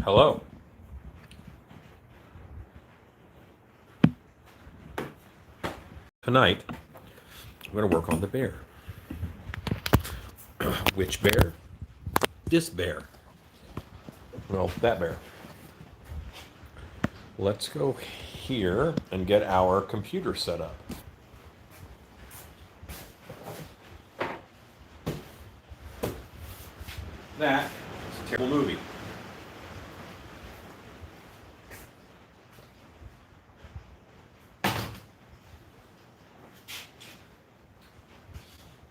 Hello. Tonight, I'm going to work on the bear. Which bear? This bear. Well, that bear. Let's go here and get our computer set up. That is a terrible movie.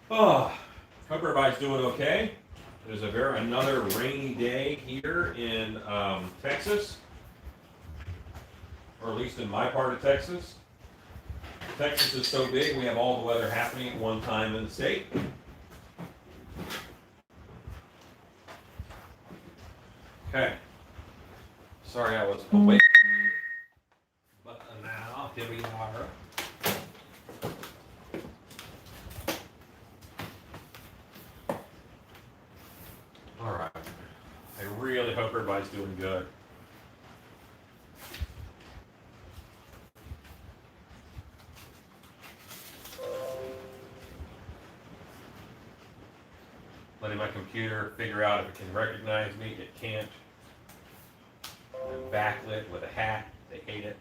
Oh, hope everybody's doing okay. It is another rainy day here in Texas, or at least in my part of Texas. Texas is so big, we have all the weather happening at one time in the state. Okay. Sorry I was awake, but now here we are. All right. I really hope everybody's doing good. Letting my computer figure out if it can recognize me. It can't. I'm backlit with a hat. They hate it.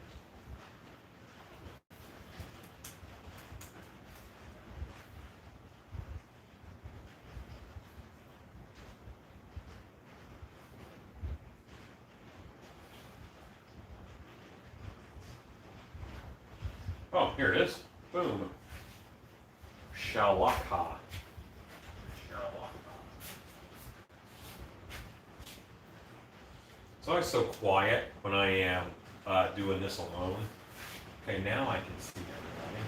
Oh, here it is. Boom. Shalaka. It's always so quiet when I am doing this alone. Okay, now I can see everybody.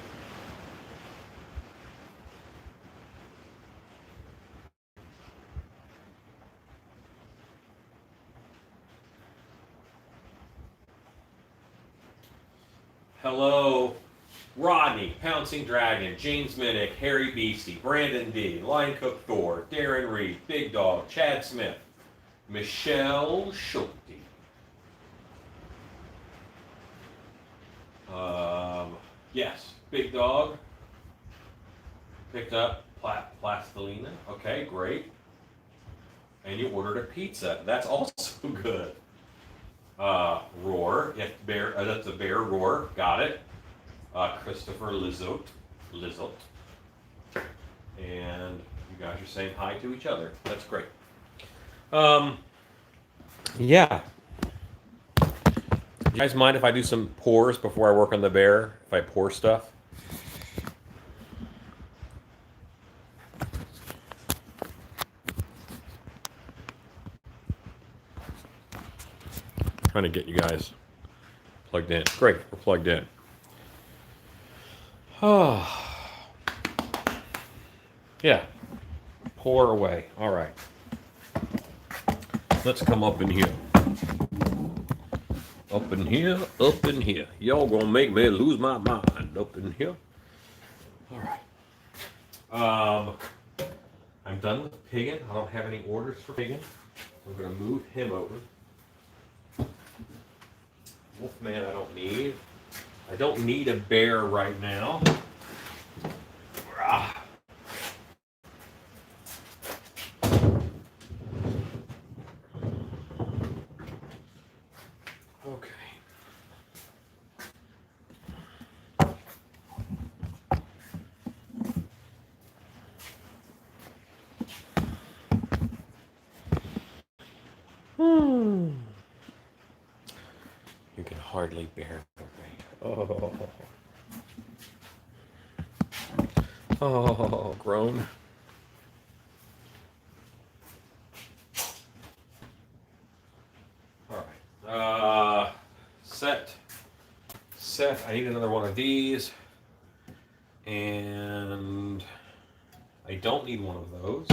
Hello, Rodney, Pouncing Dragon, James Minnick, Harry Beastie, Brandon D, Line Cook Thor, Darren Reed, Big Dog, Chad Smith, Michelle Schulte. Yes, Big Dog picked up plastilina. Okay, great. And you ordered a pizza. That's also good. Roar. If bear, that's a bear. Roar. Got it. Christopher Lizotte. And you guys are saying hi to each other. That's great. Yeah. You guys mind if I do some pours before I work on the bear? If I pour stuff? Trying to get you guys plugged in. Great, we're plugged in. Oh. Yeah. Pour away. All right. Let's come up in here. Up in here, up in here. Y'all gonna make me lose my mind up in here. All right. I'm done with Piggin. I don't have any orders for Piggin. I'm gonna move him over. Wolfman I don't need. I don't need a bear right now. Okay. You can hardly bear me. Oh, groan. All right. Set. I need another one of these. And I don't need one of those.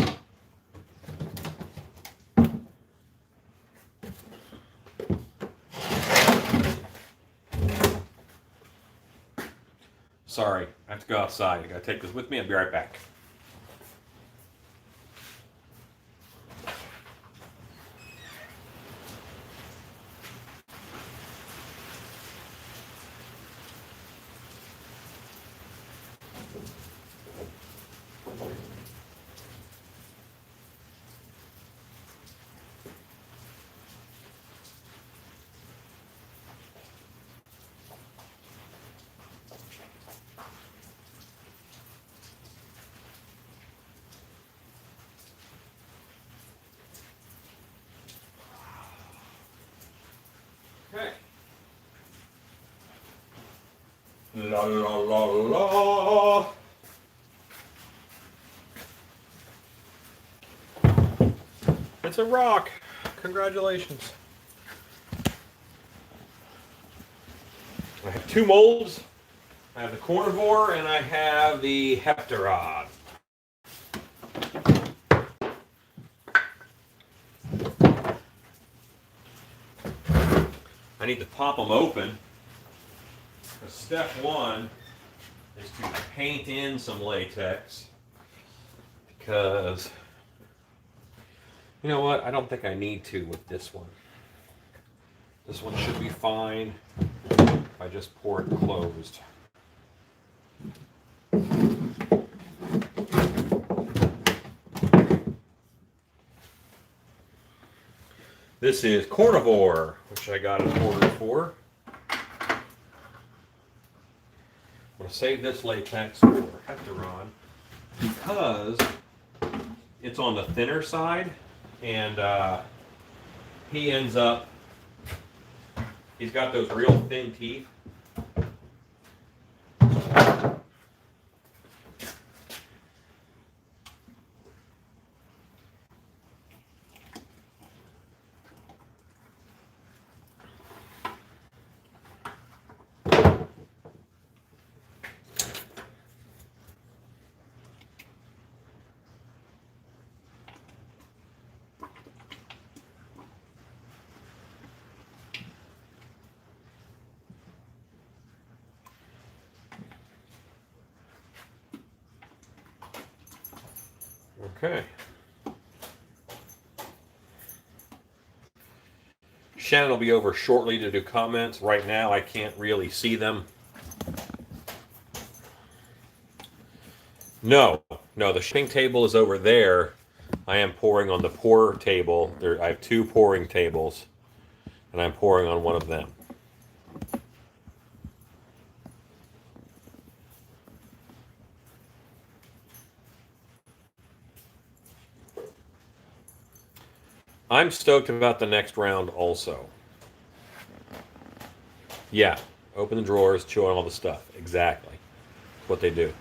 Sorry, I have to go outside. I gotta take this with me. I'll be right back. La la la la. It's a rock. Congratulations. I have two molds. I have the carnivore and I have the heptarod. I need to pop them open. Step one is to paint in some latex because, you know what, I don't think I need to with this one. This one should be fine if I just pour it closed. This is carnivore, which I got an order for. I'm going to save this latex for heptaron because it's on the thinner side, and he ends up, he's got those real thin teeth. Okay. Shannon will be over shortly to do comments. Right now, I can't really see them. No, the shipping table is over there. I am pouring on the pour table. I have two pouring tables, and I'm pouring on one of them. I'm stoked about the next round also. Yeah, open the drawers, chew on all the stuff. Exactly. That's what they do.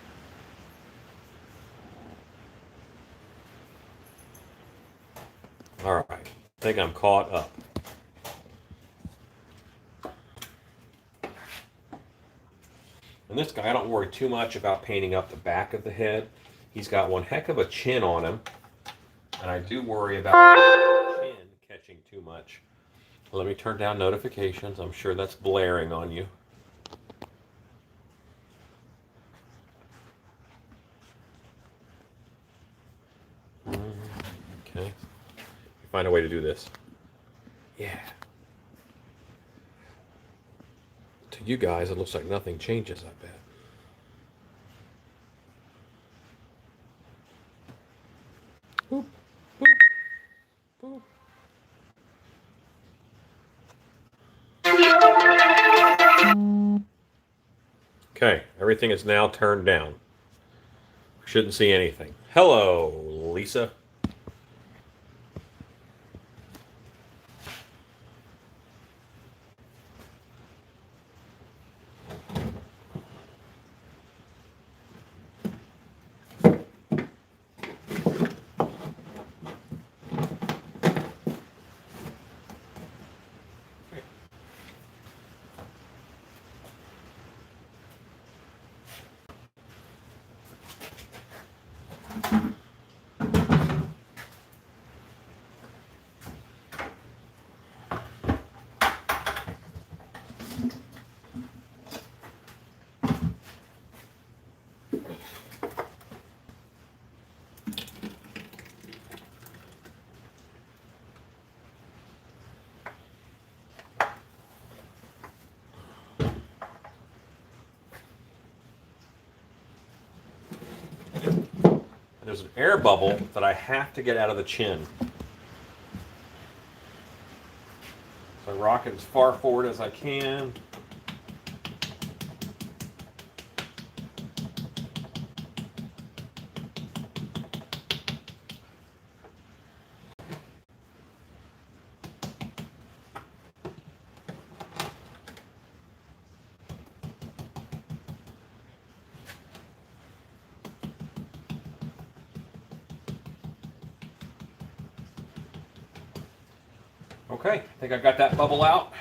All right, I think I'm caught up. And this guy, I don't worry too much about painting up the back of the head. He's got one heck of a chin on him. And I do worry about the chin catching too much. Let me turn down notifications. I'm sure that's blaring on you. Okay. Find a way to do this. Yeah. To you guys, it looks like nothing changes, I bet. Boop, boop, boop. Okay, everything is now turned down. Shouldn't see anything. Hello, Lisa. There's an air bubble that I have to get out of the chin. So I rock it as far forward as I can. Okay, I think I got that bubble out.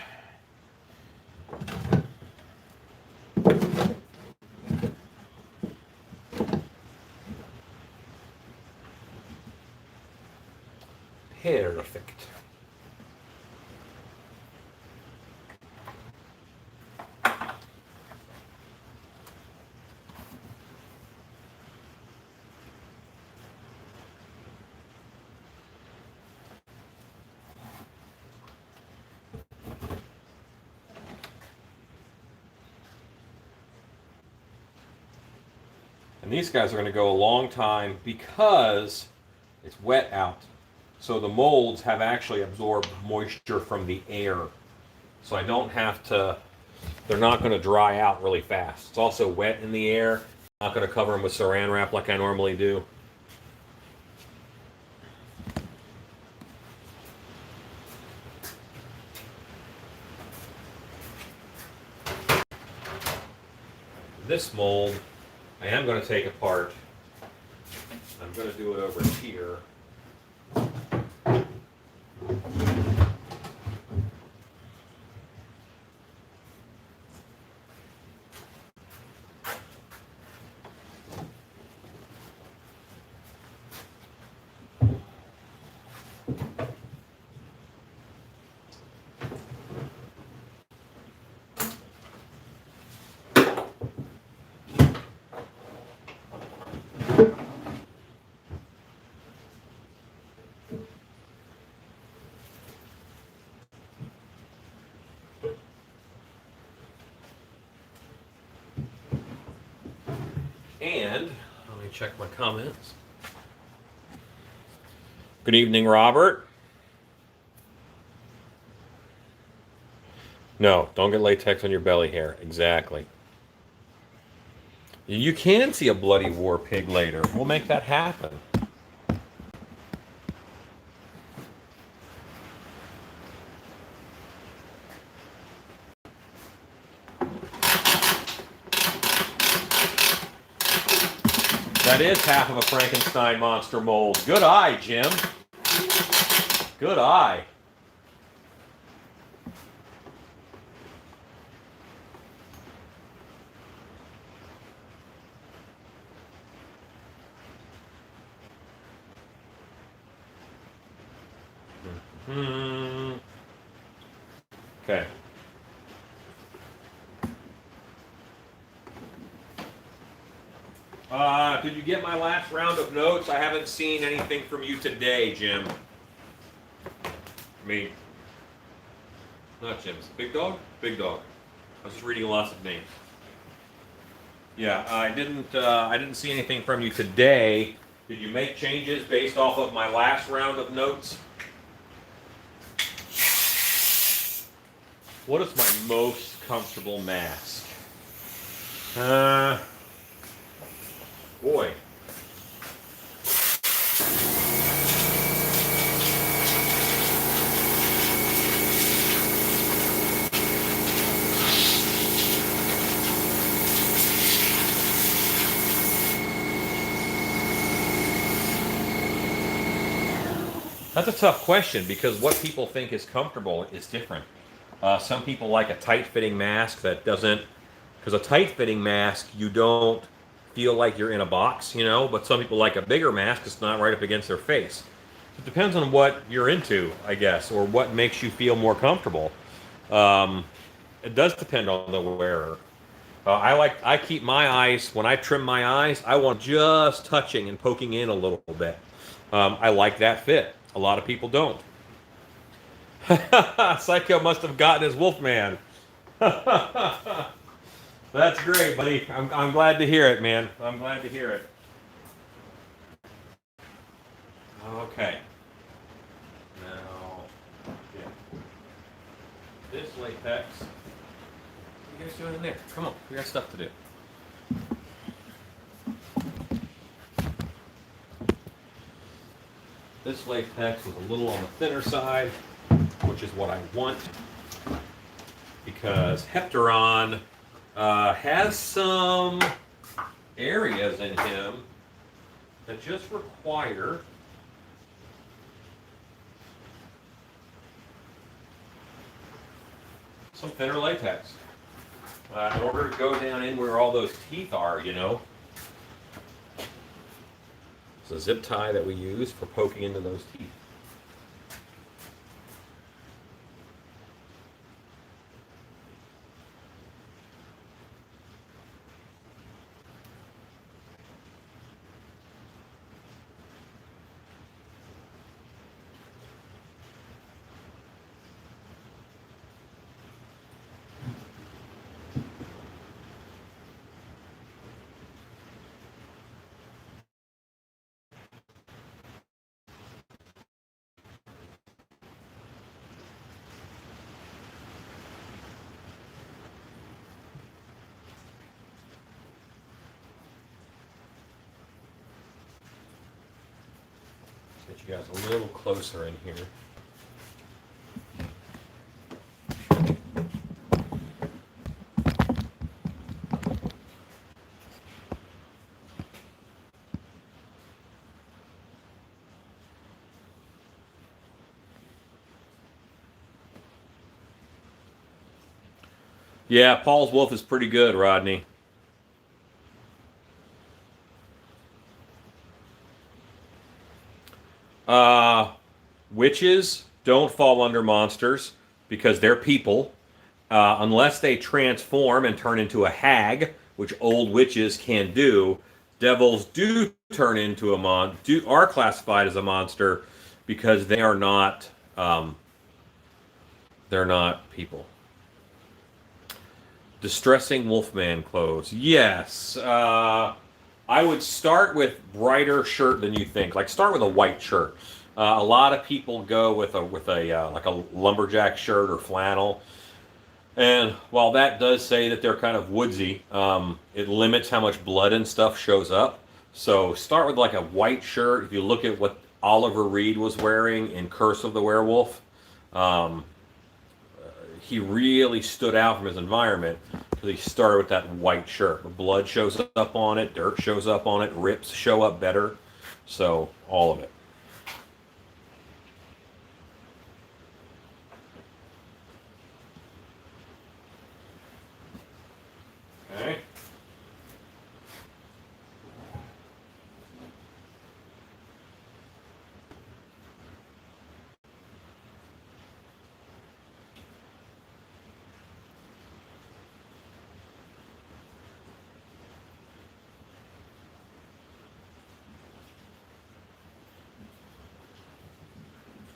Perfect. And these guys are going to go a long time because it's wet out. So the molds have actually absorbed moisture from the air. So I don't have to, they're not going to dry out really fast. It's also wet in the air. I'm not going to cover them with saran wrap like I normally do. This mold, I am going to take apart. I'm going to do it over here. And let me check my comments. Good evening, Robert. No, don't get latex on your belly hair. Exactly. You can see a bloody war pig later. We'll make that happen. That is half of a Frankenstein monster mold. Good eye, Jim. Good eye. Okay. Did you get my last round of notes? I haven't seen anything from you today, Jim. Me. Not Jim's. Big Dog? Big Dog. I was just reading lots of names. Yeah, I didn't see anything from you today. Did you make changes based off of my last round of notes? What is my most comfortable mask? Boy. That's a tough question because what people think is comfortable is different. Some people like a tight-fitting mask that doesn't, because a tight-fitting mask, you don't feel like you're in a box, you know, but some people like a bigger mask that's not right up against their face. It depends on what you're into, I guess, or what makes you feel more comfortable. It does depend on the wearer. I keep my eyes, when I trim my eyes, I want just touching and poking in a little bit. I like that fit. A lot of people don't. Psycho must have gotten his Wolfman. That's great, buddy. I'm glad to hear it, man. I'm glad to hear it. Okay. Now, yeah. This latex. What are you guys doing in there? Come on, we got stuff to do. This latex was a little on the thinner side, which is what I want, because Heptaron has some areas in him that just require some thinner latex. In order to go down in where all those teeth are, you know. It's a zip tie that we use for poking into those teeth. Get you guys a little closer in here. Yeah, Paul's Wolf is pretty good, Rodney. Witches don't fall under monsters because they're people, unless they transform and turn into a hag, which old witches can do. Devils do turn into are classified as a monster because they are not. They're not people. Distressing Wolfman clothes. Yes. I would start with brighter shirt than you think. Like start with a white shirt. A lot of people go with a like a lumberjack shirt or flannel. And while that does say that they're kind of woodsy, it limits how much blood and stuff shows up. So start with like a white shirt. If you look at what Oliver Reed was wearing in Curse of the Werewolf, he really stood out from his environment because he started with that white shirt. The blood shows up on it, dirt shows up on it, rips show up better. So all of it. Okay.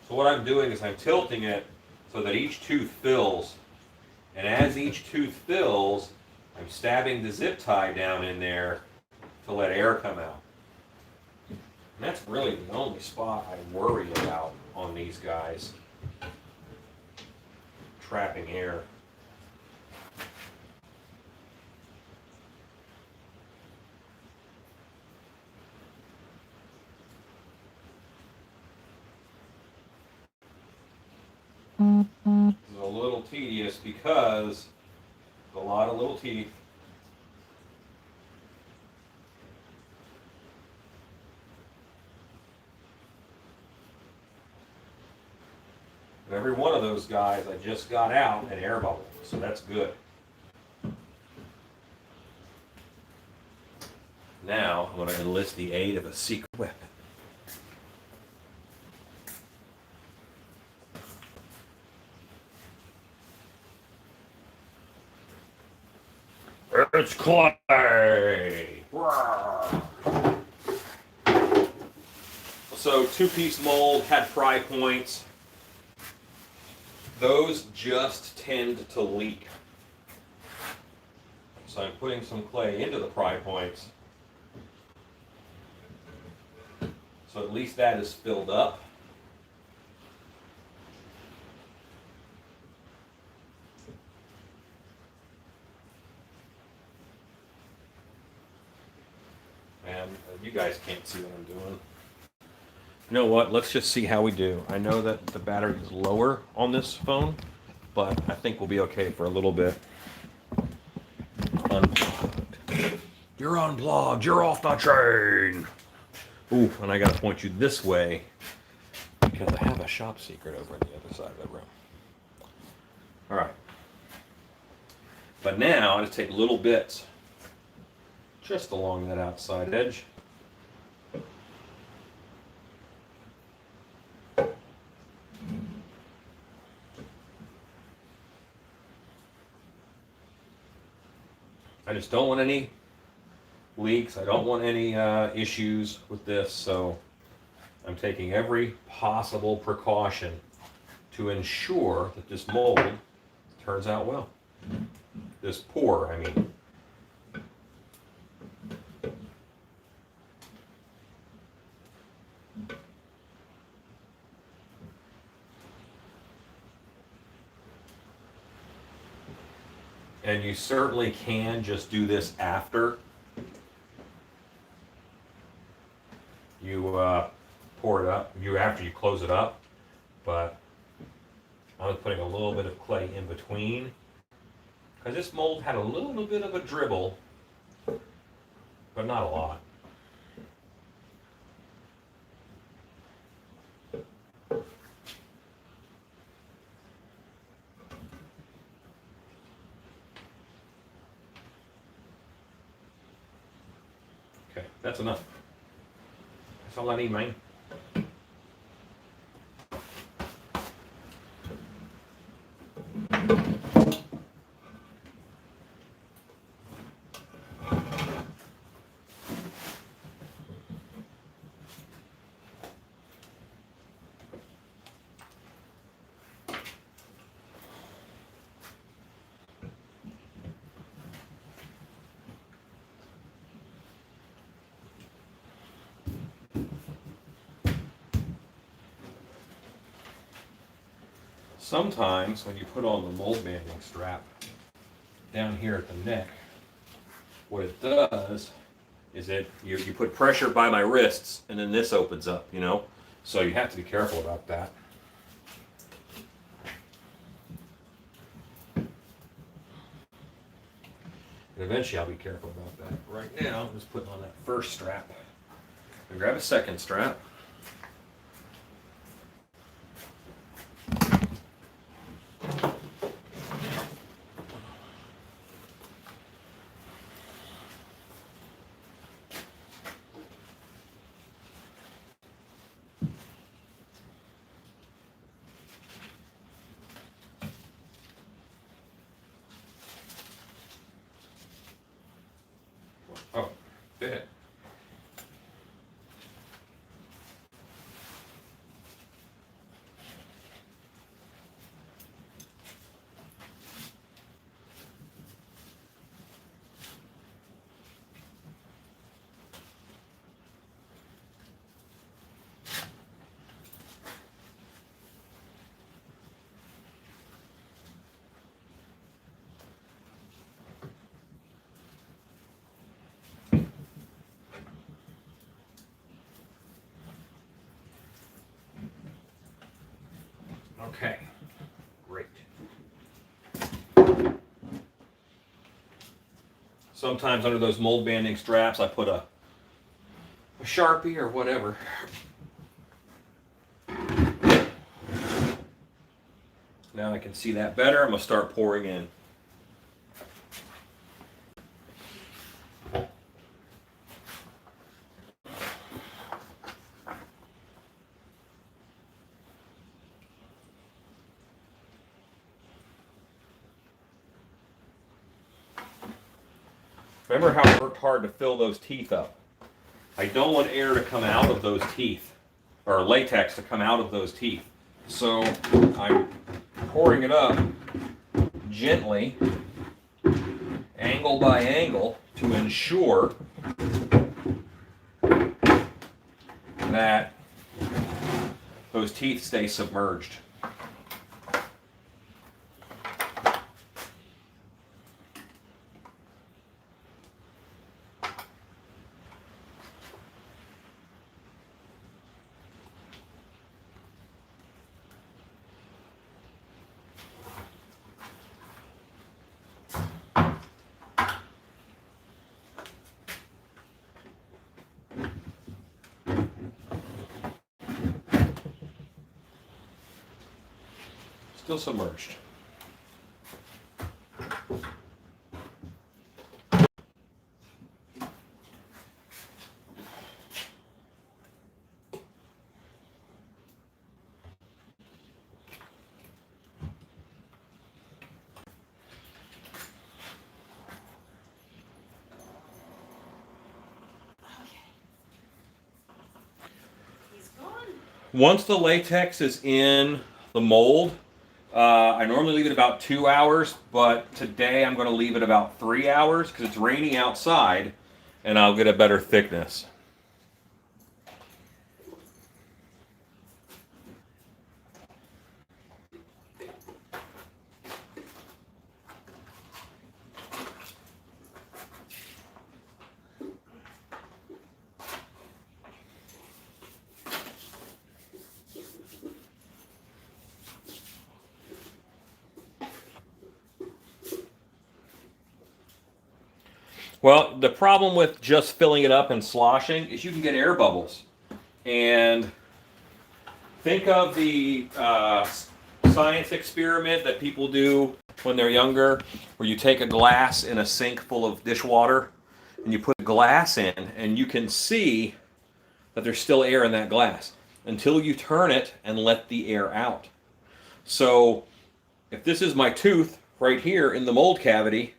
So what I'm doing is I'm tilting it so that each tooth fills. And as each tooth fills, I'm stabbing the zip tie down in there to let air come out. And that's really the only spot I worry about on these guys. Trapping air. This is a little tedious because a lot of little teeth. And every one of those guys I just got out an air bubble, so that's good. Now I'm going to enlist the aid of a secret weapon. It's clay! So two-piece mold had pry points. Those just tend to leak. So I'm putting some clay into the pry points. So at least that is filled up. And you guys can't see what I'm doing. You know what? Let's just see how we do. I know that the battery is lower on this phone, but I think we'll be okay for a little bit. Unplugged. You're unplugged. You're off the chain. Ooh, and I got to point you this way because I have a shop secret over on the other side of the room. All right. But now I just take little bits just along that outside edge. I just don't want any leaks. I don't want any issues with this, so I'm taking every possible precaution to ensure that this mold turns out well. This pour, I mean. And you certainly can just do this after you pour it up, after you close it up. But I was putting a little bit of clay in between because this mold had a little bit of a dribble, but not a lot. Okay, that's enough. That's all I need, man. Sometimes when you put on the mold banding strap down here at the neck, what it does is you put pressure by my wrists and then this opens up, you know? So you have to be careful about that. And eventually I'll be careful about that. Right now, I'm just putting on that first strap. And grab a second strap. Oh, fit. Okay, great. Sometimes under those mold banding straps, I put a Sharpie or whatever. Now I can see that better. I'm going to start pouring in. Remember how I worked hard to fill those teeth up? I don't want air to come out of those teeth, or latex to come out of those teeth. So I'm pouring it up gently, angle by angle, to ensure that those teeth stay submerged. Still submerged. Once the latex is in the mold, I normally leave it about 2 hours, but today I'm going to leave it about 3 hours because it's raining outside and I'll get a better thickness. Well, the problem with just filling it up and sloshing is you can get air bubbles. And think of the science experiment that people do when they're younger, where you take a glass in a sink full of dishwater and you put glass in, and you can see that there's still air in that glass until you turn it and let the air out. So if this is my tooth right here in the mold cavity,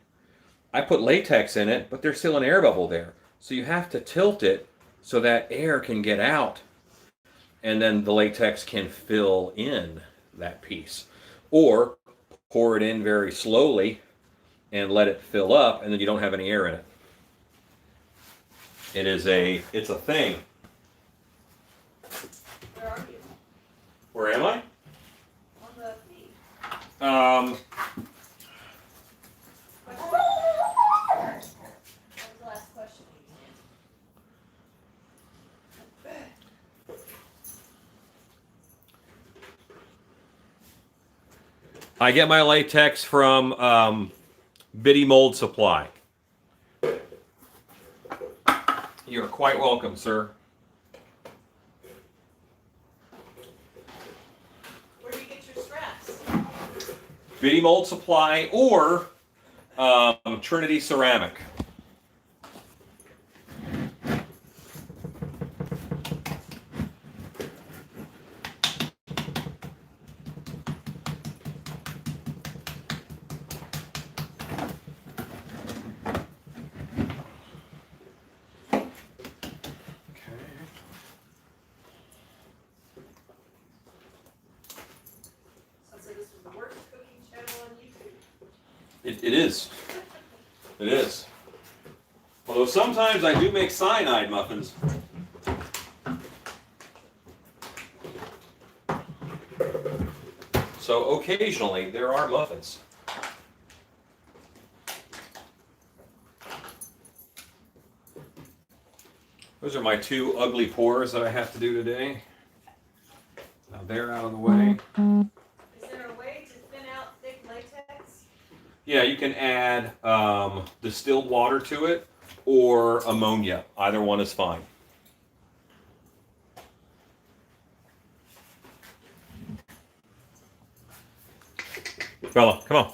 I put latex in it, but there's still an air bubble there. So you have to tilt it so that air can get out, and then the latex can fill in that piece. Or pour it in very slowly and let it fill up, and then you don't have any air in it. It's a thing. Where are you? Where am I? On the feed. What was the last question you I get my latex from Biddy Mold Supply. You're quite welcome, sir. Where do you get your straps? Biddy Mold Supply or Trinity Ceramic. So this was the worst cooking channel on YouTube. It is. It is. Although sometimes I do make cyanide muffins. So occasionally there are muffins. Those are my two ugly pours that I have to do today. Now they're out of the way. Is there a way to thin out thick latex? Yeah, you can add distilled water to it or ammonia. Either one is fine. Bella, come on.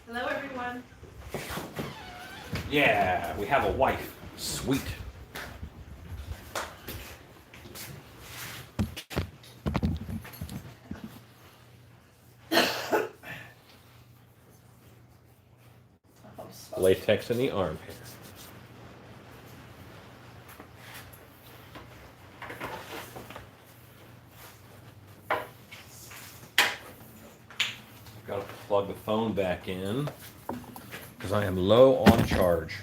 Hello, everyone. Yeah, we have a wife. Sweet. Latex in the armpit. Got to plug the phone back in because I am low on charge.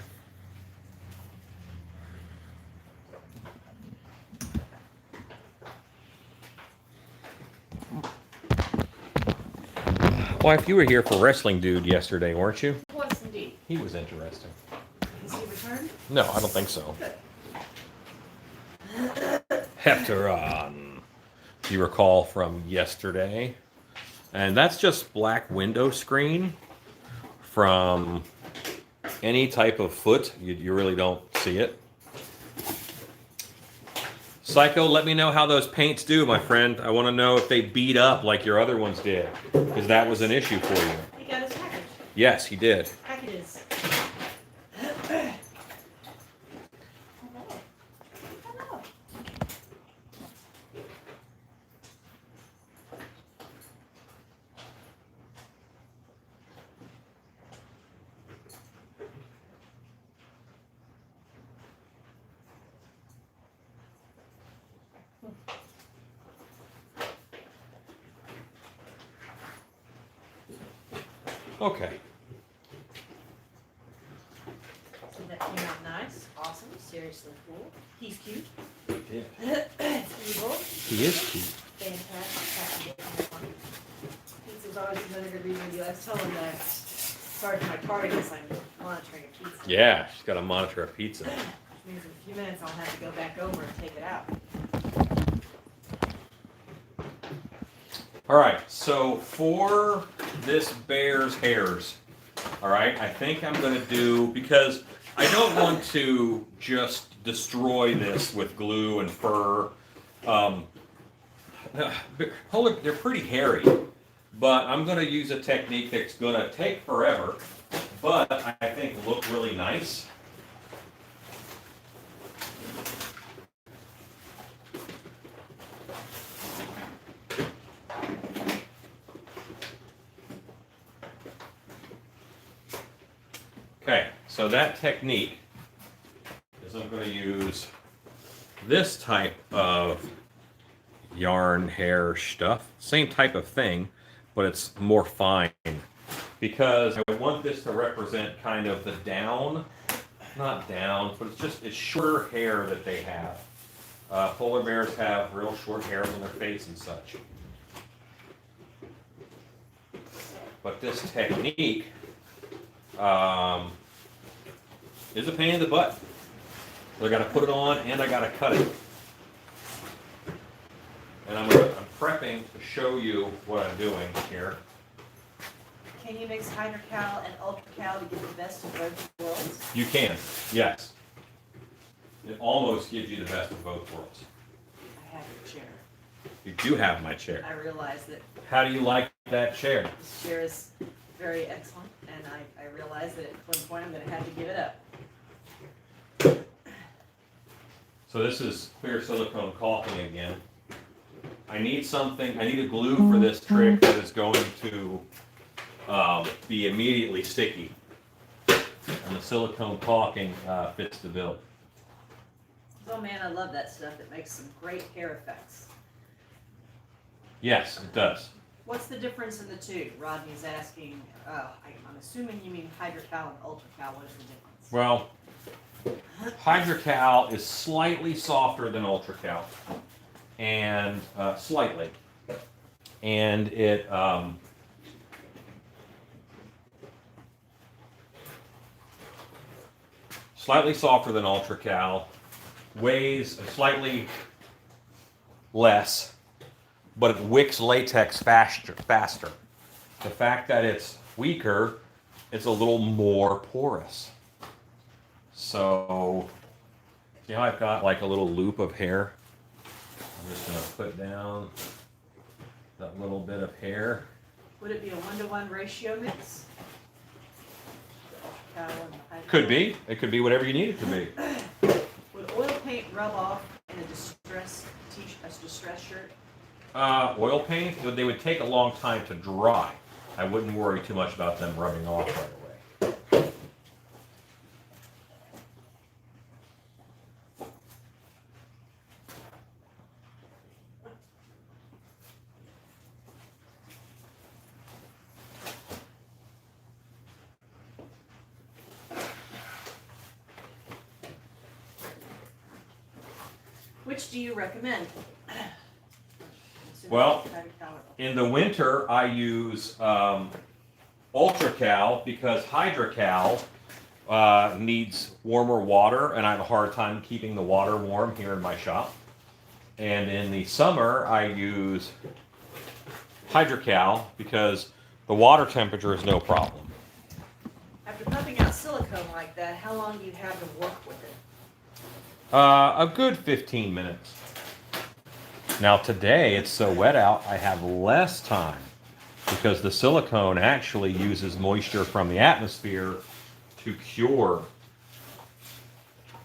Wife, you were here for Wrestling Dude yesterday, weren't you? Was indeed. He was interesting. Has he returned? No, I don't think so. Heptaron, you recall from yesterday. And that's just black window screen from any type of foot. You really don't see it. Psycho, let me know how those paints do, my friend. I want to know if they beat up like your other ones did, because that was an issue for you. He got his package. Yes, he did. Packages. Okay. So that came out nice, awesome, seriously cool. He's cute. Yeah. It's evil. He is cute. Fantastic. Pizza's always another good reason to do. I was telling the sergeant my party because I'm monitoring a pizza. Yeah, she's got to monitor a pizza. Which means in a few minutes I'll have to go back over and take it out. All right, so for this bear's hairs, all right, I think I'm going to do, because I don't want to just destroy this with glue and fur. They're pretty hairy, but I'm going to use a technique that's going to take forever, but I think look really nice. Okay, so that technique is I'm going to use this type of yarn hair stuff, same type of thing, but it's more fine, because I want this to represent kind of the down, not down, but it's shorter hair that they have. Polar bears have real short hairs on their face and such. But this technique is a pain in the butt. So I got to put it on and I got to cut it. And I'm prepping to show you what I'm doing here. Can you mix hydrocal and ultracal to get the best of both worlds? You can, yes. It almost gives you the best of both worlds. I have your chair. You do have my chair. I realize that How do you like that chair? this chair is very excellent, and I realize that at one point I'm going to have to give it up. So this is clear silicone caulking again. I need a glue for this trick that is going to be immediately sticky. And the silicone caulking fits the bill. Oh man, I love that stuff. It makes some great hair effects. Yes, it does. What's the difference in the two? Rodney's asking, I'm assuming you mean hydrocal and ultracal. What is the difference? Well, hydrocal is slightly softer than ultracal, and slightly, and it slightly softer than ultracal, weighs slightly less, but it wicks latex faster. The fact that it's weaker, it's a little more porous. So, see how I've got like a little loop of hair? I'm just going to put down that little bit of hair. Would it be a 1-to-1 ratio mix? The ultracal and the hydrocal? Could be. It could be whatever you need it to be. Would oil paint rub off in a distress shirt? Oil paint, they would take a long time to dry. I wouldn't worry too much about them rubbing off right away. Which do you recommend? Well, in the winter, I use ultracal because hydrocal needs warmer water, and I have a hard time keeping the water warm here in my shop. And in the summer, I use hydrocal because the water temperature is no problem. After pumping out silicone like that, how long do you have to work with it? A good 15 minutes. Now today it's so wet out, I have less time because the silicone actually uses moisture from the atmosphere to cure.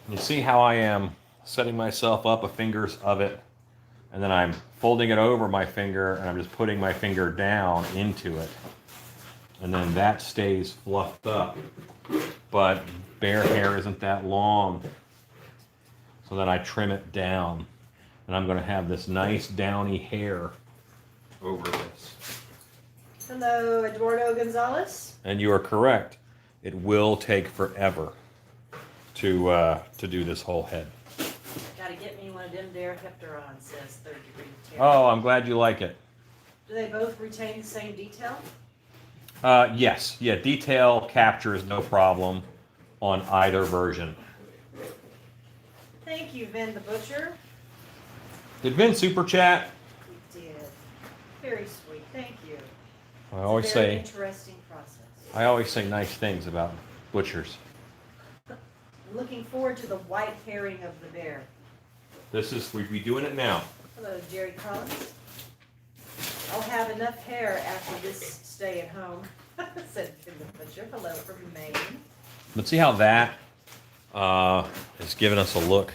You see how I am setting myself up a fingers of it, and then I'm folding it over my finger and I'm just putting my finger down into it. And then that stays fluffed up. But bear hair isn't that long. So then I trim it down. And I'm going to have this nice downy hair over this. Hello, Eduardo Gonzalez. And you are correct. It will take forever to do this whole head. Gotta get me one of them there Heptaron, says third degree tear. Oh, I'm glad you like it. Do they both retain the same detail? Yes. Yeah, detail capture is no problem on either version. Thank you, Vin the Butcher. Did Vin super chat? We did. Very sweet. Thank you. I always It's a very say interesting process. I always say nice things about butchers. I'm looking forward to the white herring of the bear. We'd be doing it now. Hello, Jerry Collins. I'll have enough hair after this stay at home, said Vin the Butcher. Hello from Maine. Let's see how that is giving us a look.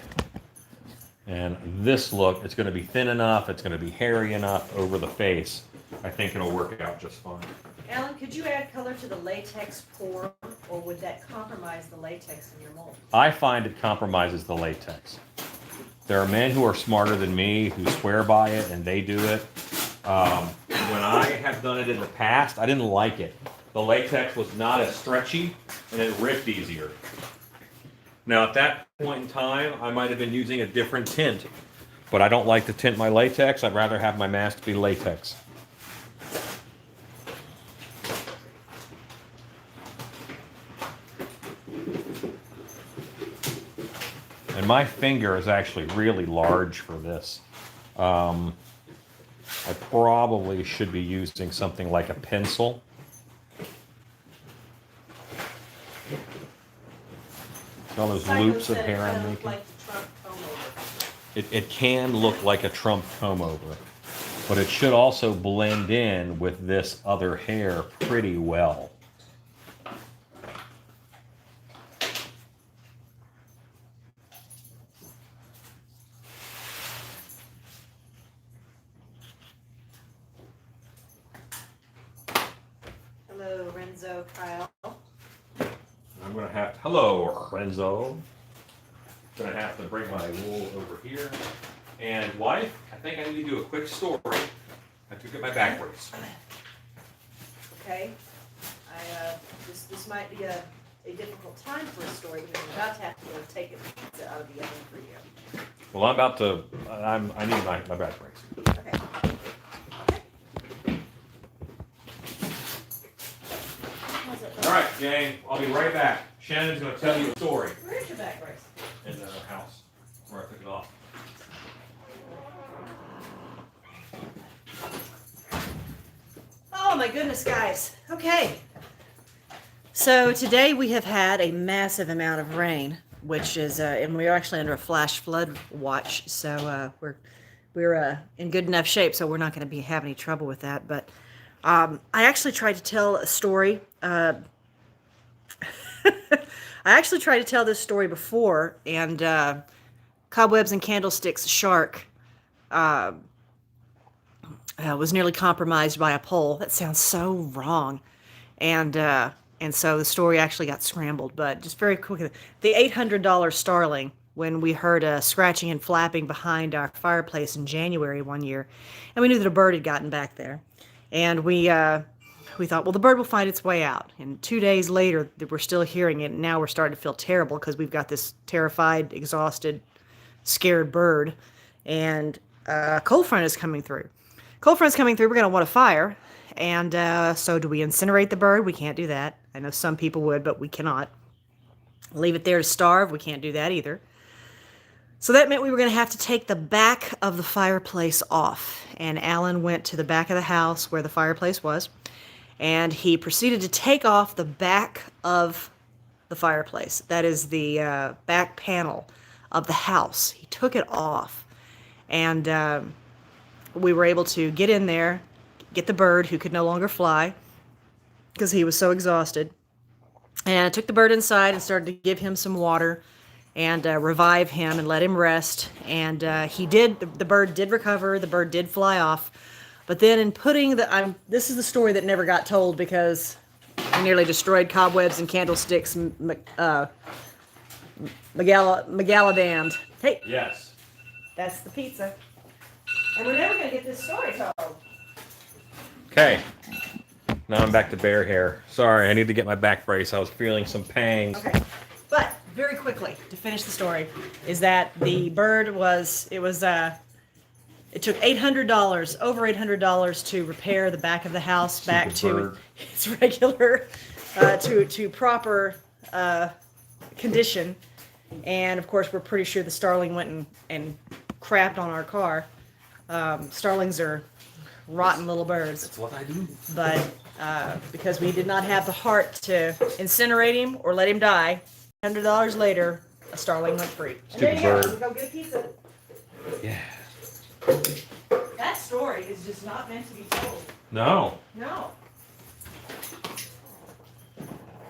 And this look, it's going to be thin enough, it's going to be hairy enough over the face. I think it'll work out just fine. Alan, could you add color to the latex pour, or would that compromise the latex in your mold? I find it compromises the latex. There are men who are smarter than me who swear by it and they do it. When I have done it in the past, I didn't like it. The latex was not as stretchy and it ripped easier. Now at that point in time, I might have been using a different tint, but I don't like to tint my latex. I'd rather have my mask be latex. And my finger is actually really large for this. I probably should be using something like a pencil. All those loops of hair I'm making. Like the Trump comb over. It can look like a Trump comb over, but it should also blend in with this other hair pretty well. Hello, Renzo Kyle. I'm gonna have to, hello, Renzo. Gonna have to bring my wool over here. And wife, I think I need to do a quick story. I have to get my back brace. Okay. This might be a difficult time for a story because I'm about to have to go take a pizza out of the oven for you. Well, I'm about to, I need my back brace. Okay. How's it? All right, gang, I'll be right back. Shannon's gonna tell you a story Where's your back brace? in the house where I took it off. Oh my goodness, guys. Okay. So today we have had a massive amount of rain, which is, and we're actually under a flash flood watch. So we're in good enough shape, so we're not going to be having any trouble with that. But I actually tried to tell a story. I actually tried to tell this story before, and Cobwebs and Candlesticks Shark was nearly compromised by a pole. That sounds so wrong. And so the story actually got scrambled. But just very quickly, the $800 starling, when we heard scratching and flapping behind our fireplace in January one year, and we knew that a bird had gotten back there. And we thought, well, the bird will find its way out. And 2 days later, we're still hearing it, and now we're starting to feel terrible because we've got this terrified, exhausted, scared bird. And a cold front is coming through. Cold front's coming through, we're going to want a fire. And so do we incinerate the bird? We can't do that. I know some people would, but we cannot. Leave it there to starve? We can't do that either. So that meant we were going to have to take the back of the fireplace off. And Alan went to the back of the house where the fireplace was, and he proceeded to take off the back of the fireplace. That is the back panel of the house. He took it off. And we were able to get in there, get the bird who could no longer fly because he was so exhausted. And I took the bird inside and started to give him some water and revive him and let him rest. And he did, the bird did recover, the bird did fly off. But then in putting this is the story that never got told because I nearly destroyed Cobwebs and Candlesticks Megalodammed. Hey. Yes. That's the pizza. And we're never going to get this story told. Okay. Now I'm back to bear hair. Sorry, I need to get my back brace. I was feeling some pangs. Okay. But very quickly, to finish the story, is that the bird it took $800, over $800 to repair the back of the house back Stupid to bird. its regular, to proper condition. And of course, we're pretty sure the starling went and crapped on our car. Starlings are rotten little birds. That's what I do. But because we did not have the heart to incinerate him or let him die, $100 later, a starling went free. And there Stupid you bird. go. Go get a pizza. Yeah. That story is just not meant to be told. No. No.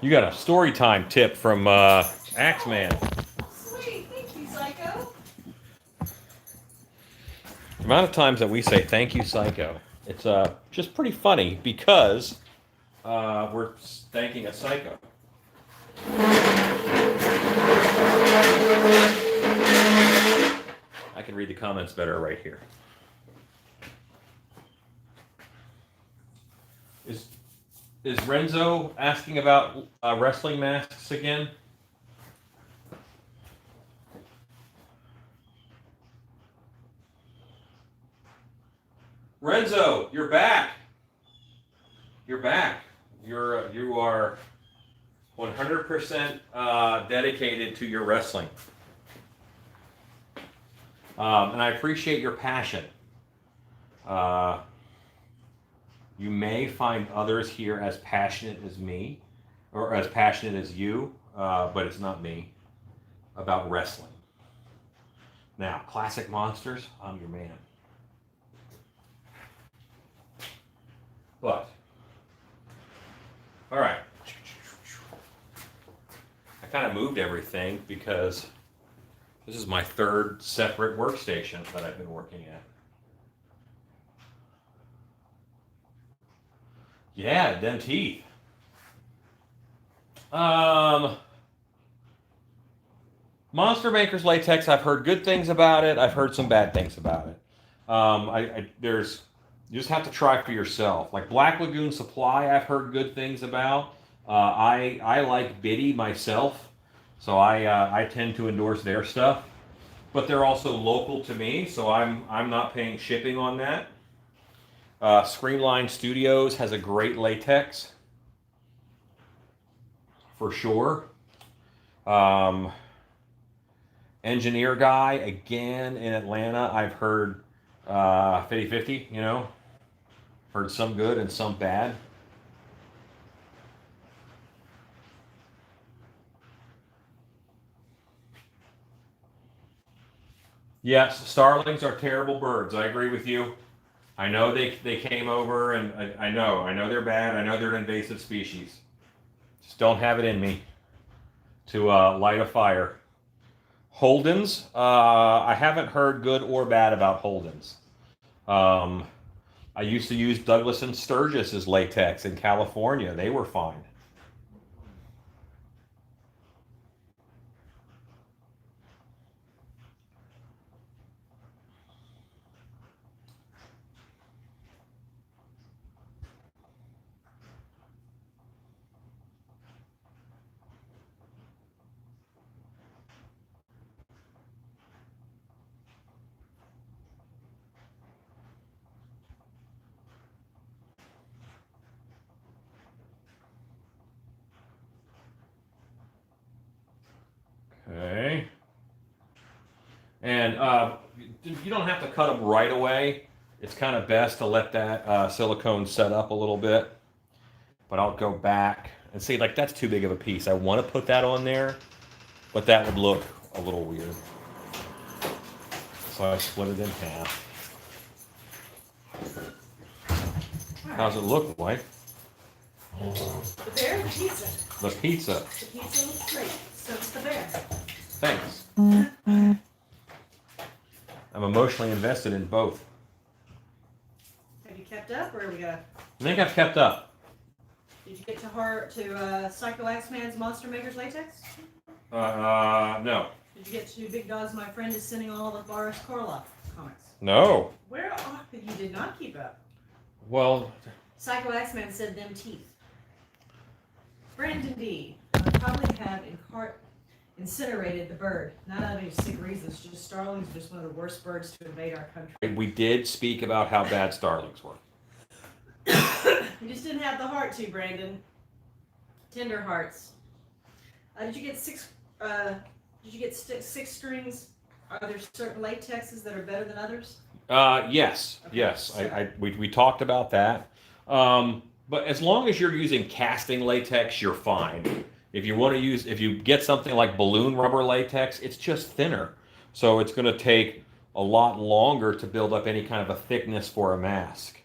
You got a story time tip from Axeman. Sweet. Thank you, Psycho. The amount of times that we say thank you, Psycho, it's just pretty funny because we're thanking a psycho. I can read the comments better right here. Is Renzo asking about wrestling masks again? Renzo, you're back. You're back. You are 100% dedicated to your wrestling, and I appreciate your passion. You may find others here as passionate as me, or as passionate as you, but it's not me, about wrestling. Now, classic monsters, I'm your man. But, all right. I kind of moved everything because this is my third separate workstation that I've been working at. Yeah, them teeth. Monster Maker's latex, I've heard good things about it. I've heard some bad things about it. You just have to try for yourself. Like Black Lagoon Supply, I've heard good things about. I like Biddy myself, so I tend to endorse their stuff. But they're also local to me, so I'm not paying shipping on that. Screenline Studios has a great latex, for sure. Engineer Guy, again, in Atlanta, I've heard 50-50, you know. Heard some good and some bad. Yes, starlings are terrible birds. I agree with you. I know they came over, and I know they're bad. I know they're an invasive species. Just don't have it in me to light a fire. Holdens, I haven't heard good or bad about Holdens. I used to use Douglas and Sturgis's latex in California. They were fine. Okay. And you don't have to cut them right away. It's kind of best to let that silicone set up a little bit. But I'll go back and see, like, that's too big of a piece. I want to put that on there, but that would look a little weird. So I split it in half. How's it look, wife? The bear and the pizza. The pizza. The pizza looks great. So does the bear. Thanks. I'm emotionally invested in both. Have you kept up, or are we gonna? I think I've kept up. Did you get to Psycho Axeman's Monster Maker's latex? No. Did you get to Big Dogs My Friend is Sending All the Boris Karloff comics? No. Where are you? Did not keep up. Well, Psycho Axeman said them teeth. Brandon D. I would probably have incinerated the bird. Not out of any sick reasons, just starlings are just one of the worst birds to invade our country. We did speak about how bad starlings were. You just didn't have the heart to, Brandon. Tender hearts. Did you get six? Did you get six strings? Are there certain latexes that are better than others? Yes, Okay, yes. so- We talked about that. But as long as you're using casting latex, you're fine. If you get something like balloon rubber latex, it's just thinner. So it's going to take a lot longer to build up any kind of a thickness for a mask.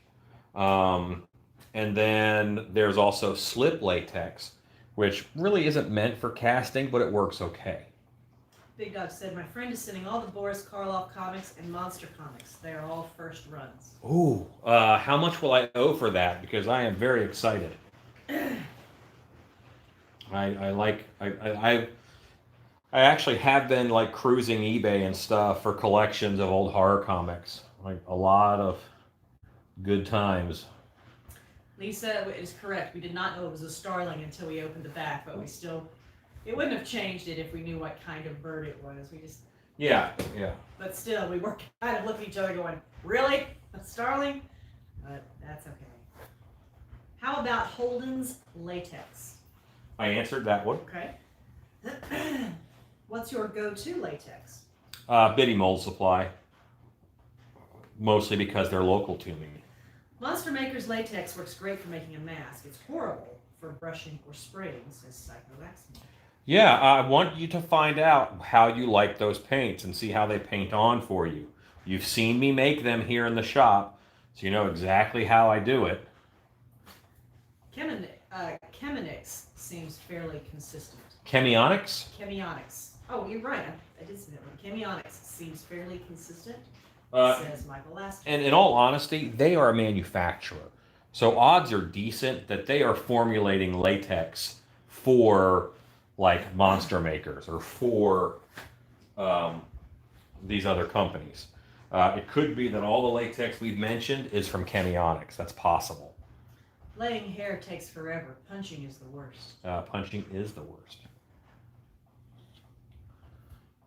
And then there's also slip latex, which really isn't meant for casting, but it works okay. Big Dog said, my friend is sending all the Boris Karloff comics and Monster comics. They are all first runs. Ooh, how much will I owe for that? Because I am very excited. I actually have been like cruising eBay and stuff for collections of old horror comics. Like a lot of good times. Lisa is correct. We did not know it was a starling until we opened the back, but it wouldn't have changed it if we knew what kind of bird it was. Yeah. But still, we were kind of looking at each other going, really? A starling? But that's okay. How about Holden's latex? I answered that one. Okay. What's your go-to latex? Biddy Mold Supply. Mostly because they're local to me. Monster Maker's latex works great for making a mask. It's horrible for brushing or spraying, says Psycho Axeman. Yeah, I want you to find out how you like those paints and see how they paint on for you. You've seen me make them here in the shop, so you know exactly how I do it. Chemonix seems fairly consistent. Chemionics? Chemionics. Oh, you're right. I did say that one. Chemionics seems fairly consistent, says Michael Laster. And in all honesty, they are a manufacturer. So odds are decent that they are formulating latex for like Monster Makers or for these other companies. It could be that all the latex we've mentioned is from Chemionics. That's possible. Laying hair takes forever. Punching is the worst. Punching is the worst.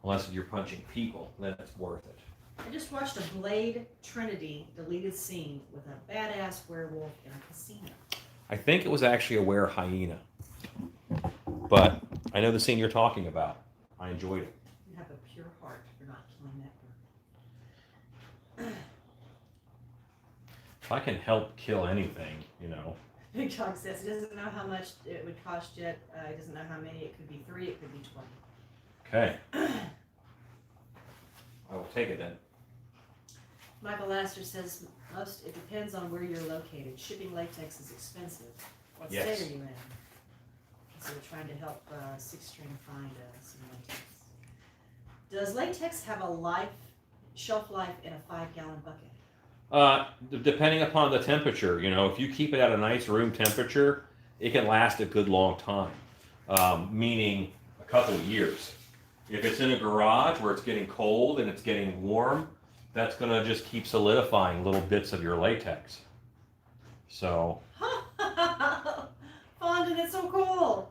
Unless you're punching people, then it's worth it. I just watched a Blade Trinity deleted scene with a badass werewolf in a casino. I think it was actually a were hyena. But I know the scene you're talking about. I enjoyed it. You have a pure heart. You're not killing that bird. If I can help kill anything, you know. Big Dog says he doesn't know how much it would cost yet. He doesn't know how many. It could be 3, it could be 20. Okay. I will take it then. Michael Laster says it depends on where you're located. Shipping latex is expensive. What Yes. state are you in? So we're trying to help Six String find some latex. Does latex have a shelf life in a 5-gallon bucket? Depending upon the temperature, you know, if you keep it at a nice room temperature, it can last a good long time, meaning a couple of years. If it's in a garage where it's getting cold and it's getting warm, that's going to just keep solidifying little bits of your latex. So. Fondant, it's so cool.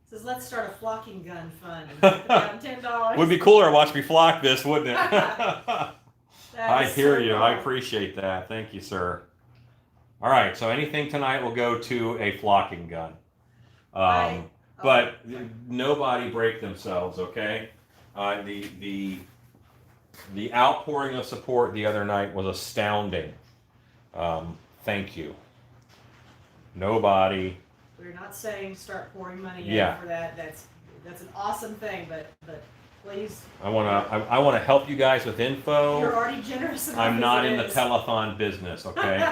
It says, let's start a flocking gun fund. And $10. Would be cooler to watch me flock this, wouldn't it? I That's hear so you. cool. I appreciate that. Thank you, sir. All right. So anything tonight will go to a flocking gun. But nobody break themselves, okay? The outpouring of support the other night was astounding. Thank you. Nobody. We're not saying start pouring money Yeah. in for that. That's an awesome thing, but please. I wanna help you guys with info. You're already generous enough. I'm not as it in the is. telethon business, okay?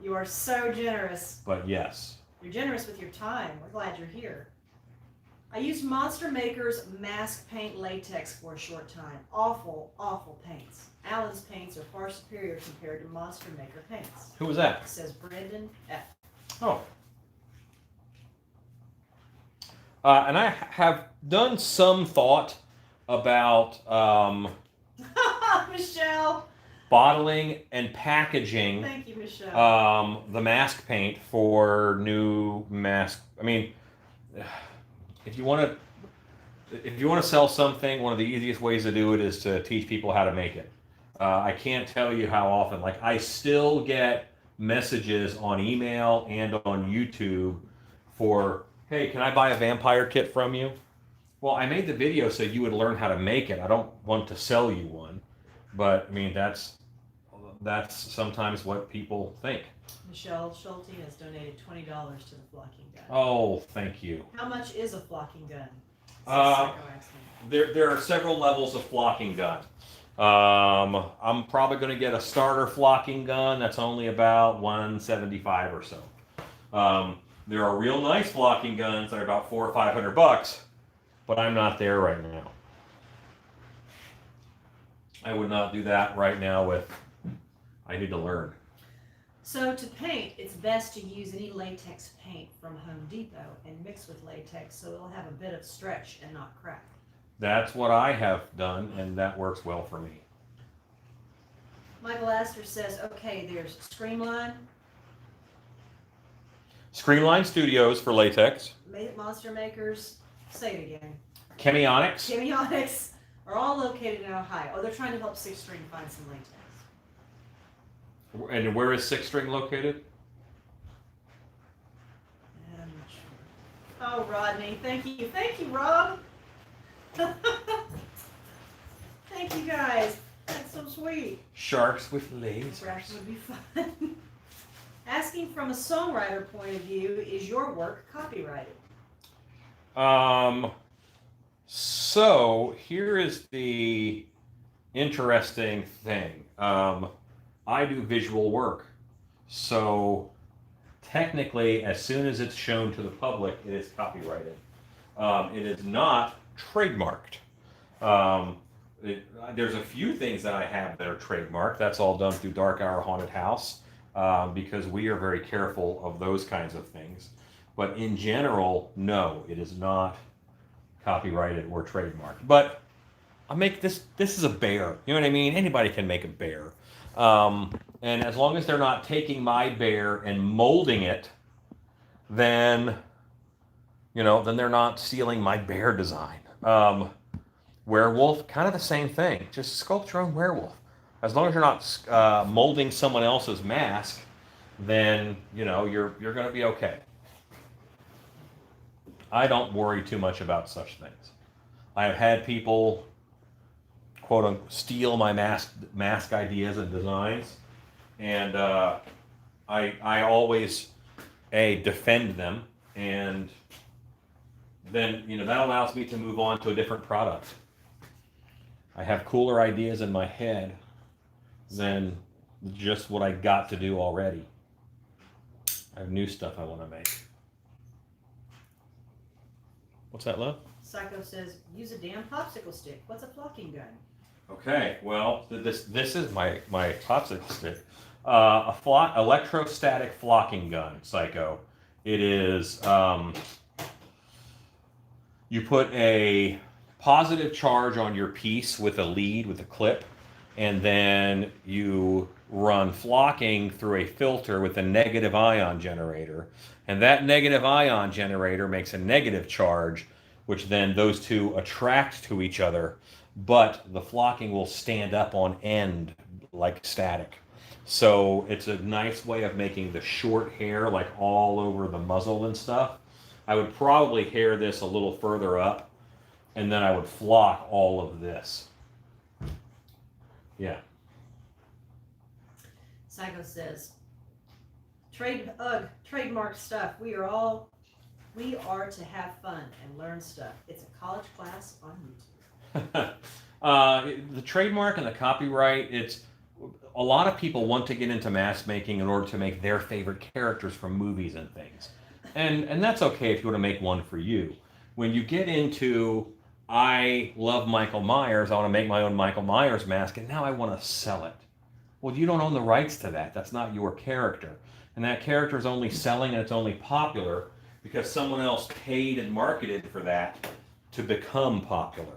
You are so generous. But yes. You're generous with your time. We're glad you're here. I used Monster Maker's mask paint latex for a short time. Awful, awful paints. Allen's paints are far superior compared to Monster Maker paints. Who was that? Says Brendan F. Oh. And I have done some thought about Michelle. bottling and packaging. Thank you, Michelle. The mask paint for new mask. I mean, if you want to sell something, one of the easiest ways to do it is to teach people how to make it. I can't tell you how often. Like, I still get messages on email and on YouTube for, hey, can I buy a vampire kit from you? Well, I made the video so you would learn how to make it. I don't want to sell you one, but I mean, that's sometimes what people think. Michelle Schulte has donated $20 to the flocking gun. Oh, thank you. How much is a flocking gun? There are several levels of flocking gun. I'm probably going to get a starter flocking gun that's only about $175 or so. There are real nice flocking guns that are about $400 or $500, but I'm not there right now. I would not do that right now I need to learn. So to paint, it's best to use any latex paint from Home Depot and mix with latex so it'll have a bit of stretch and not crack. That's what I have done, and that works well for me. Michael Astor says, okay, there's Screamline. Screamline Studios for latex. Monster Makers, say it again. Chemionics. Chemionics are all located in Ohio. Oh, they're trying to help Sixth String find some latex. And where is Sixth String located? I'm not sure. Oh, Rodney, thank you. Thank you, Rob. Thank you, guys. That's so sweet. Sharks with lasers. That would be fun. Asking from a songwriter point of view, is your work copyrighted? So here is the interesting thing. I do visual work. So technically, as soon as it's shown to the public, it is copyrighted. It is not trademarked. There's a few things that I have that are trademarked. That's all done through Dark Hour Haunted House, because we are very careful of those kinds of things. But in general, no, it is not copyrighted or trademarked. But I make this is a bear. You know what I mean? Anybody can make a bear. And as long as they're not taking my bear and molding it, then they're not stealing my bear design. Werewolf, kind of the same thing. Just sculpt your own werewolf. As long as you're not molding someone else's mask, then you're going to be okay. I don't worry too much about such things. I have had people, quote unquote, steal my mask ideas and designs, and I always defend them, and then that allows me to move on to a different product. I have cooler ideas in my head than just what I got to do already. I have new stuff I want to make. What's that, love? Psycho says, use a damn popsicle stick. What's a flocking gun? Okay, well, this is my popsicle stick. Electrostatic flocking gun, Psycho. It is, you put a positive charge on your piece with a lead, with a clip, and then you run flocking through a filter with a negative ion generator. And that negative ion generator makes a negative charge, which then those two attract to each other, but the flocking will stand up on end like static. So it's a nice way of making the short hair like all over the muzzle and stuff. I would probably hair this a little further up, and then I would flock all of this. Yeah. Psycho says, trademark stuff. We are to have fun and learn stuff. It's a college class on YouTube. The trademark and the copyright, it's a lot of people want to get into mask making in order to make their favorite characters from movies and things. And that's okay if you want to make one for you. When you get into, I love Michael Myers, I want to make my own Michael Myers mask, and now I want to sell it. Well, you don't own the rights to that. That's not your character. And that character is only selling and it's only popular because someone else paid and marketed for that to become popular.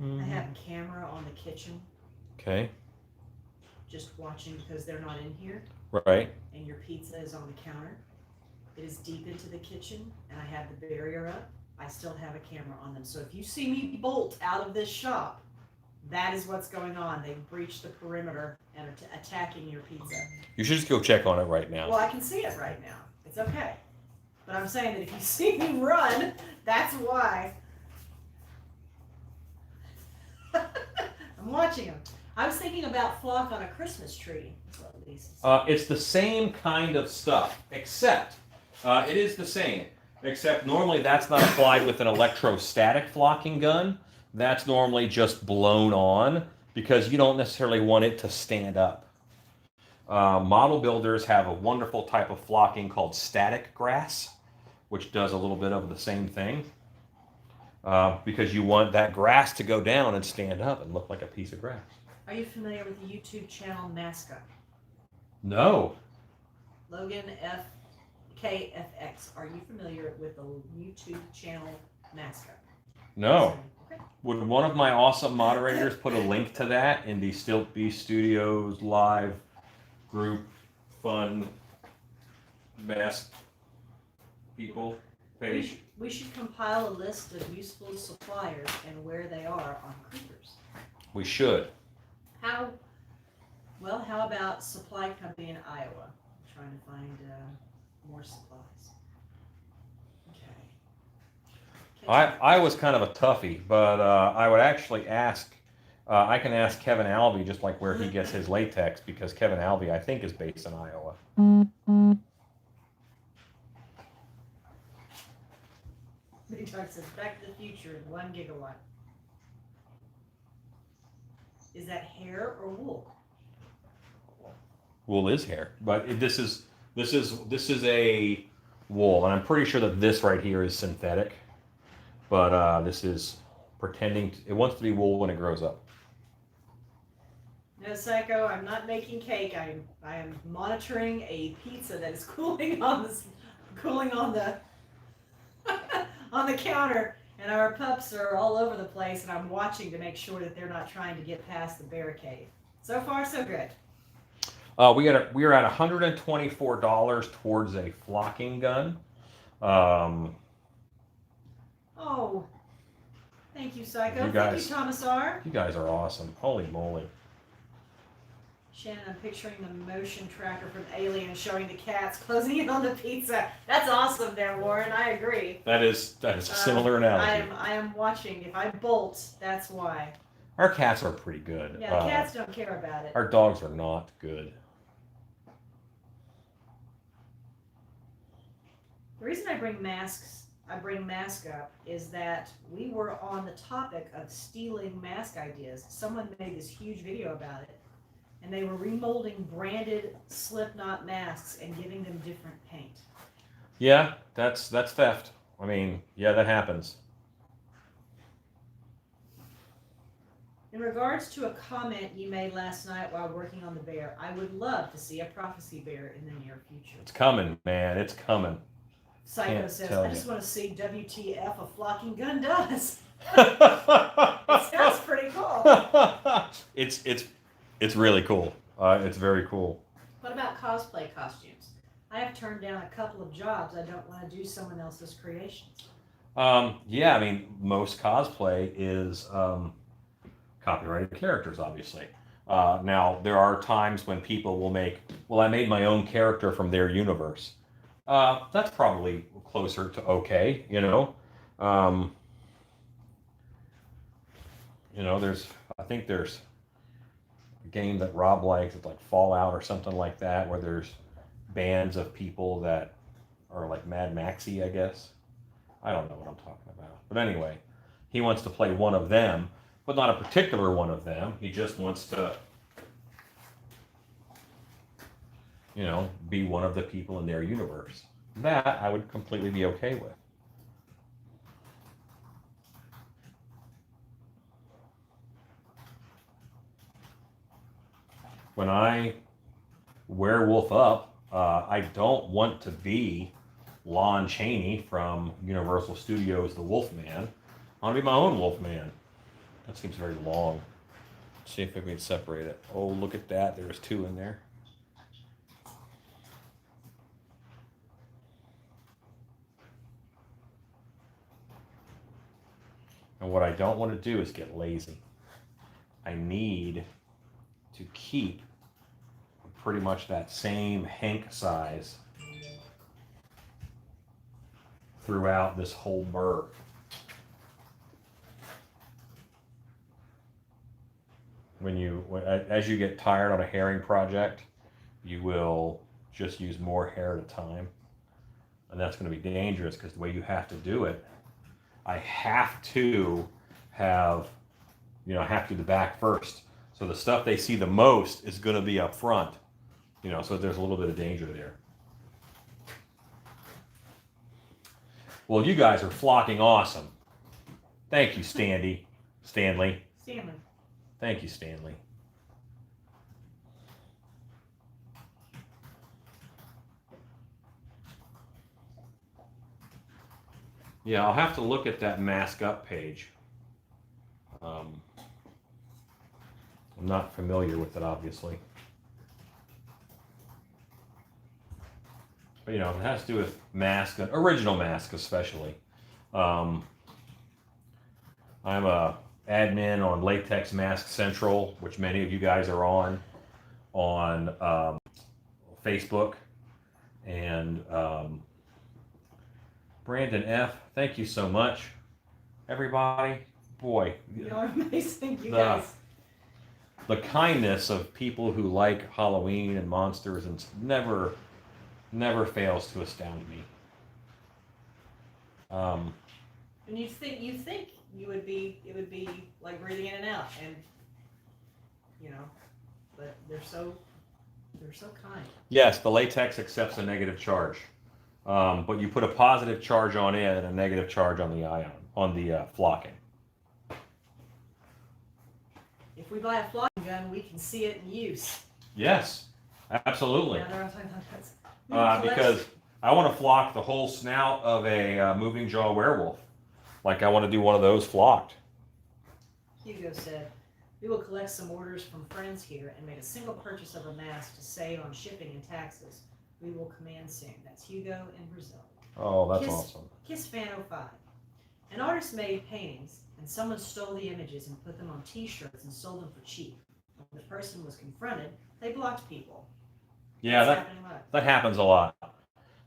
I have a camera on the kitchen, Okay. just watching because they're not in here, Right. and your pizza is on the counter. It is deep into the kitchen, and I have the barrier up. I still have a camera on them. So if you see me bolt out of this shop, that is what's going on. They've breached the perimeter and are attacking your pizza. You should just go check on it right now. Well, I can see it right now. It's okay. But I'm saying that if you see me run, that's why. I'm watching them. I was thinking about flock on a Christmas tree. At least. It's the same kind of stuff, except it is the same. Except normally that's not applied with an electrostatic flocking gun. That's normally just blown on because you don't necessarily want it to stand up. Model builders have a wonderful type of flocking called static grass, which does a little bit of the same thing. Because you want that grass to go down and stand up and look like a piece of grass. Are you familiar with the YouTube channel Mascot? No. Logan FKFX. Are you familiar with the YouTube channel Mascot? No. Okay. Would one of my awesome moderators put a link to that in the Stilt B Studios live group fun mask people page? We should compile a list of useful suppliers and where they are on Creepers. We should. How about Supply Company in Iowa? I'm trying to find more supplies. Okay. I was kind of a toughie, but I would actually ask. I can ask Kevin Albee just like where he gets his latex because Kevin Albee I think is based in Iowa. He talks says Back to the Future in 1 gigawatt. Is that hair or wool? Wool is hair, but this is a wool, and I'm pretty sure that this right here is synthetic. But this is pretending it wants to be wool when it grows up. No, Psycho, I'm not making cake. I am monitoring a pizza that is cooling on the on the counter, and our pups are all over the place, and I'm watching to make sure that they're not trying to get past the barricade. So far, so good. We are at $124 towards a flocking gun. Oh, thank you, Psycho. You guys, thank you, Thomas R. You guys are awesome. Holy moly. Shannon, I'm picturing the motion tracker from Alien showing the cats closing in on the pizza. That's awesome there, Warren. I agree. That is a similar analogy. I am watching. If I bolt, that's why. Our cats are pretty good. Yeah, cats don't care about it. Our dogs are not good. The reason I bring mask up is that we were on the topic of stealing mask ideas. Someone made this huge video about it, and they were remolding branded Slipknot masks and giving them different paint. Yeah, that's theft. I mean, yeah, that happens. In regards to a comment you made last night while working on the bear, I would love to see a prophecy bear in the near future. It's coming, man. It's coming. Psycho says, I just want to see WTF a flocking gun does. It sounds pretty cool. It's really cool. It's very cool. What about cosplay costumes? I have turned down a couple of jobs. I don't want to do someone else's creations. Yeah, I mean, most cosplay is copyrighted characters, obviously. Now, there are times when people will I made my own character from their universe. That's probably closer to okay, you know. I think there's a game that Rob likes, it's like Fallout or something like that, where there's bands of people that are like Mad Maxy, I guess. I don't know what I'm talking about. But anyway, he wants to play one of them, but not a particular one of them. He just wants to, be one of the people in their universe. That I would completely be okay with. When I werewolf up, I don't want to be Lon Chaney from Universal Studios' The Wolfman. I want to be my own Wolfman. That seems very long. Let's see if we can separate it. Oh, look at that. There's 2 in there. And what I don't want to do is get lazy. I need to keep pretty much that same hank size throughout this whole burr. As you get tired on a herring project, you will just use more hair at a time. And that's going to be dangerous because the way you have to do it, I have to have to do the back first. So the stuff they see the most is going to be up front. So there's a little bit of danger there. Well, you guys are flocking awesome. Thank you, Stanley. Stanley. Thank you, Stanley. Yeah, I'll have to look at that mask up page. I'm not familiar with it, obviously. But, it has to do with mask, original mask especially. I'm a admin on Latex Mask Central, which many of you guys are on Facebook. And Brandon F., thank you so much, everybody. Boy, you're amazing, you guys. The kindness of people who like Halloween and monsters and never fails to astound me. And you think it would be like breathing in and out, and but they're so kind. Yes, the latex accepts a negative charge, but you put a positive charge on it and a negative charge on the flocking. If we buy a flocking gun, we can see it in use. Yes, absolutely. Yeah, because I want to flock the whole snout of a moving jaw werewolf. Like I want to do one of those flocked. Hugo said, "We will collect some orders from friends here and make a single purchase of a mask to save on shipping and taxes. We will command soon." That's Hugo in Brazil. Oh, that's awesome. Kiss Fan 05. An artist made paintings, and someone stole the images and put them on T-shirts and sold them for cheap. When the person was confronted, they blocked people. Yeah, that happens a lot.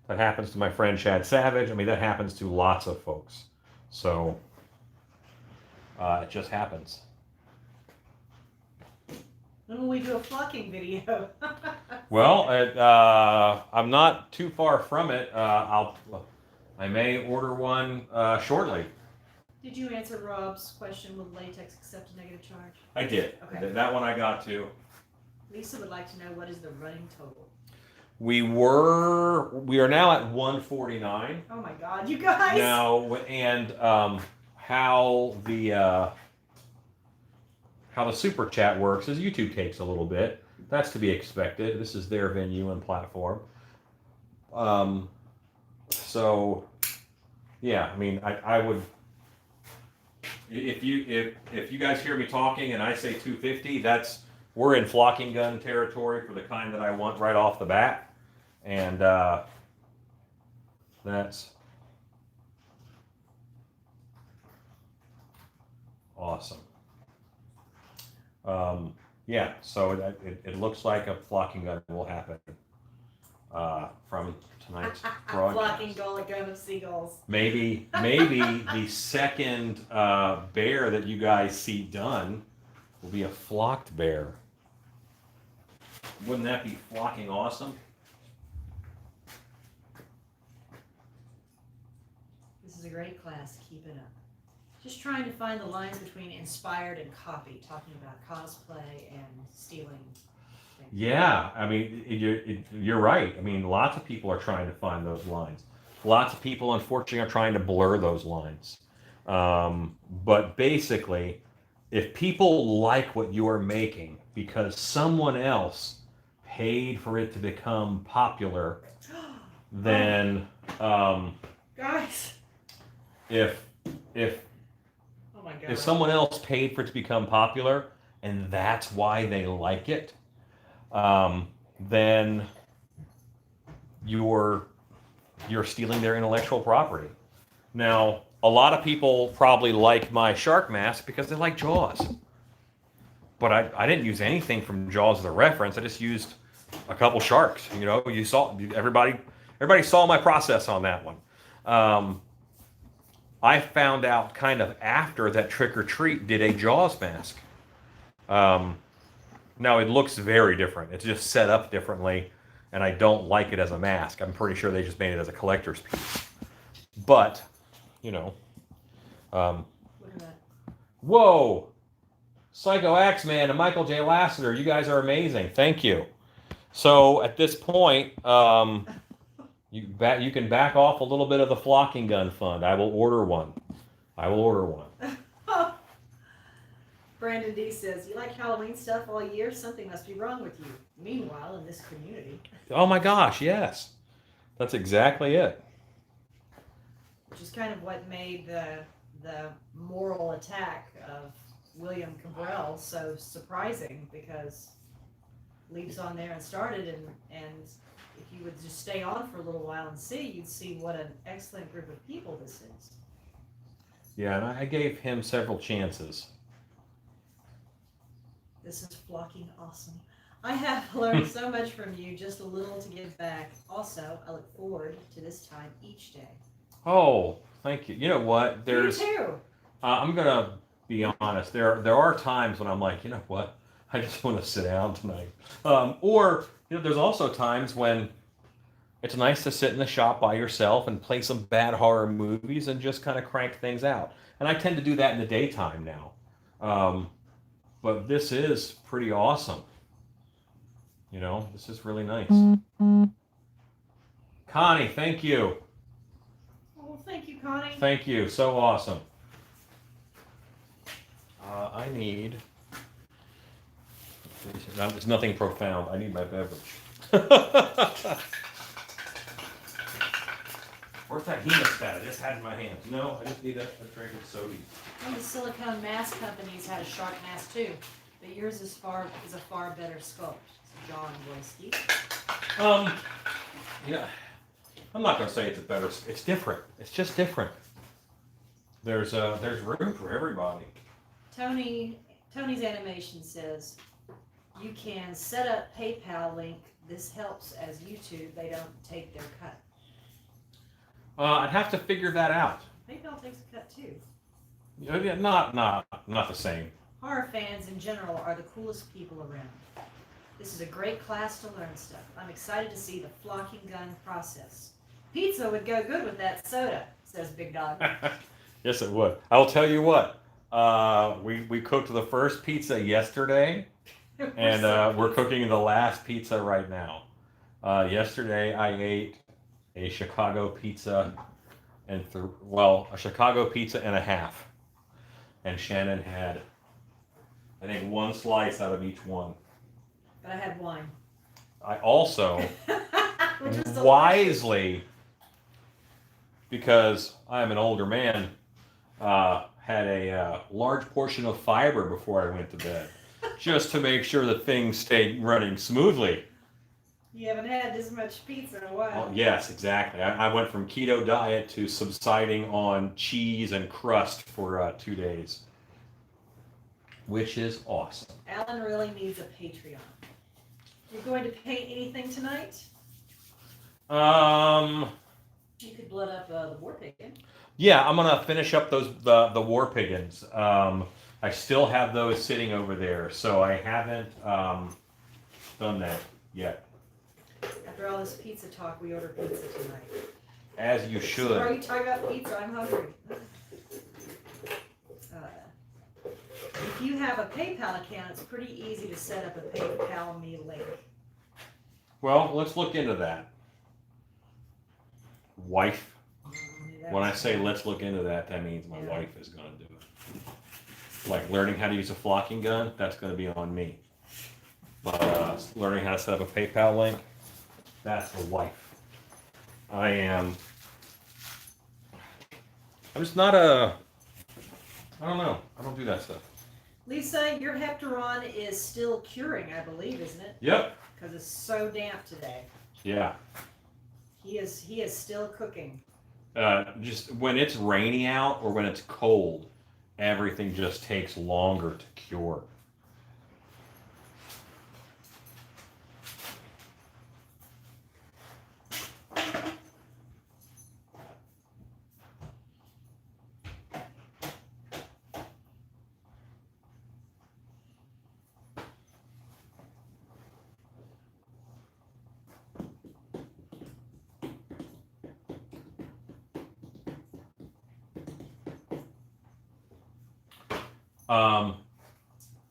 That happens to my friend Chad Savage. I mean, that happens to lots of folks. So it just happens. When will we do a flocking video? Well, I'm not too far from it. I may order one shortly. Did you answer Rob's question? Will latex accept a negative charge? I did. Okay. That one I got to. Lisa would like to know, what is the running total? We are now at 149. Oh my God, you guys! Now, and how the super chat works is YouTube takes a little bit. That's to be expected. This is their venue and platform. So, yeah, I mean, I would. If you guys hear me talking and I say 250, we're in flocking gun territory for the kind that I want right off the bat, and that's awesome. Yeah, so it looks like a flocking gun will happen from tonight's broadcast. Flocking gun of seagulls. Maybe the second bear that you guys see done will be a flocked bear. Wouldn't that be flocking awesome? This is a great class. Keep it up. Just trying to find the lines between inspired and copy, talking about cosplay and stealing things. Yeah, I mean, you're right. I mean, lots of people are trying to find those lines. Lots of people, unfortunately, are trying to blur those lines. But basically, if people like what you're making because someone else paid for it to become popular, then guys, if oh my my God. If someone else paid for it to become popular, and that's why they like it, then you're stealing their intellectual property. Now, a lot of people probably like my shark mask because they like Jaws. But I didn't use anything from Jaws as a reference. I just used a couple sharks. You know, you saw everybody saw my process on that one. I found out kind of after that Trick or Treat did a Jaws mask. Now it looks very different. It's just set up differently, and I don't like it as a mask. I'm pretty sure they just made it as a collector's piece. But, you know, Look at that. whoa, Psycho Axeman and Michael J. Lasseter, you guys are amazing. Thank you. So at this point, you can back off a little bit of the flocking gun fund. I will order one. Brandon D says, you like Halloween stuff all year? Something must be wrong with you. Meanwhile, in this community. Oh my gosh, yes. That's exactly it. Which is kind of what made the moral attack of William Cabral so surprising, because Leap's on there and started, and if you would just stay on for a little while and see, you'd see what an excellent group of people this is. Yeah, and I gave him several chances. This is flocking awesome. I have learned so much from you, just a little to give back. Also, I look forward to this time each day. Oh, thank you. You know what? Me too. I'm gonna be honest. There are times when I'm like, you know what? I just want to sit down tonight. Or you know, there's also times when it's nice to sit in the shop by yourself and play some bad horror movies and just kind of crank things out. And I tend to do that in the daytime now. But this is pretty awesome. You know, this is really nice. Connie, thank you. Oh, thank you, Connie. Thank you. So awesome. I need... There's nothing profound. I need my beverage. Where's that hemostat? I just had it in my hands. No, I just need a drink of soda. One of the silicone mask companies had a shark mask too, but yours is a far better sculpt. John Boyski. Yeah, I'm not gonna say it's a better. It's different. It's just different. There's room for everybody. Tony's animation says you can set up PayPal link. This helps as YouTube, they don't take their cut. I'd have to figure that out. PayPal takes a cut too. Yeah, not the same. Horror fans in general are the coolest people around. This is a great class to learn stuff. I'm excited to see the flocking gun process. Pizza would go good with that soda, says Big Dog. Yes, it would. I will tell you what. We cooked the first pizza yesterday, and we're cooking the last pizza right now. Yesterday I ate a Chicago pizza and a Chicago pizza and a half, and Shannon had, I think, one slice out of each one. But I had wine. I also wisely, because I'm an older man, had a large portion of fiber before I went to bed, just to make sure that things stayed running smoothly. You haven't had this much pizza in a while. Oh, yes, exactly. I went from keto diet to subsiding on cheese and crust for 2 days, which is awesome. Alan really needs a Patreon. You're going to paint anything tonight? You could blood up the war pigeon. Yeah, I'm gonna finish up the war pigeons. I still have those sitting over there, so I haven't done that yet. After all this pizza talk, we order pizza tonight. As you should. Sorry, you talking about pizza? I'm hungry. If you have a PayPal account, it's pretty easy to set up a PayPal me link. Well, let's look into that. Wife. When I say let's look into that, that means my wife is going to do it. Like learning how to use a flocking gun, that's going to be on me. But learning how to set up a PayPal link, that's the wife. I'm just not a I don't know. I don't do that stuff. Lisa, your Heptaron is still curing, I believe, isn't it? Yep. Because it's so damp today. Yeah. He is still cooking. Just when it's rainy out or when it's cold, everything just takes longer to cure.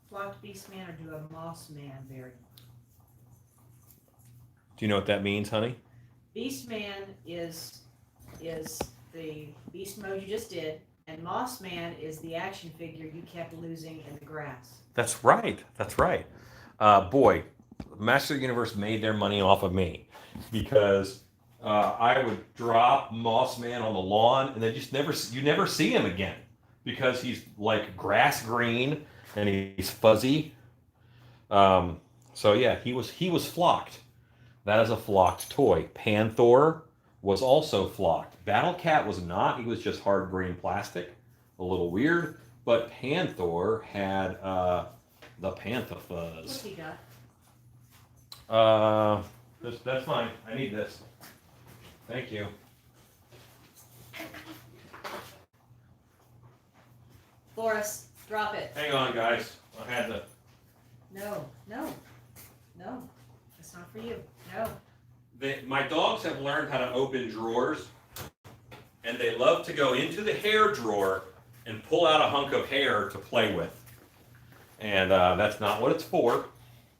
Flocked Beast Man or do a Moss Man variant? Do you know what that means, honey? Beast Man is the beast mode you just did, and Moss Man is the action figure you kept losing in the grass. That's right. That's right. Boy, Master of the Universe made their money off of me because I would drop Moss Man on the lawn and then you never see him again because he's like grass green and he's fuzzy. So yeah, he was flocked. That is a flocked toy. Panther was also flocked. Battle Cat was not. He was just hard green plastic, a little weird. But Panther had the Panther fuzz. What's he got? That's fine. I need this. Thank you. Boris, drop it. Hang on, guys. I had to. No. That's not for you. No. My dogs have learned how to open drawers, and they love to go into the hair drawer and pull out a hunk of hair to play with. And that's not what it's for.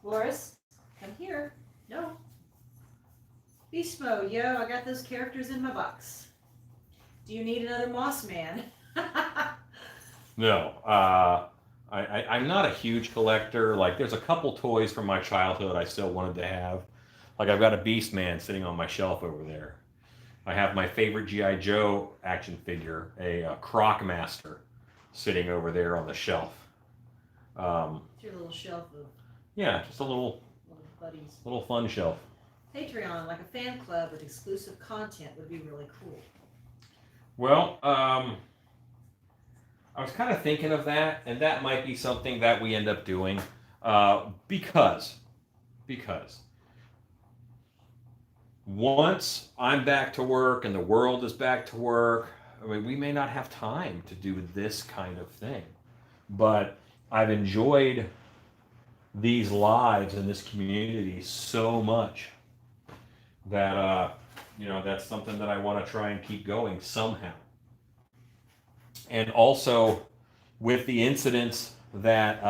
Boris, come here. No. Beast mode, yo. I got those characters in my box. Do you need another Moss Man? No. I'm not a huge collector. Like, there's a couple toys from my childhood I still wanted to have. Like, I've got a Beast Man sitting on my shelf over there. I have my favorite G.I. Joe action figure, a Croc Master, sitting over there on the shelf. It's your little shelf of Yeah, just a little buddies. little fun shelf. Patreon, like a fan club with exclusive content, would be really cool. Well, I was kind of thinking of that, and that might be something that we end up doing, because once I'm back to work and the world is back to work, I mean, we may not have time to do this kind of thing, but I've enjoyed these lives in this community so much that that's something that I want to try and keep going somehow. And also with the incidents that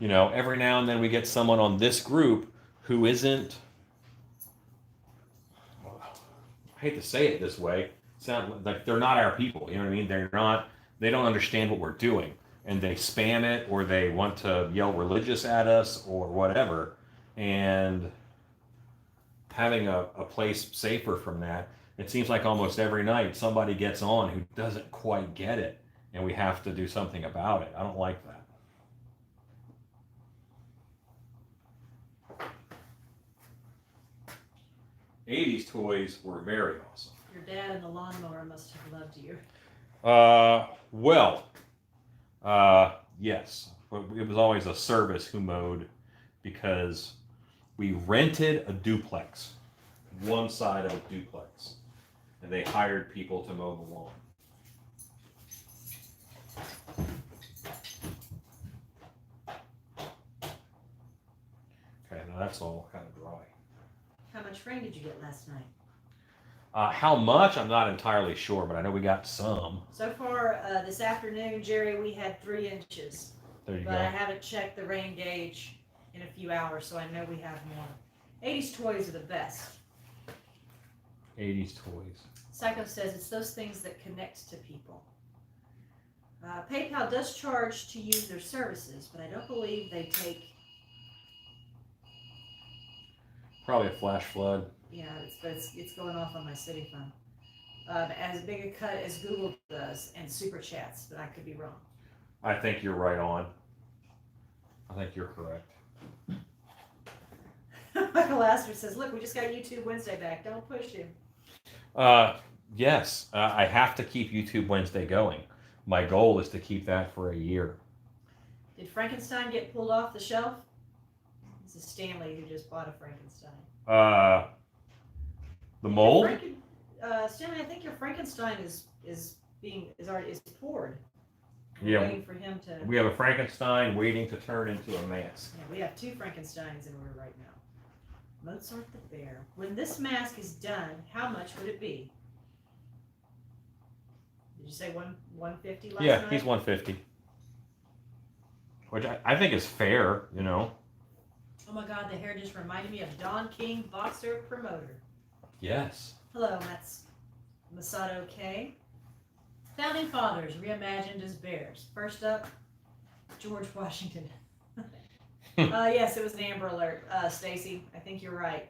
every now and then we get someone on this group who isn't, I hate to say it this way, sound like they're not our people. You know what I mean? They don't understand what we're doing, and they spam it, or they want to yell religious at us or whatever. And having a place safer from that, it seems like almost every night somebody gets on who doesn't quite get it, and we have to do something about it. I don't like that. '80s toys were very awesome. Your dad and the lawnmower must have loved you. Yes. But it was always a service who mowed, because we rented a duplex, one side of a duplex, and they hired people to mow the lawn. Okay, now that's all kind of dry. How much rain did you get last night? How much? I'm not entirely sure, but I know we got some. So far, this afternoon, Jerry, we had 3 inches. There you But go. I haven't checked the rain gauge in a few hours, so I know we have more. 80s toys are the best. 80s toys. Psycho says it's those things that connect to people. PayPal does charge to use their services, but I don't believe they take. Probably a flash flood. Yeah, it's going off on my city phone. as big a cut as Google does and super chats, but I could be wrong. I think you're right on. I think you're correct. Michael Astor says, "Look, we just got YouTube Wednesday back. Don't push him." Yes, I have to keep YouTube Wednesday going. My goal is to keep that for a year. Did Frankenstein get pulled off the shelf? This is Stanley who just bought a Frankenstein. The mold? Stanley, I think your Frankenstein is poured. We're Yeah, waiting for him to. we have a Frankenstein waiting to turn into a mask. Yeah, we have 2 Frankensteins in order right now. Mozart the Bear. When this mask is done, how much would it be? Did you say 150 last Yeah, night? he's 150. Which I think is fair, you know. Oh my God, the hair just reminded me of Don King, boxer promoter. Yes. Hello, that's Masato K. Founding Fathers reimagined as bears. First up, George Washington. Yes, it was an Amber Alert, Stacy. I think you're right,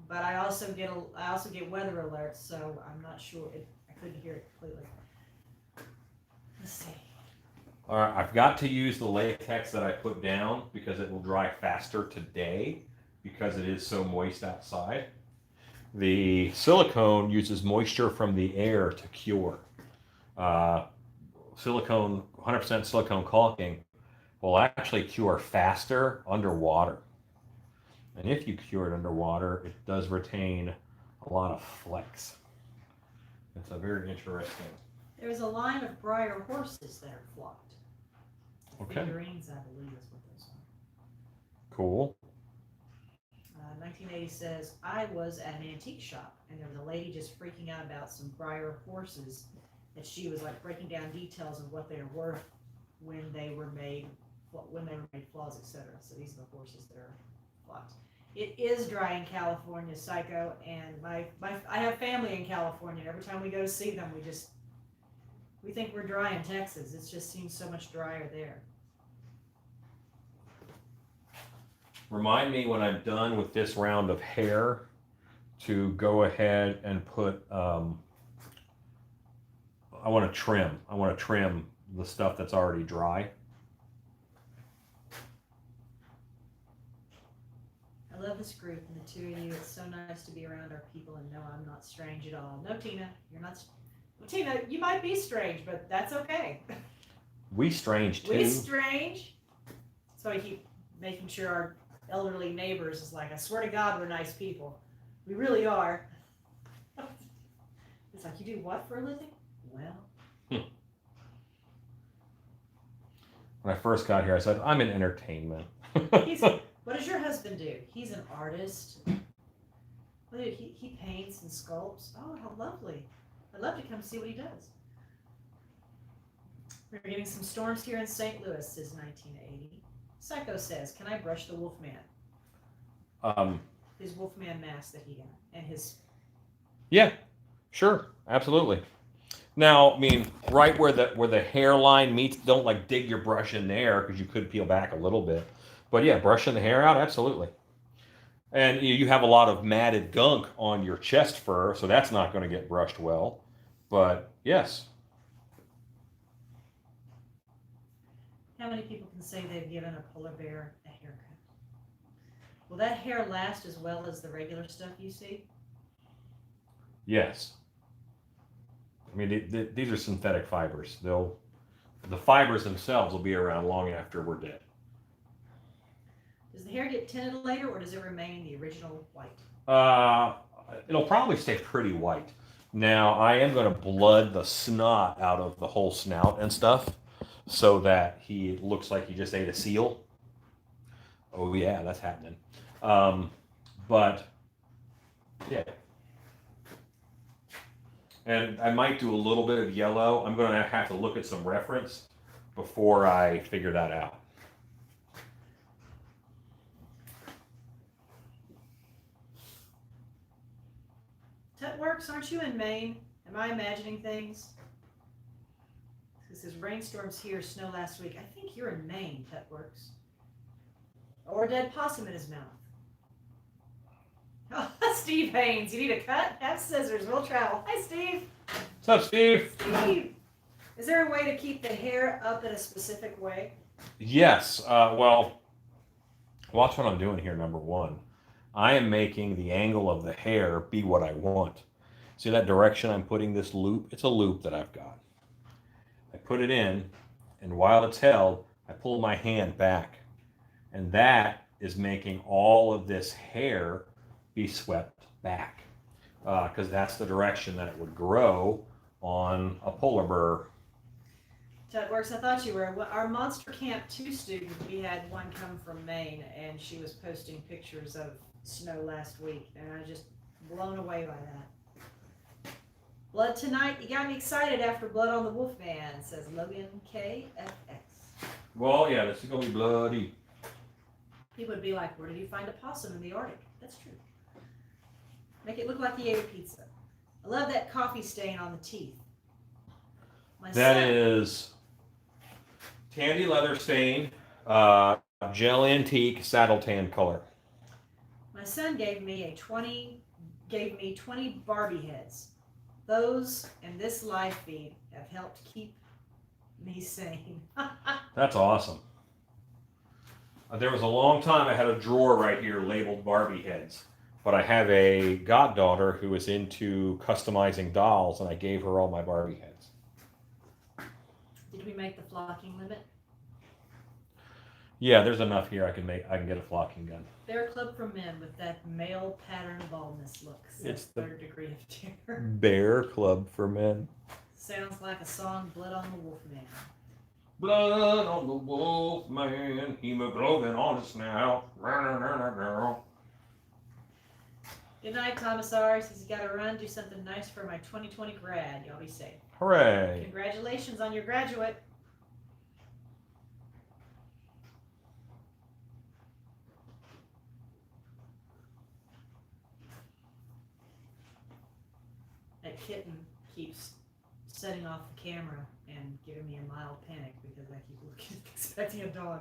but I also get weather alerts, so I'm not sure. I couldn't hear it completely. Let's see. All right, I've got to use the latex that I put down because it will dry faster today because it is so moist outside. The silicone uses moisture from the air to cure. Silicone, 100% silicone caulking will actually cure faster underwater. And if you cure it underwater, it does retain a lot of flex. It's a very interesting. There's a line of Breyer horses that are flocked. Okay. Figurines, I believe, is what those are. Cool. 1980 says, I was at an antique shop, and there was a lady just freaking out about some Breyer horses that she was like breaking down details of what they are worth when they were made flaws, etc. So these are the horses that are flocked. It is dry in California, Psycho, and I have family in California. Every time we go to see them, we think we're dry in Texas. It just seems so much drier there. Remind me when I'm done with this round of hair to go ahead and put, I want to trim. I want to trim the stuff that's already dry. I love this group and the 2 of you. It's so nice to be around our people and know I'm not strange at all. No, Tina, you're not. Well, Tina, you might be strange, but that's okay. We strange too. We strange. So I keep making sure our elderly neighbors is like, I swear to God, we're nice people. We really are. It's like, you do what for a living? Well. When I first got here, I said, I'm in entertainment. What does your husband do? He's an artist. He paints and sculpts. Oh, how lovely. I'd love to come see what he does. We're getting some storms here in St. Louis, says 1980. Psycho says, can I brush the Wolfman? His Wolfman mask that he got. And his... Yeah, sure. Absolutely. Now, I mean, right where the hairline meets, don't like dig your brush in there because you could peel back a little bit. But yeah, brushing the hair out, absolutely. And you have a lot of matted gunk on your chest fur, so that's not going to get brushed well. But yes. How many people can say they've given a polar bear a haircut? Will that hair last as well as the regular stuff you see? Yes. I mean, these are synthetic fibers. The fibers themselves will be around long after we're dead. Does the hair get tinted later, or does it remain the original white? It'll probably stay pretty white. Now, I am going to blood the snot out of the whole snout and stuff so that he looks like he just ate a seal. Oh, yeah, that's happening. But, yeah. And I might do a little bit of yellow. I'm going to have to look at some reference before I figure that out. Tutworks, aren't you in Maine? Am I imagining things? This is rainstorms here, snow last week. I think you're in Maine, Tutworks. Or a dead possum in his mouth. Oh, Steve Haynes, you need a cut? Have scissors. We'll travel. Hi, Steve. What's up, Steve? Steve. Is there a way to keep the hair up in a specific way? Yes. Well, watch what I'm doing here, number one. I am making the angle of the hair be what I want. See that direction I'm putting this loop? It's a loop that I've got. I put it in, and while it's held, I pull my hand back. And that is making all of this hair be swept back. Because that's the direction that it would grow on a polar bear. So it works. I thought you were. Our Monster Camp 2 student, we had one come from Maine, and she was posting pictures of snow last week, and I was just blown away by that. Blood tonight, you got me excited after Blood on the Wolfman, says Logan KFX. Well, yeah, this is going to be bloody. People would be like, where did you find a possum in the Arctic? That's true. Make it look like he ate a pizza. I love that coffee stain on the teeth. That is Tandy leather stain, gel antique saddle tan color. My son gave me 20 Barbie heads. Those and this live feed have helped keep me sane. That's awesome. There was a long time I had a drawer right here labeled Barbie heads, but I have a goddaughter who is into customizing dolls, and I gave her all my Barbie heads. Did we make the flocking limit? Yeah, there's enough here. I can get a flocking gun. Bear Club for Men with that male pattern baldness look. It's the third degree of terror. Bear Club for Men. Sounds like a song, Blood on the Wolfman. Blood on the Wolfman, hemoglobin on his snout. Good night, Thomas R. Says you gotta run, do something nice for my 2020 grad. Y'all be safe. Hooray. Congratulations on your graduate. That kitten keeps setting off the camera and giving me a mild panic because I keep looking, expecting a dog.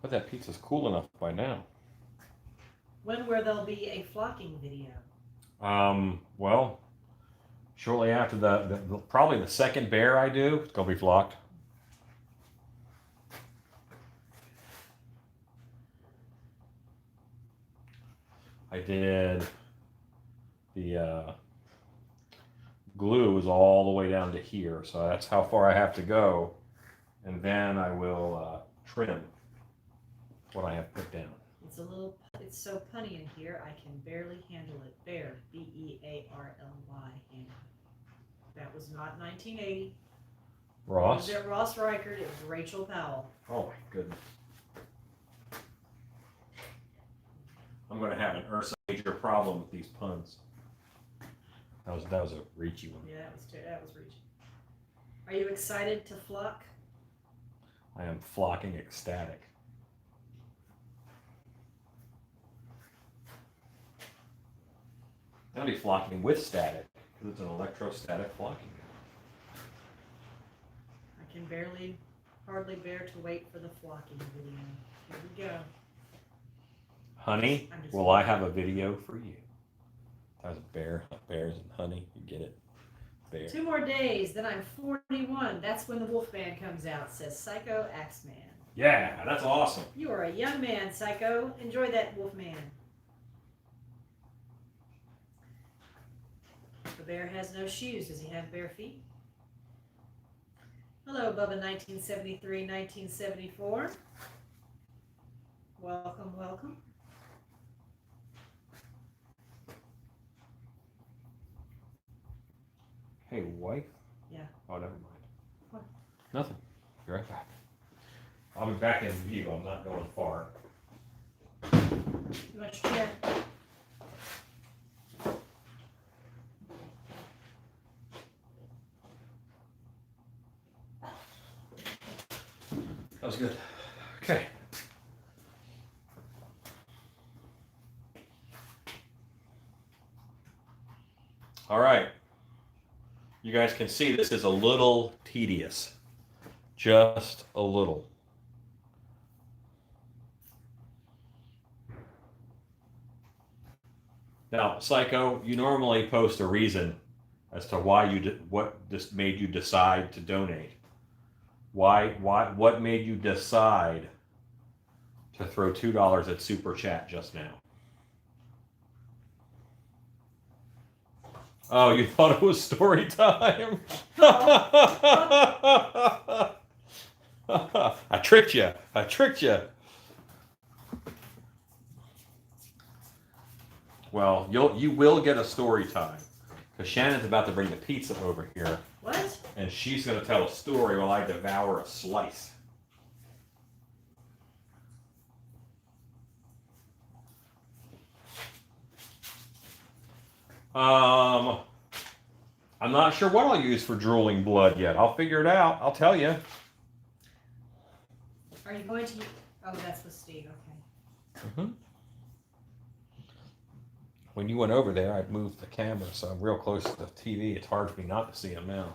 But that pizza's cool enough by now. When will there be a flocking video? Well, shortly after probably the second bear I do, it's gonna be flocked. I did the glue is all the way down to here, so that's how far I have to go, and then I will trim what I have put down. It's so punny in here, I can barely handle it. Bear, B-E-A-R-L-Y. That was not 1980. Ross? It was Ross Reichert, it was Rachel Powell. Oh my goodness. I'm going to have an Ursa Major problem with these puns. That was a reachy one. Yeah, that was reaching. Are you excited to flock? I am flocking ecstatic. I'll be flocking with static because it's an electrostatic flocking. I can hardly bear to wait for the flocking video. Here we go. Honey, will I have a video for you? That was bears and honey. You get it? Bear. 2 more days, then I'm 41. That's when the Wolfman comes out, says Psycho Axeman. Yeah, that's awesome. You are a young man, Psycho. Enjoy that Wolfman. The bear has no shoes. Does he have bare feet? Hello, Bubba 1973, 1974. Welcome, welcome. Hey, wife? Yeah. Oh, never mind. What? Nothing. Be right back. I'll be back in view. I'm not going far. You want your chair? That was good. Okay. All right. You guys can see this is a little tedious. Just a little. Now, Psycho, you normally post a reason as to why what just made you decide to donate. What made you decide to throw $2 at Super Chat just now? Oh, you thought it was story time? I tricked you. I tricked you. Well, you will get a story time because Shannon's about to bring the pizza over here. What? And she's going to tell a story while I devour a slice. I'm not sure what I'll use for drooling blood yet. I'll figure it out. I'll tell you. Are you going to? Oh, that's with Steve. Okay. Mm-hmm. When you went over there, I'd moved the camera, so I'm real close to the TV. It's hard for me not to see him now.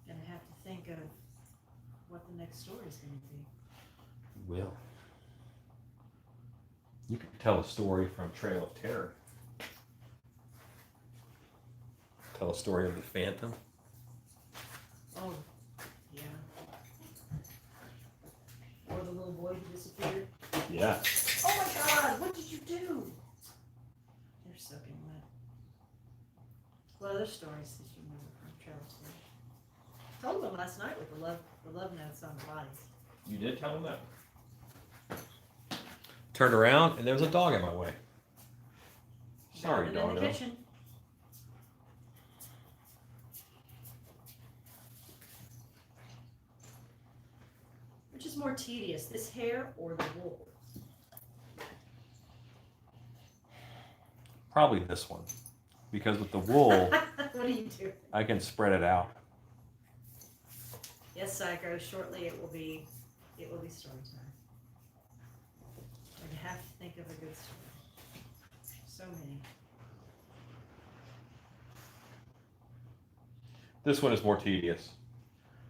Gonna have to think of what the next story is going to be. You will. You can tell a story from Trail of Terror. Tell a story of the Phantom. Oh, yeah. Or the little boy who disappeared. Yeah. Oh my God! What did you do? They're soaking wet. What other stories did you remember from Trail of Terror? I told them last night with the love notes on the bodies. You did tell him that? Turned around and there was a dog in my way. Sorry, Found it in the doggo. kitchen. Which is more tedious, this hair or the wool? Probably this one. Because with the wool, What do you do? I can spread it out. Yes, Psycho. Shortly, it will be story time. I have to think of a good story. So many. This one is more tedious.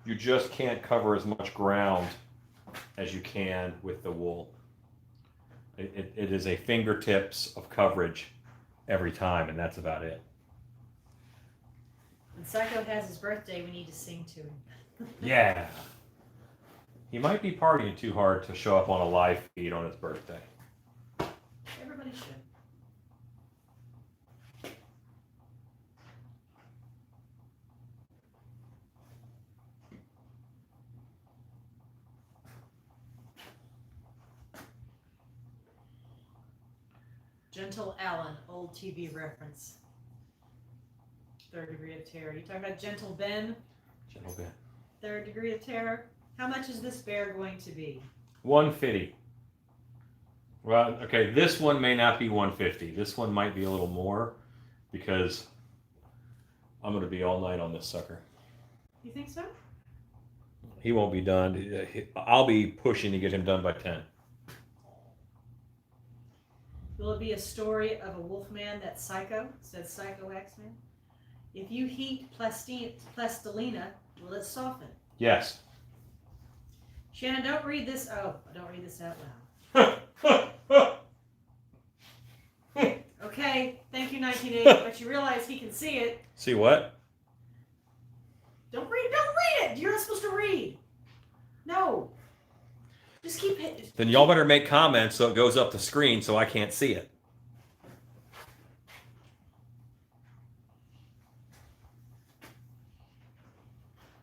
You just can't cover as much ground as you can with the wool. It is a fingertips of coverage every time, and that's about it. When Psycho has his birthday, we need to sing to him. Yeah. He might be partying too hard to show up on a live feed on his birthday. Everybody should. Gentle Allen, old TV reference. Third Degree of Terror. You talking about Gentle Ben? Gentle bit. Third Degree of Terror. How much is this bear going to be? 150. Well, okay, this one may not be 150. This one might be a little more because I'm going to be all night on this sucker. You think so? He won't be done. I'll be pushing to get him done by 10. Will it be a story of a wolfman that's psycho? Says Psycho X-Man. If you heat plastilina, will it soften? Yes. Shannon, don't read this. Oh, don't read this out loud. Okay, thank you, 1980. But you realize he can see it. See what? Don't read it. You're not supposed to read. No. Just keep it. Then y'all better make comments so it goes up the screen so I can't see it.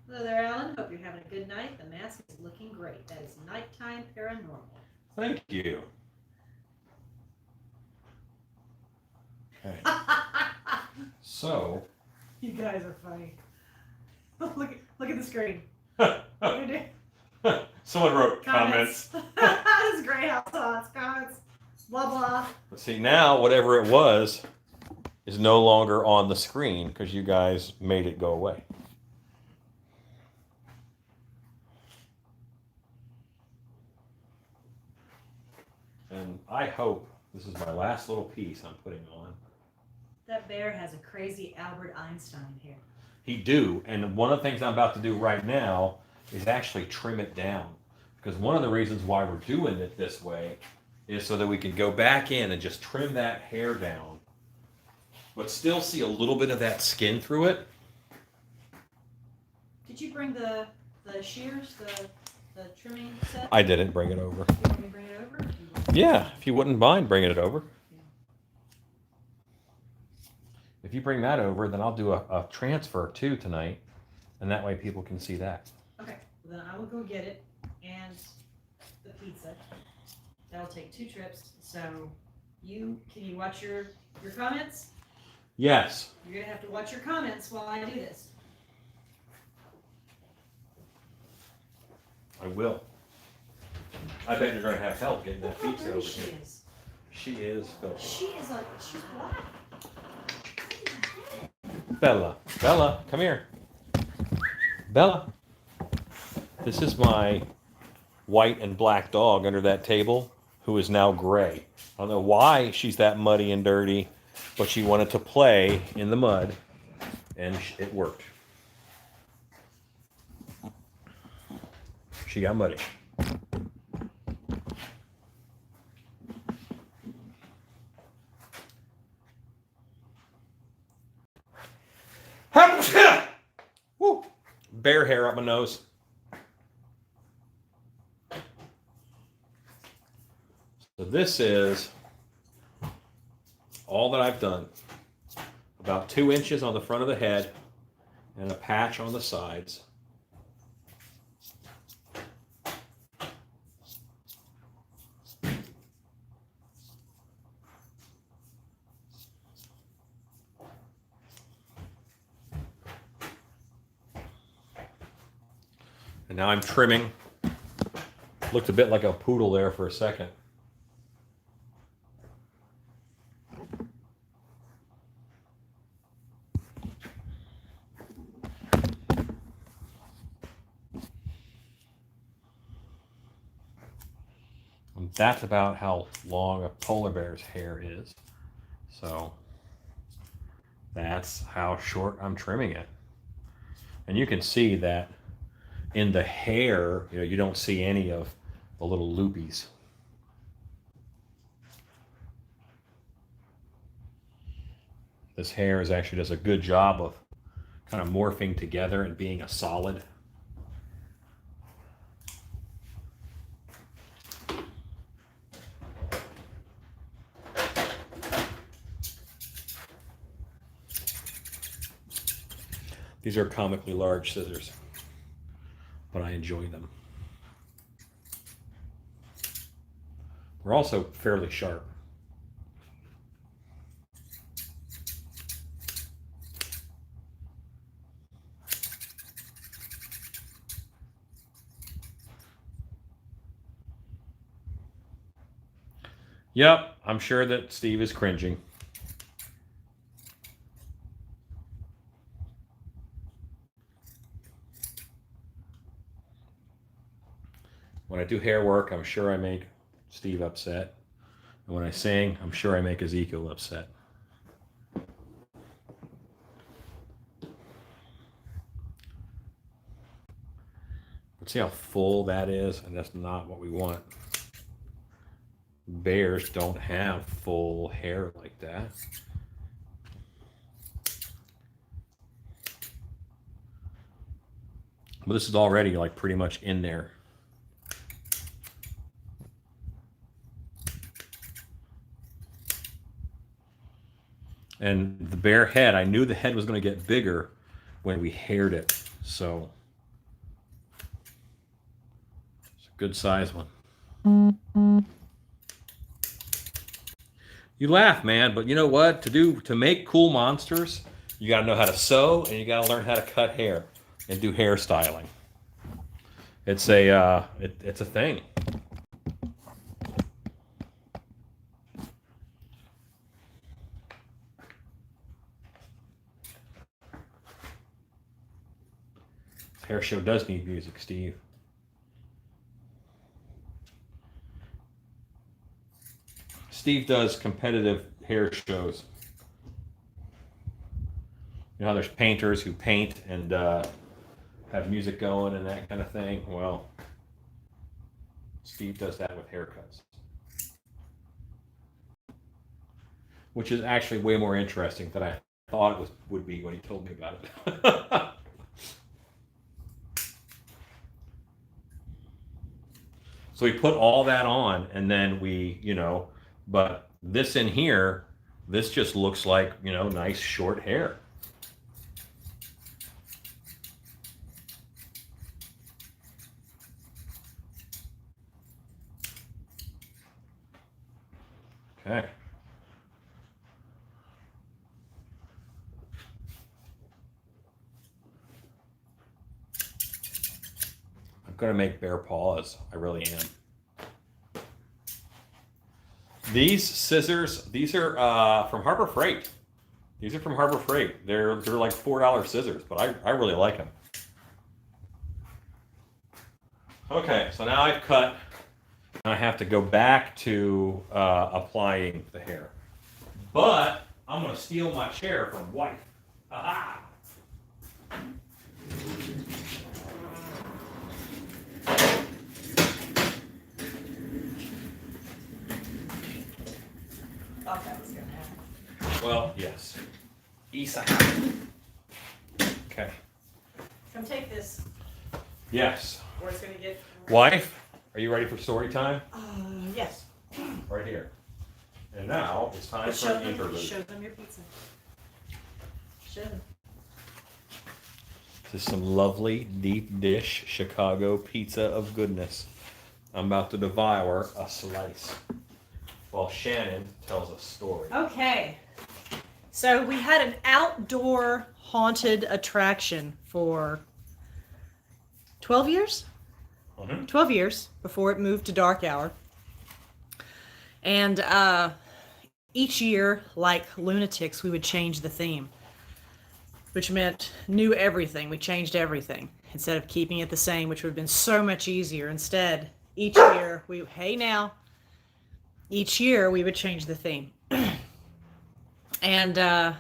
Hello there, Alan. Hope you're having a good night. The mask is looking great. That is nighttime paranormal. Thank you. Okay. So. You guys are funny. look at the screen. Someone wrote comments. This is great house thoughts. Comments. Blah blah. But see, now whatever it was is no longer on the screen because you guys made it go away. And I hope this is my last little piece I'm putting on. That bear has a crazy Albert Einstein hair. He do, and one of the things I'm about to do right now is actually trim it down. Because one of the reasons why we're doing it this way is so that we can go back in and just trim that hair down but still see a little bit of that skin through it. Did you bring the shears, the trimming set? I didn't bring it over. You want me to bring it over? Yeah, if you wouldn't mind bringing it over. If you bring that over, then I'll do a transfer too tonight, and that way people can see that. Okay, well then I will go get it and the pizza. That'll take 2 trips. So can you watch your comments? Yes. You're gonna have to watch your comments while I do this. I will. I bet you're gonna have help getting that pizza over She here. is. She is. She's black. Bella, come here. Bella. This is my white and black dog under that table, who is now gray. I don't know why she's that muddy and dirty, but she wanted to play in the mud, and it worked. She got muddy. Woo! Bear hair up my nose. So this is all that I've done. About 2 inches on the front of the head and a patch on the sides. And now I'm trimming. Looked a bit like a poodle there for a second. And that's about how long a polar bear's hair is. So that's how short I'm trimming it. And you can see that in the hair, you don't see any of the little loopies. This hair is actually does a good job of kind of morphing together and being a solid. These are comically large scissors, but I enjoy them. They're also fairly sharp. Yep, I'm sure that Steve is cringing. When I do hair work, I'm sure I make Steve upset. And when I sing, I'm sure I make Ezekiel upset. But see how full that is? And that's not what we want. Bears don't have full hair like that. But this is already like pretty much in there. And the bear head, I knew the head was going to get bigger when we haired it. So it's a good size one. You laugh, man, but you know what? To make cool monsters, you got to know how to sew and you got to learn how to cut hair and do hairstyling. It's a thing. This hair show does need music, Steve. Steve does competitive hair shows. You know how there's painters who paint and have music going and that kind of thing? Well, Steve does that with haircuts. which is actually way more interesting than I thought it would be when he told me about it. So we put all that on, and then we, but this in here, this just looks like, nice short hair. Okay. I'm going to make bear paws. I really am. These scissors, these are from Harbor Freight. These are from Harbor Freight. They're like $4 scissors, but I really like them. Okay, so now I've cut. I have to go back to applying the hair. But I'm going to steal my chair from wife. Aha! Thought that was gonna happen. Well, yes. Isa. Okay. Come take this, Yes. or it's gonna get. Wife, are you ready for story time? Yes. Right here. And now it's time for an interlude. Show them your pizza. Show them. This is some lovely deep dish Chicago pizza of goodness. I'm about to devour a slice while Shannon tells a story. Okay. So we had an outdoor haunted attraction for 12 years? 12 years before it moved to dark hour. And each year, like lunatics, we would change the theme, which meant new everything. We changed everything instead of keeping it the same, which would have been so much easier. Instead, each year each year we would change the theme. And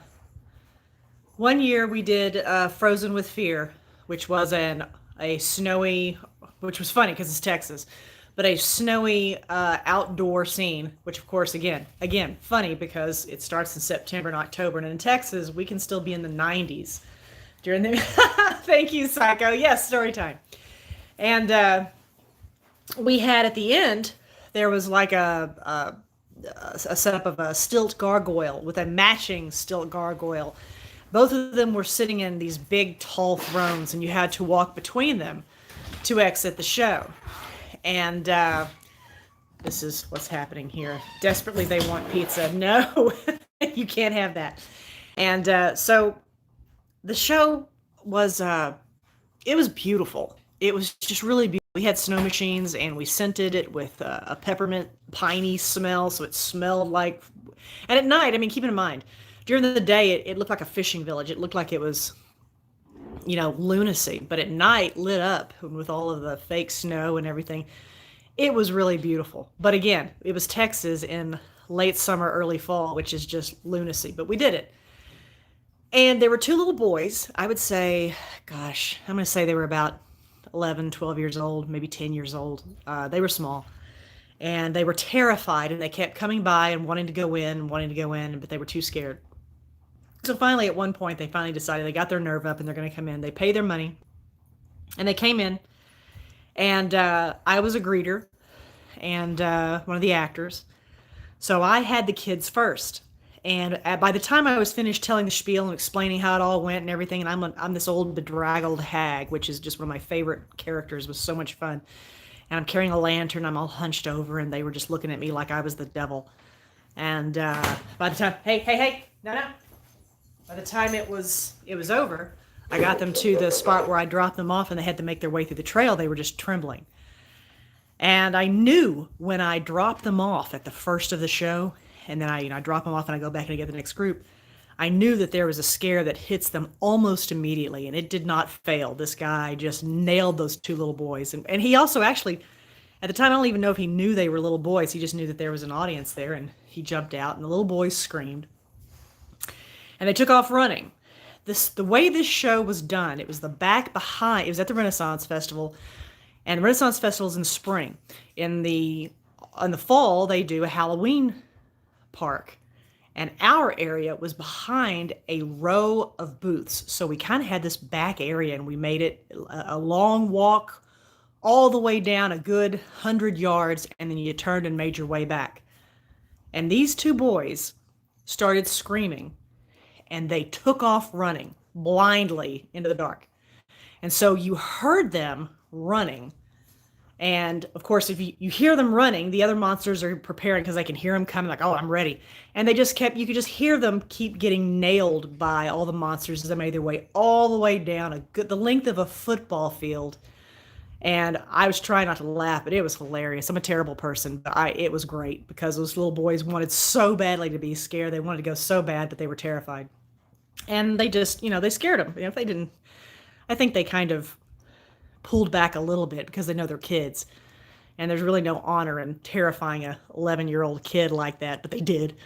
one year we did Frozen with Fear, which was a snowy, which was funny because it's Texas, but a snowy outdoor scene, which of course, again, funny because it starts in September and October. And in Texas, we can still be in the 90s during the, thank you, Psycho. Yes, story time. And we had at the end, there was like a setup of a stilt gargoyle with a matching stilt gargoyle. Both of them were sitting in these big, tall thrones, and you had to walk between them to exit the show. And this is what's happening here. Desperately, they want pizza. No, you can't have that. And so the show was, it was beautiful. It was just really beautiful. We had snow machines, and we scented it with a peppermint piney smell, so it smelled like... And at night, I mean, keep in mind, during the day, it looked like a fishing village. It looked like it was, lunacy. But at night, lit up with all of the fake snow and everything, it was really beautiful. But again, it was Texas in late summer, early fall, which is just lunacy. But we did it. And there were two little boys. I would say, gosh, I'm going to say they were about 11, 12 years old, maybe 10 years old. They were small. And they were terrified, and they kept coming by and wanting to go in, but they were too scared. So finally, at one point, they finally decided they got their nerve up and they're going to come in. They paid their money, and they came in. And I was a greeter and one of the actors. So I had the kids first. And by the time I was finished telling the spiel and explaining how it all went and everything, and I'm this old bedraggled hag, which is just one of my favorite characters. It was so much fun. And I'm carrying a lantern. I'm all hunched over, and they were just looking at me like I was the devil. And by the time, hey, no. By the time it was over, I got them to the spot where I dropped them off, and they had to make their way through the trail. They were just trembling. And I knew when I dropped them off at the first of the show, and then I drop them off and I go back and I get the next group, I knew that there was a scare that hits them almost immediately, and it did not fail. This guy just nailed those two little boys. And he also actually, at the time, I don't even know if he knew they were little boys. He just knew that there was an audience there, and he jumped out, and the little boys screamed. And they took off running. The way this show was done, it was the back behind, it was at the Renaissance Festival, and the Renaissance Festival's in spring. In the fall, they do a Halloween park. And our area was behind a row of booths. So we kind of had this back area, and we made it a long walk all the way down a good 100 yards, and then you turned and made your way back. And these two boys started screaming, and they took off running blindly into the dark. And so you heard them running. And of course, if you hear them running, the other monsters are preparing because they can hear them coming, like, oh, I'm ready. And you could just hear them keep getting nailed by all the monsters as they made their way all the way down the length of a football field. And I was trying not to laugh, but it was hilarious. I'm a terrible person, but it was great because those little boys wanted so badly to be scared. They wanted to go so bad, but they were terrified. And they just, they scared them. If they didn't, I think they kind of pulled back a little bit because they know they're kids. And there's really no honor in terrifying a 11-year-old kid like that, but they did.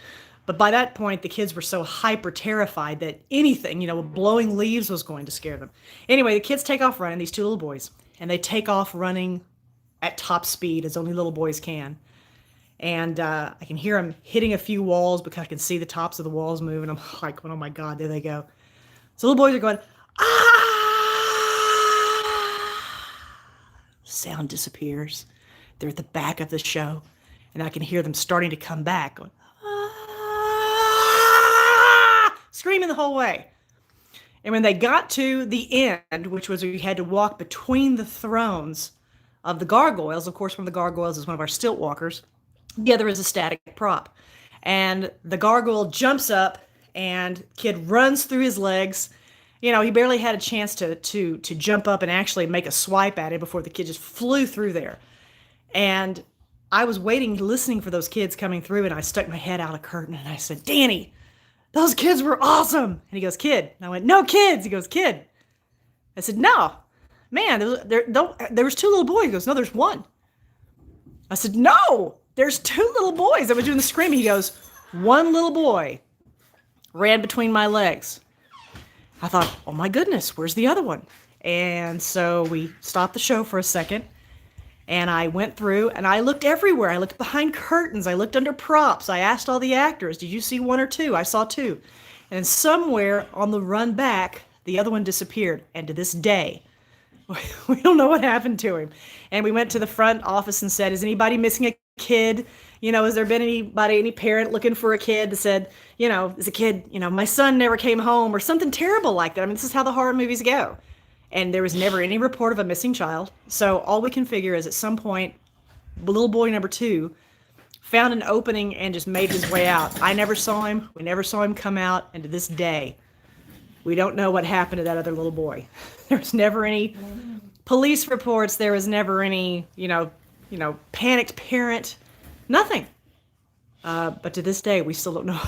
But by that point, the kids were so hyper terrified that anything, blowing leaves was going to scare them. Anyway, the kids take off running, these two little boys, and they take off running at top speed as only little boys can. And I can hear them hitting a few walls because I can see the tops of the walls moving. I'm like, oh my God, there they go. So little boys are going, ah! Sound disappears. They're at the back of the show, and I can hear them starting to come back, going, ah! Screaming the whole way. And when they got to the end, which was we had to walk between the thrones of the gargoyles, of course, one of the gargoyles is one of our stilt walkers, the other is a static prop. And the gargoyle jumps up, and kid runs through his legs. He barely had a chance to jump up and actually make a swipe at it before the kid just flew through there. And I was listening for those kids coming through, and I stuck my head out a curtain, and I said, Danny, those kids were awesome. And he goes, kid. And I went, no, kids. He goes, kid. I said, no, man, there was two little boys. He goes, no, there's one. I said, no, there's two little boys. I was doing the screaming. He goes, one little boy ran between my legs. I thought, oh my goodness, where's the other one? And so we stopped the show for a second, and I went through, and I looked everywhere. I looked behind curtains. I looked under props. I asked all the actors, did you see one or two? I saw two. And somewhere on the run back, the other one disappeared. And to this day, we don't know what happened to him. And we went to the front office and said, is anybody missing a kid? Has there been any parent looking for a kid that said, is a kid, my son never came home, or something terrible like that. I mean, this is how the horror movies go. And there was never any report of a missing child. So all we can figure is at some point, little boy number 2 found an opening and just made his way out. I never saw him. We never saw him come out. And to this day, we don't know what happened to that other little boy. There was never any police reports. There was never any, panicked parent. Nothing. But to this day, we still don't know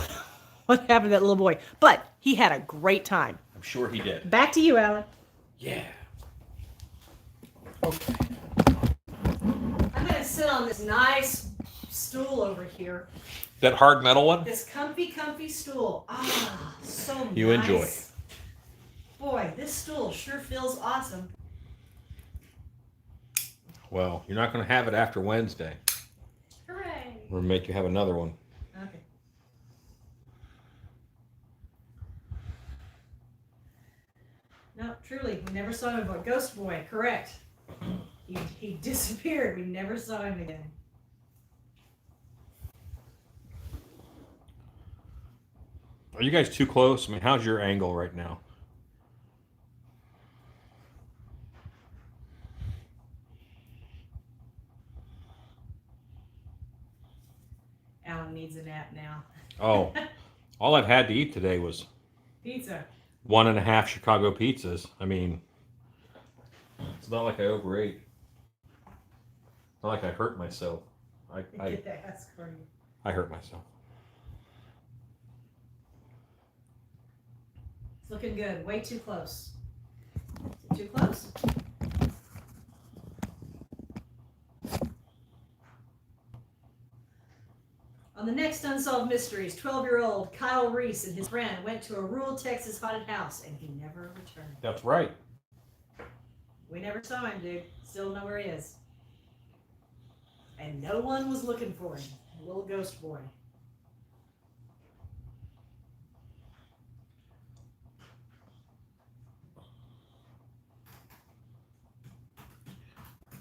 what happened to that little boy. But he had a great time. I'm sure he did. Back to you, Alan. Yeah. Okay. I'm going to sit on this nice stool over here. That hard metal one? This comfy stool. Ah, so nice. You enjoy. Boy, this stool sure feels awesome. Well, you're not going to have it after Wednesday. Hooray. We'll make you have another one. Okay. No, truly, we never saw him. But Ghost Boy, correct. He disappeared. We never saw him again. Are you guys too close? I mean, how's your angle right now? Alan needs a nap now. Oh, all I've had to eat today was Pizza. 1.5 Chicago pizzas. I mean, it's not like I overate. It's not like I hurt myself. I hurt myself. It's looking good. Way too close. Is it too close? On the next Unsolved Mysteries, 12-year-old Kyle Reese and his friend went to a rural Texas haunted house, and he never returned. That's right. We never saw him, dude. Still know where he is. And no one was looking for him. Little ghost boy.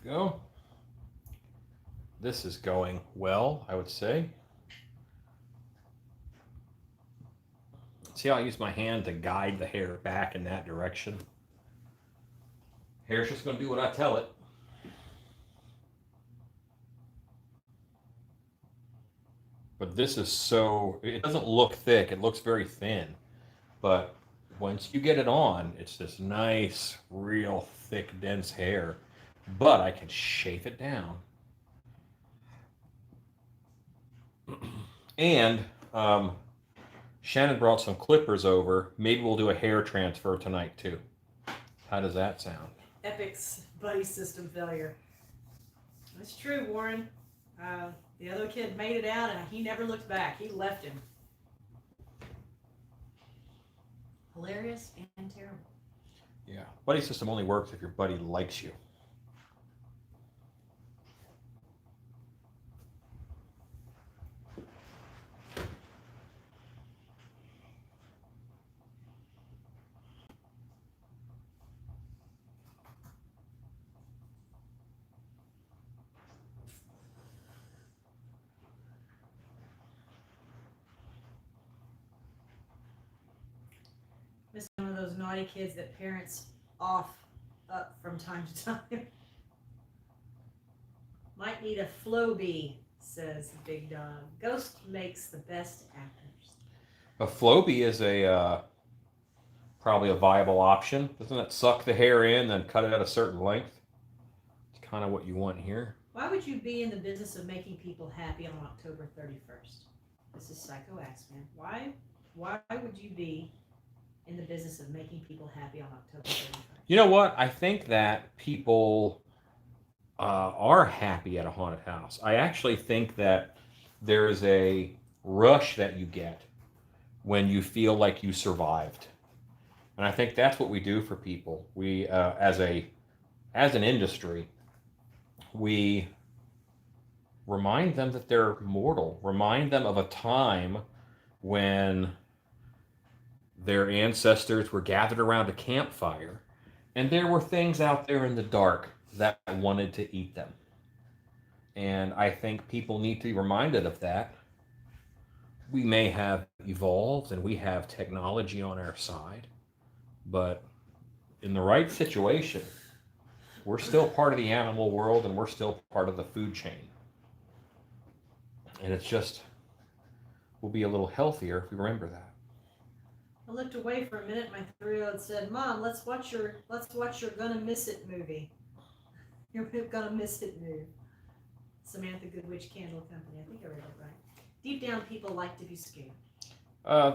we go. This is going well, I would say. See how I use my hand to guide the hair back in that direction? Hair's just going to do what I tell it. But this is so, it doesn't look thick, it looks very thin. But once you get it on, it's this nice, real thick, dense hair. But I can shape it down. And Shannon brought some clippers over. Maybe we'll do a hair transfer tonight too. How does that sound? Epic's buddy system failure. That's true, Warren. The other kid made it out and he never looked back. He left him. Hilarious and terrible. Yeah. Buddy system only works if your buddy likes you. Miss one of those naughty kids that parents off up from time to time. Might need a Flowbee, says the big dog. Ghost makes the best actors. A Flowbee is a probably a viable option. Doesn't it suck the hair in, then cut it at a certain length? It's kind of what you want here. Why would you be in the business of making people happy on October 31st? This is Psycho Axeman. Why would you be in the business of making people happy on October 31st? You know what? I think that people are happy at a haunted house. I actually think that there's a rush that you get when you feel like you survived. And I think that's what we do for people. We, as an industry, we remind them that they're mortal. Remind them of a time when their ancestors were gathered around a campfire, and there were things out there in the dark that wanted to eat them. And I think people need to be reminded of that. We may have evolved and we have technology on our side, but in the right situation, we're still part of the animal world and we're still part of the food chain. And it's just, we'll be a little healthier if we remember that. I looked away for a minute. My 3-year-old said, "Mom, let's watch your Gonna Miss It movie." You're Gonna Miss It movie. Samantha Goodwitch Candle Company. I think I read that right. Deep down, people like to be scared.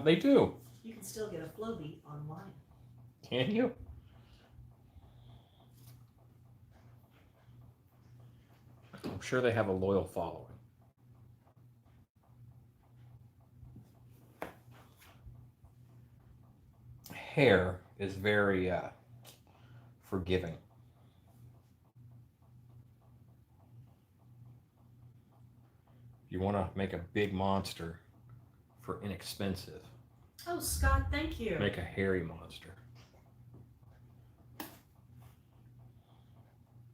They do. You can still get a Flowbee online. Can you? I'm sure they have a loyal following. Hair is very forgiving. You want to make a big monster for inexpensive. Oh, Scott, thank you. Make a hairy monster.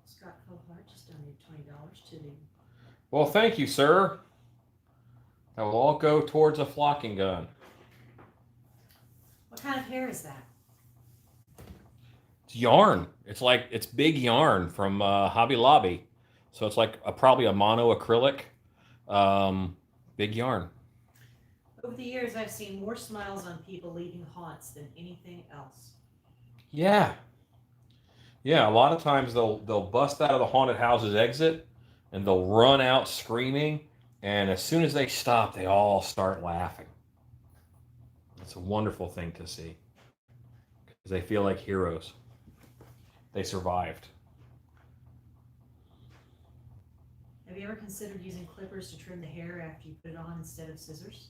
Scott Cohart just donated $20 to the... Well, thank you, sir. That will all go towards a flocking gun. What kind of hair is that? It's yarn. It's big yarn from Hobby Lobby. So it's like probably a mono acrylic. Big yarn. Over the years, I've seen more smiles on people leaving haunts than anything else. Yeah. Yeah, a lot of times they'll bust out of the haunted house's exit and they'll run out screaming, and as soon as they stop, they all start laughing. It's a wonderful thing to see because they feel like heroes. They survived. Have you ever considered using clippers to trim the hair after you put it on instead of scissors?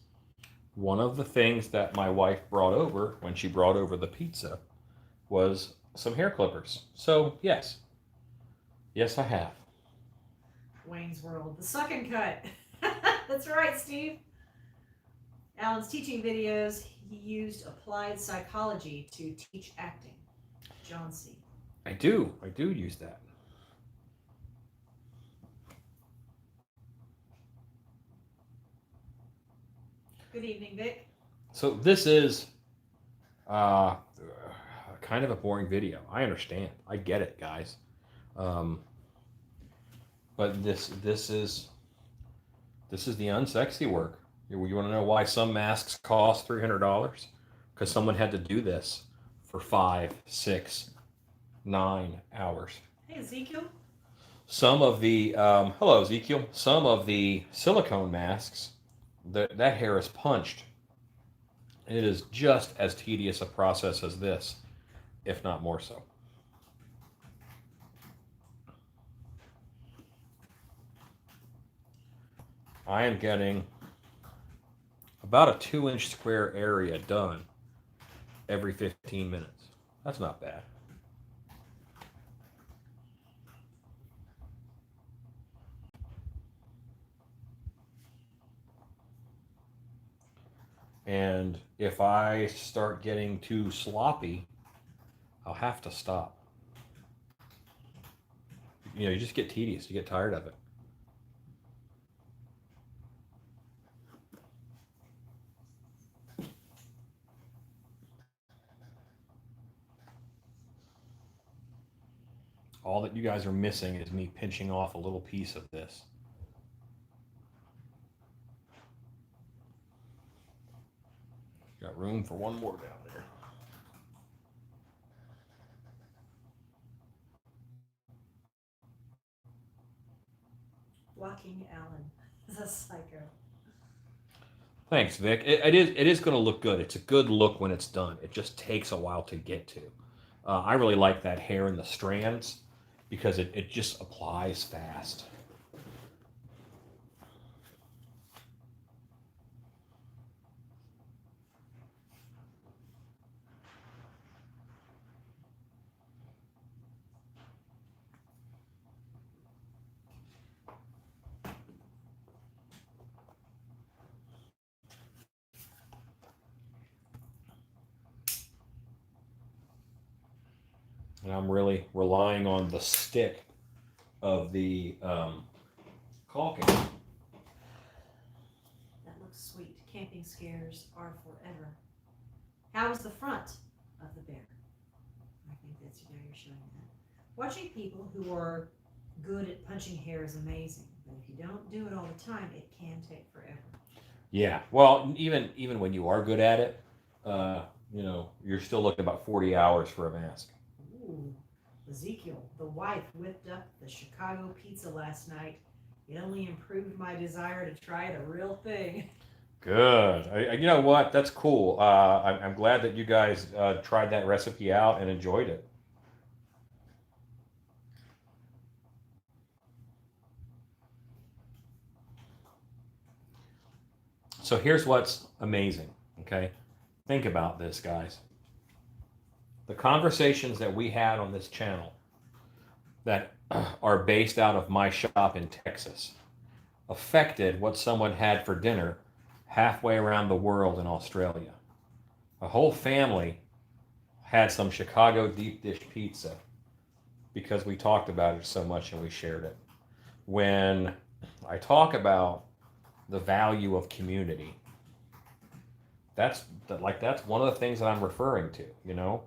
One of the things that my wife brought over when she brought over the pizza was some hair clippers. So, yes. Yes, I have. Wayne's World. The suck and cut. That's right, Steve. Alan's teaching videos, he used applied psychology to teach acting. John C. I do use that. Good evening, Vic. So this is uh, kind of a boring video. I understand. I get it, guys. Um, but this is the unsexy work. You want to know why some masks cost $300? Because someone had to do this for 5, 6, 9 hours. Hey, Ezekiel. Some of the hello Ezekiel. Some of the silicone masks, that hair is punched. It is just as tedious a process as this, if not more so. I am getting about a 2-inch square area done every 15 minutes. That's not bad. And if I start getting too sloppy, I'll have to stop. You know, you just get tedious. You get tired of it. All that you guys are missing is me pinching off a little piece of this. Got room for one more down there. Joaquin Allen is a psycho. Thanks, Vic. It is going to look good. It's a good look when it's done. It just takes a while to get to. I really like that hair in the strands because it just applies fast. And I'm really relying on the stick of the caulking. That looks sweet. Camping scares are forever. How is the front of the bear? I think that's you're showing that. Watching people who are good at punching hair is amazing, but if you don't do it all the time, it can take forever. Yeah. Well, even when you are good at it, you know, you're still looking about 40 hours for a mask. Ooh. Ezekiel, the wife whipped up the Chicago pizza last night. It only improved my desire to try the real thing. Good. You know what? That's cool. I'm glad that you guys tried that recipe out and enjoyed it. So here's what's amazing, okay? Think about this, guys. The conversations that we had on this channel that are based out of my shop in Texas affected what someone had for dinner halfway around the world in Australia. A whole family had some Chicago deep dish pizza because we talked about it so much and we shared it. When I talk about the value of community, that's one of the things that I'm referring to, you know.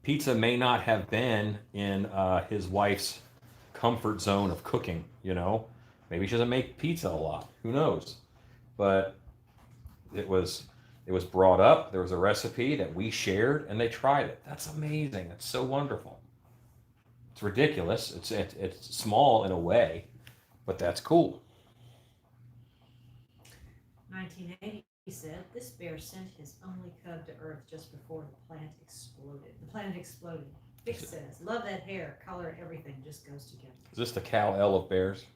Pizza may not have been in his wife's comfort zone of cooking, you know. Maybe she doesn't make pizza a lot. Who knows? But it was brought up. There was a recipe that we shared, and they tried it. That's amazing. That's so wonderful. It's ridiculous. It's small in a way, but that's cool. 1980 said, this bear sent his only cub to Earth just before the planet exploded. The planet exploded. Vic says, love that hair, color, everything just goes together. Is this the Kal-El of bears?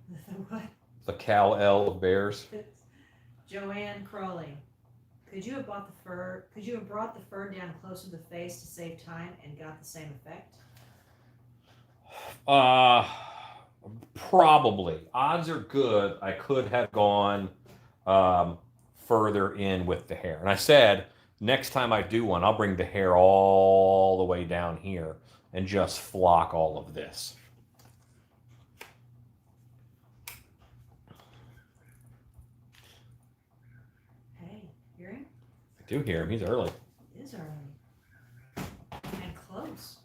The what? The Kal-El of bears? Joanne Crowley, could you have brought the fur down closer to the face to save time and got the same effect? Probably. Odds are good I could have gone further in with the hair. And I said, next time I do one, I'll bring the hair all the way down here and just flock all of this. do hear him. He's early. It is early. And close.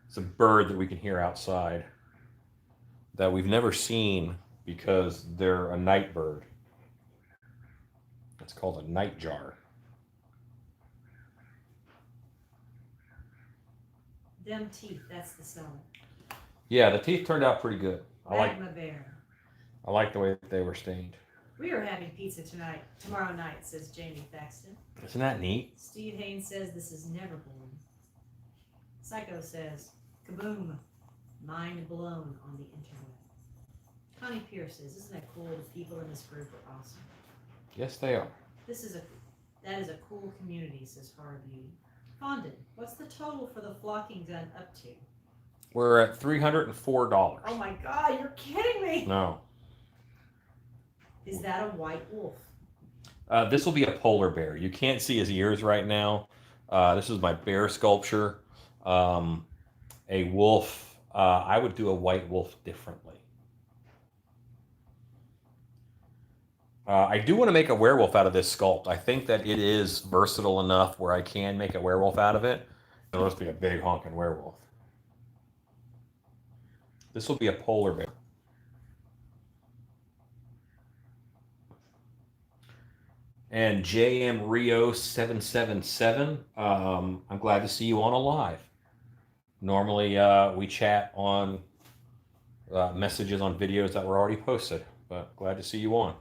It's a bird that we can hear outside that we've never seen because they're a night bird. It's called a nightjar. Them teeth, that's the seller. Yeah, the teeth turned out pretty good. Magma Bear. I like the way that they were stained. We are having pizza tomorrow night, says Jamie Thaxton. Isn't that neat? Steve Haynes says this is never born. Psycho says, kaboom, mind blown on the internet. Connie Pierce says, isn't that cool? The people in this group are awesome. Yes, they are. That is a cool community, says Harvey. Fondant, what's the total for the flocking gun up to? We're at $304. Oh my God, you're kidding me! No. Is that a white wolf? This will be a polar bear. You can't see his ears right now. This is my bear sculpture. A wolf, I would do a white wolf differently. I do want to make a werewolf out of this sculpt. I think that it is versatile enough where I can make a werewolf out of it. It'll just be a big honking werewolf. This will be a polar bear. And JM Rio 777, I'm glad to see you on a live. Normally we chat on messages on videos that were already posted, but glad to see you on.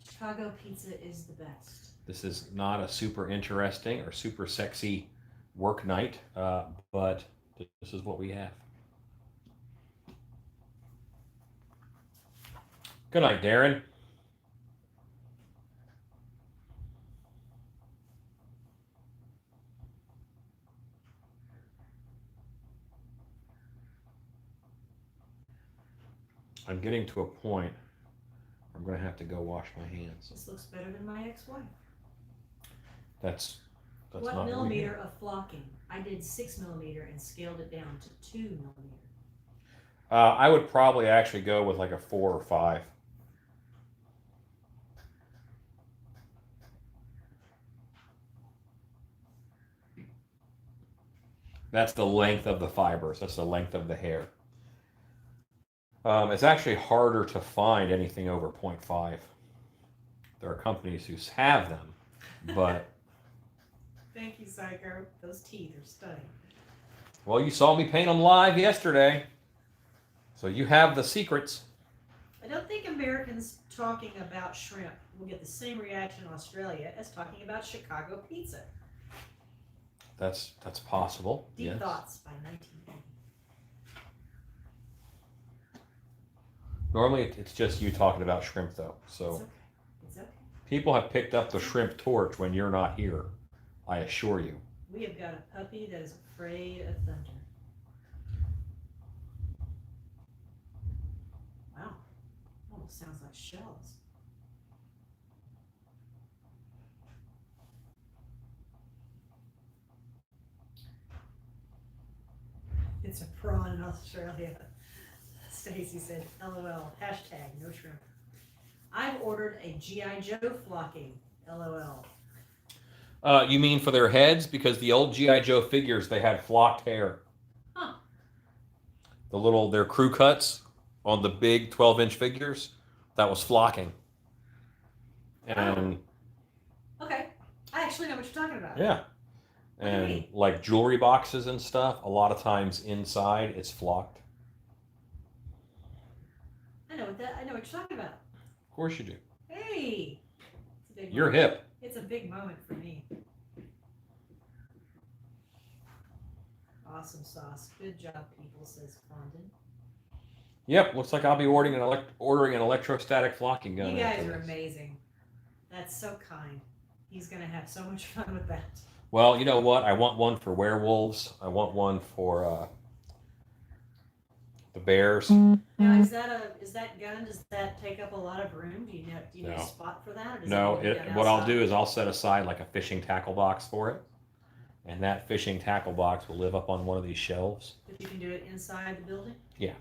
Chicago pizza is the best. This is not a super interesting or super sexy work night, but this is what we have. Good night, Darren. I'm getting to a point where I'm going to have to go wash my hands. This looks better than my ex-wife. That's what not millimeter of flocking? I did 6 millimeter and scaled it down to 2 millimeter. I would probably actually go with like a 4 or 5. That's the length of the fibers. That's the length of the hair. It's actually harder to find anything over 0.5. There are companies who have them, but... Thank you, Psycho. Those teeth are stunning. Well, you saw me paint them live yesterday, so you have the secrets. I don't think Americans talking about shrimp will get the same reaction in Australia as talking about Chicago pizza. That's possible. Deep yes. Thoughts by 1980. Normally, it's just you talking about shrimp, though. So It's okay. It's okay. People have picked up the shrimp torch when you're not here. I assure you. We have got a puppy that is afraid of thunder. Wow. Almost sounds like shells. It's a prawn in Australia. Stacy said, LOL, hashtag no shrimp. I've ordered a G.I. Joe flocking, LOL. You mean for their heads? Because the old G.I. Joe figures, they had flocked hair. Huh. Their crew cuts on the big 12-inch figures, that was flocking. And okay. I actually know what you're talking about. yeah. And like jewelry boxes and stuff, a lot of times inside it's flocked. I know what you're talking about. Of course you do. Hey. You're hip. It's a big moment for me. Awesome sauce. Good job, people, says Fondant. Yep, looks like I'll be ordering an electrostatic flocking gun. You guys are amazing. That's so kind. He's going to have so much fun with that. Well, you know what? I want one for werewolves. I want one for the bears. Now, is that gun? Does that take up a lot of room? Do you know a spot for that? Or does No. What I'll do is I'll set aside like a fishing tackle box for it, and that fishing tackle box will live up on one of these shelves. But you can do it inside the building. Yeah.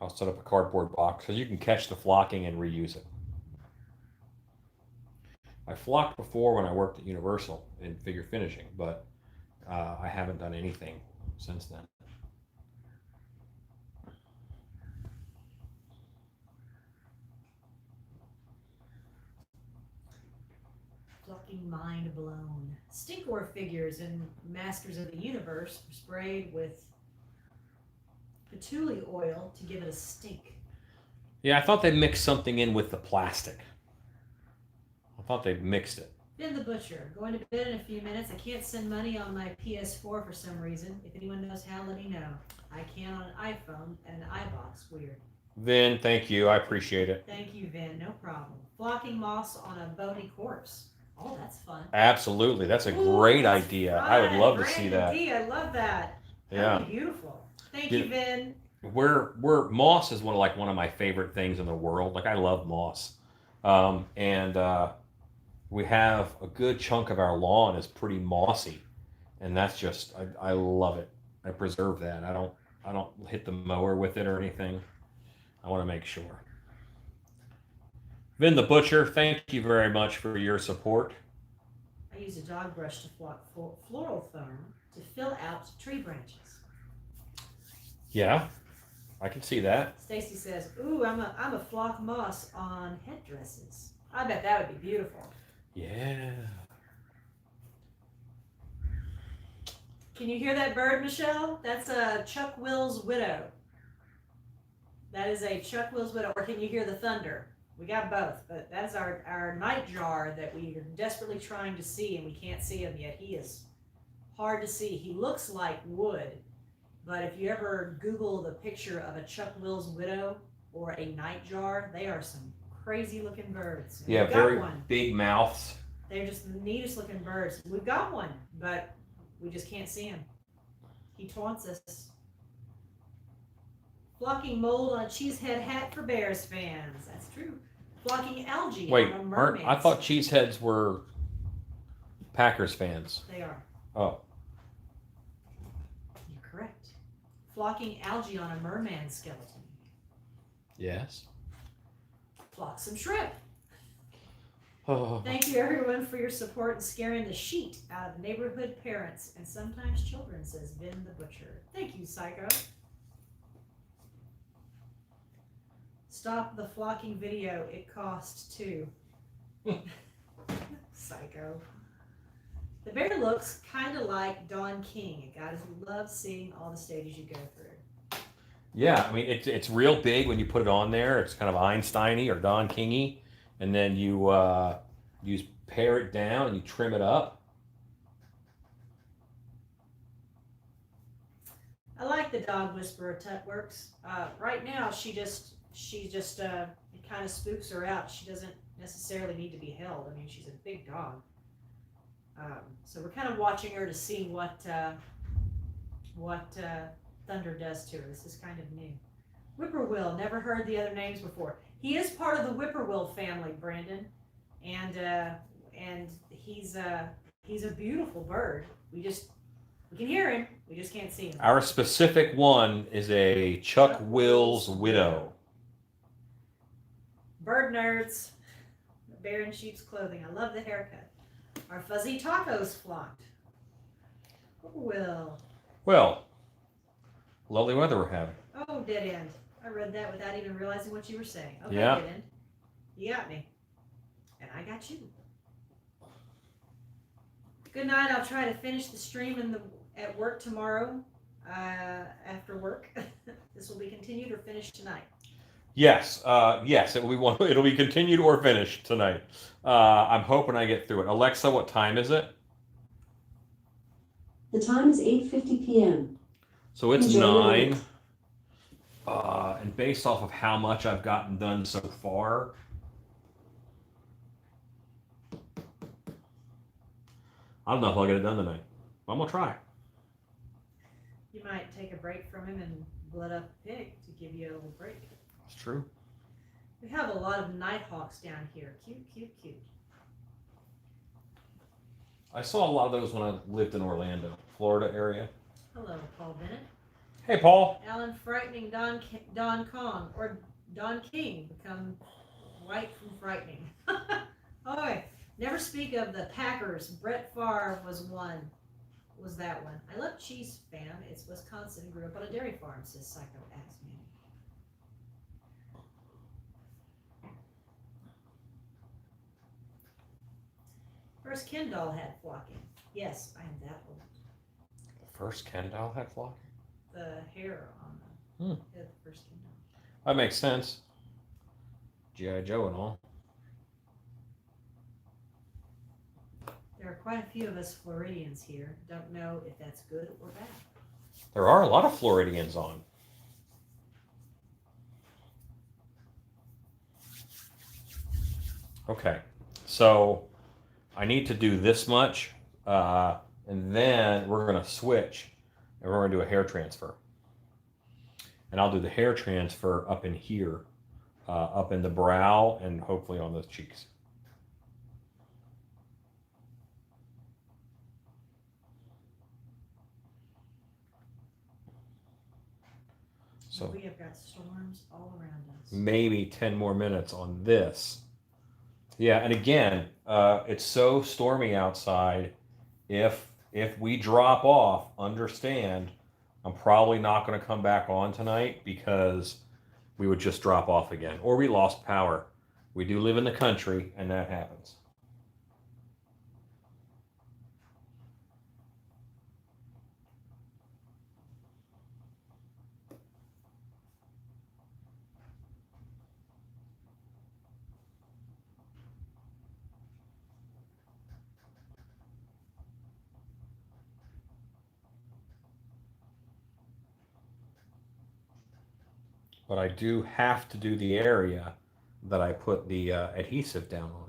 I'll set up a cardboard box because you can catch the flocking and reuse it. I flocked before when I worked at Universal in figure finishing, but I haven't done anything since then. Fucking mind blown. Stinkor figures in Masters of the Universe were sprayed with patchouli oil to give it a stink. Yeah, I thought they mixed something in with the plastic. I thought they mixed it. Ben the Butcher, going to bed in a few minutes. I can't send money on my PS4 for some reason. If anyone knows how, let me know. I can on an iPhone and an iBox. Weird. Vin, thank you. I appreciate it. Thank you, Vin. No problem. Flocking moss on a bony corpse. Oh, that's fun. Absolutely. That's a Ooh, great that's idea. fun. I would love to see Brandon that. D, I love that. Yeah. That'd be beautiful. Thank you, Vin. We're moss is one of my favorite things in the world. Like I love moss, and we have a good chunk of our lawn is pretty mossy, and that's just I love it. I preserve that. I don't hit the mower with it or anything. I want to make sure. Vin the Butcher, thank you very much for your support. I use a dog brush to flock floral foam to fill out tree branches. Yeah, I can see that. Stacy says, "Ooh, I'm a flock moss on headdresses. I bet that would be beautiful." Yeah. Can you hear that bird, Michelle? That's a Chuck Will's widow. That is a Chuck Will's widow. Or can you hear the thunder? We got both, but that's our nightjar that we are desperately trying to see, and we can't see him yet. He is hard to see. He looks like wood, but if you ever Google the picture of a Chuck Will's widow or a nightjar, they are some crazy looking birds. And Yeah, we've very got one. big mouths. They're just the neatest looking birds. We've got one, but we just can't see him. He taunts us. Flocking mold on a cheesehead hat for Bears fans. That's true. Flocking algae Wait, on a mermaid. I thought cheeseheads were Packers fans. They are. Oh. You're correct. Flocking algae on a merman skeleton. Yes. Flock some shrimp. Oh. Thank you everyone for your support in scaring the sheet out of neighborhood parents and sometimes children, says Vin the Butcher. Thank you, Psycho. Stop the flocking video. It costs $2. Psycho. The bear looks kind of like Don King, a guy who loves seeing all the stages you go through. Yeah, I mean it's real big when you put it on there. It's kind of Einstein-y or Don King-y, and then you pare it down and you trim it up. I like the dog whisperer Tutworks. Right now, she just it kind of spooks her out. She doesn't necessarily need to be held. I mean, she's a big dog. So we're kind of watching her to see what Thunder does to her. This is kind of new. Whippoorwill, never heard the other names before. He is part of the whippoorwill family, Brandon, and he's a beautiful bird. We can hear him. We just can't see him. Our specific one is a Chuck Will's widow. Bird nerds. Bear in sheep's clothing. I love the haircut. Our fuzzy tacos flocked. Whippoorwill. Well, lovely weather we're having. Oh, dead end. I read that without even realizing what you were saying. Okay, Yeah. Dead end. You got me. And I got you. Good night. I'll try to finish the stream at work tomorrow after work. This will be continued or finished tonight. Yes, yes, it'll be continued or finished tonight. I'm hoping I get through it. Alexa, what time is it? The time is 8:50 p.m. So it's Enjoy your 9. And based off of how much I've gotten done so far, I don't know if I'll get it done tonight. I'm gonna try. You might take a break from him and blood up a pig to give you a little break. That's true. We have a lot of nighthawks down here. Cute, cute, cute. I saw a lot of those when I lived in Orlando, Florida area. Hello, Paul Bennett. Hey, Paul. Alan frightening Don Kong or Don King become white from frightening. Oi, Never speak of the Packers. Brett Favre was one. Was that one? I love Chiefs fan. It's Wisconsin. Grew up on a dairy farm, says Psycho Axman. First Ken doll had flocking. Yes, I am that old. The first Ken doll had flocking? The hair on the head of the first Ken doll. That makes sense. G.I. Joe and all. There are quite a few of us Floridians here. Don't know if that's good or bad. There are a lot of Floridians on. Okay, so I need to do this much, and then we're going to switch, and we're going to do a hair transfer. And I'll do the hair transfer up in here, up in the brow, and hopefully on those cheeks. So we have got storms all around us. Maybe 10 more minutes on this. Yeah, and again, it's so stormy outside. If we drop off, understand, I'm probably not going to come back on tonight because we would just drop off again. Or we lost power. We do live in the country, and that happens. But I do have to do the area that I put the adhesive down on.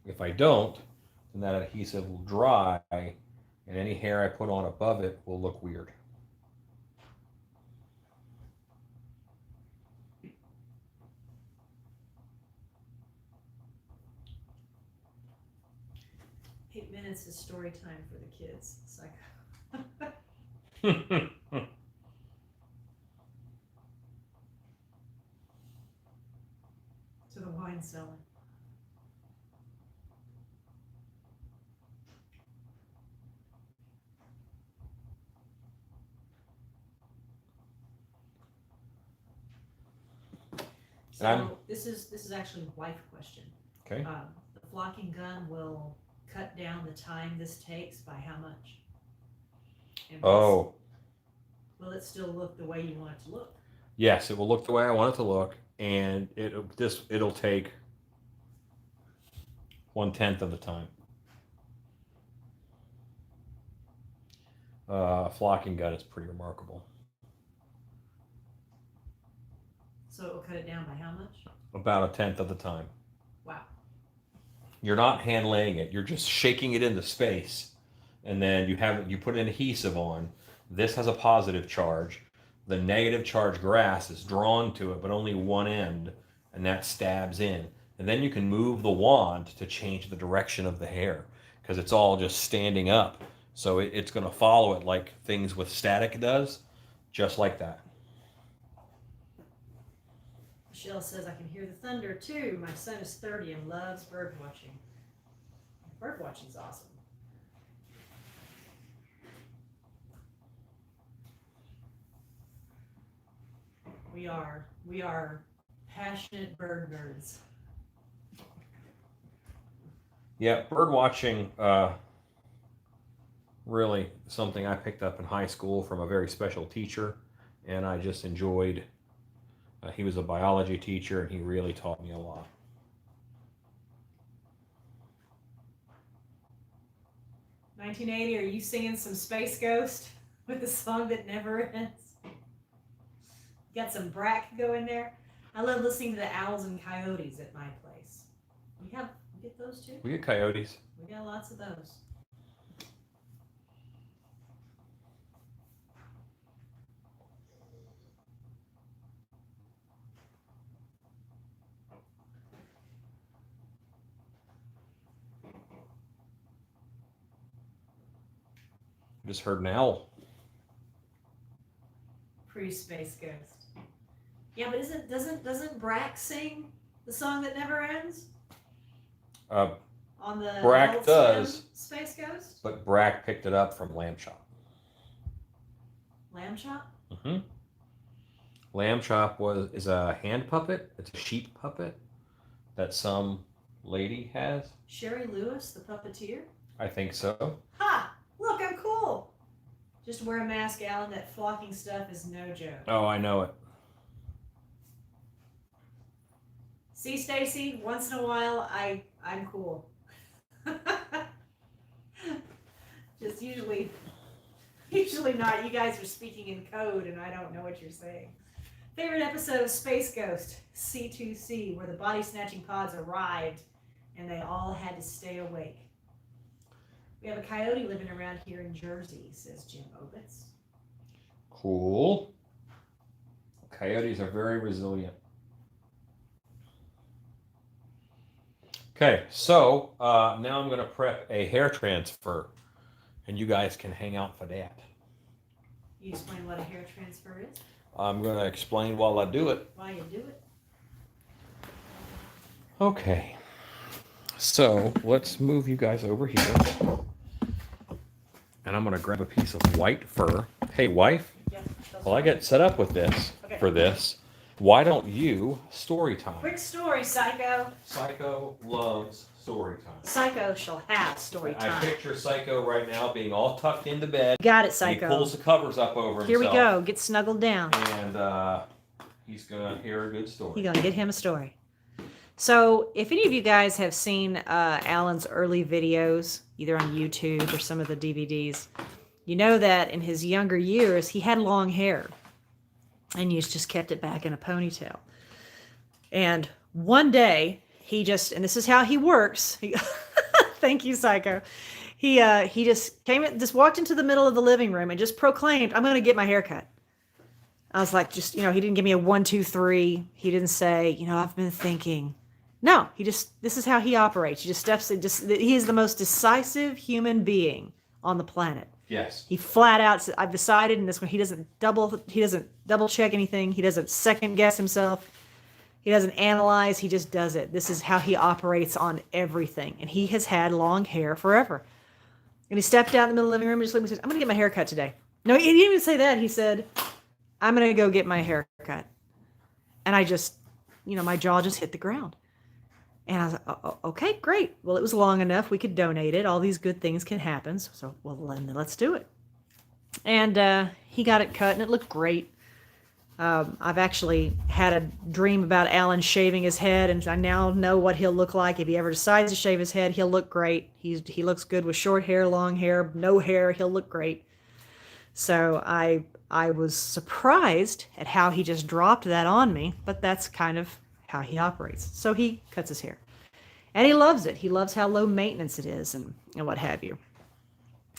If I don't, then that adhesive will dry, and any hair I put on above it will look weird. Minutes is story time for the kids. It's like to the wine cellar. So this is actually a wife question. Okay. The flocking gun will cut down the time this takes by how much? And will it still look the way you want it to look? Yes, it will look the way I want it to look, and it'll take 1/10 of the time. Flocking gun is pretty remarkable. So it will cut it down by how much? About 1/10 of the time. Wow. You're not hand laying it. You're just shaking it into space, and then you put an adhesive on. This has a positive charge. The negative charge grass is drawn to it, but only one end, and that stabs in. And then you can move the wand to change the direction of the hair because it's all just standing up. So it's going to follow it like things with static does, just like that. Michelle says, I can hear the thunder too. My son is 30 and loves bird watching. Bird watching is awesome. We are passionate bird nerds. Yeah, bird watching, really something I picked up in high school from a very special teacher, and I just enjoyed. He was a biology teacher, and he really taught me a lot. $1980, are you singing some Space Ghost with a song that never ends? Got some Brack going there. I love listening to the owls and coyotes at my place. You get those too? We get coyotes. We got lots of those. I just heard an owl. Pre-Space Ghost. Yeah, but doesn't Brack sing the song that never ends? On the Brack Adult does. Swim Space Ghost? But Brack picked it up from Lamb Chop. Lamb Chop? Mm-hmm. Lamb Chop is a hand puppet. It's a sheep puppet that some lady has. Sherry Lewis, the puppeteer? I think so. Ha! Look, I'm cool. Just wear a mask, Alan. That flocking stuff is no joke. Oh, I know it. See, Stacy, once in a while, I'm cool. Just usually not. You guys are speaking in code, and I don't know what you're saying. Favorite episode of Space Ghost, C2C, where the body snatching pods arrived, and they all had to stay awake. We have a coyote living around here in Jersey, says Jim Obitz. Cool. Coyotes are very resilient. Okay, so now I'm going to prep a hair transfer, and you guys can hang out for that. You explain what a hair transfer is? I'm going to explain while I do it. Why you do it? Okay, so let's move you guys over here. And I'm going to grab a piece of white fur. Hey, wife, while I get set up with this, for this, why don't you story time? Quick story, Psycho. Psycho loves story time. Psycho shall have story time. I picture Psycho right now being all tucked into bed. Got it, Psycho. He pulls the covers up over himself. Here we go. Get snuggled down. And he's going to hear a good story. You're going to get him a story. So, if any of you guys have seen Alan's early videos, either on YouTube or some of the DVDs, you know that in his younger years, he had long hair. And he's just kept it back in a ponytail. And one day, he just, and this is how he works. Thank you, Psycho. He just walked into the middle of the living room and just proclaimed, "I'm going to get my hair cut." I was like, he didn't give me a 1, 2, 3. He didn't say, I've been thinking. No, this is how he operates. He just steps in, he is the most decisive human being on the planet. Yes. He flat out said, "I've decided," in this one, he doesn't double check anything. He doesn't second guess himself. He doesn't analyze. He just does it. This is how he operates on everything. And he has had long hair forever. And he stepped out in the middle of the living room and just looked and said, "I'm going to get my hair cut today." No, he didn't even say that. He said, "I'm going to go get my hair cut." And I just, my jaw just hit the ground. And I was like, "Oh, okay, great. Well, it was long enough. We could donate it. All these good things can happen. So then let's do it." And he got it cut, and it looked great. I've actually had a dream about Alan shaving his head, and I now know what he'll look like. If he ever decides to shave his head, he'll look great. He looks good with short hair, long hair, no hair. He'll look great. So I was surprised at how he just dropped that on me, but that's kind of how he operates. So he cuts his hair. And he loves it. He loves how low maintenance it is and what have you.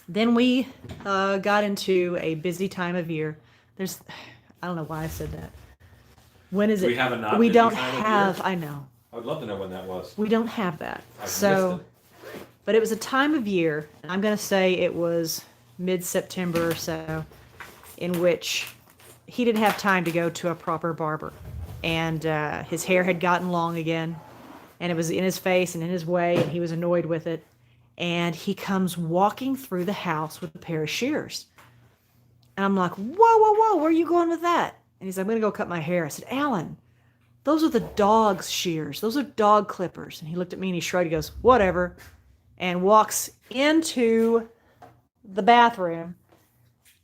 Then we got into a busy time of year. I don't know why I said that. When is it? We have a not We busy don't time of have, year? I know. I would love to know when that was. We don't have that. I've missed So, it. but it was a time of year, and I'm going to say it was mid-September or so, in which he didn't have time to go to a proper barber. And his hair had gotten long again, and it was in his face and in his way, and he was annoyed with it. And he comes walking through the house with a pair of shears. And I'm like, whoa, where are you going with that? And he's like, "I'm going to go cut my hair." I said, "Alan, those are the dog's shears. Those are dog clippers." And he looked at me and he shrugged. He goes, "Whatever," and walks into the bathroom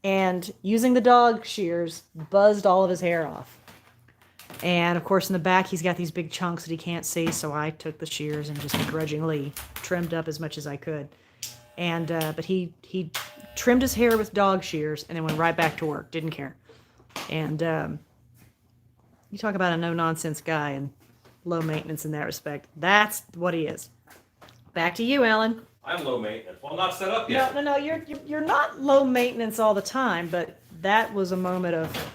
and, using the dog shears, buzzed all of his hair off. And of course, in the back, he's got these big chunks that he can't see. So I took the shears and just begrudgingly trimmed up as much as I could. And but he trimmed his hair with dog shears and then went right back to work. Didn't care. And you talk about a no-nonsense guy and low maintenance in that respect. That's what he is. Back to you, Alan. I'm low maintenance. Well, I'm not set up yet. No. You're not low maintenance all the time, but that was a moment of,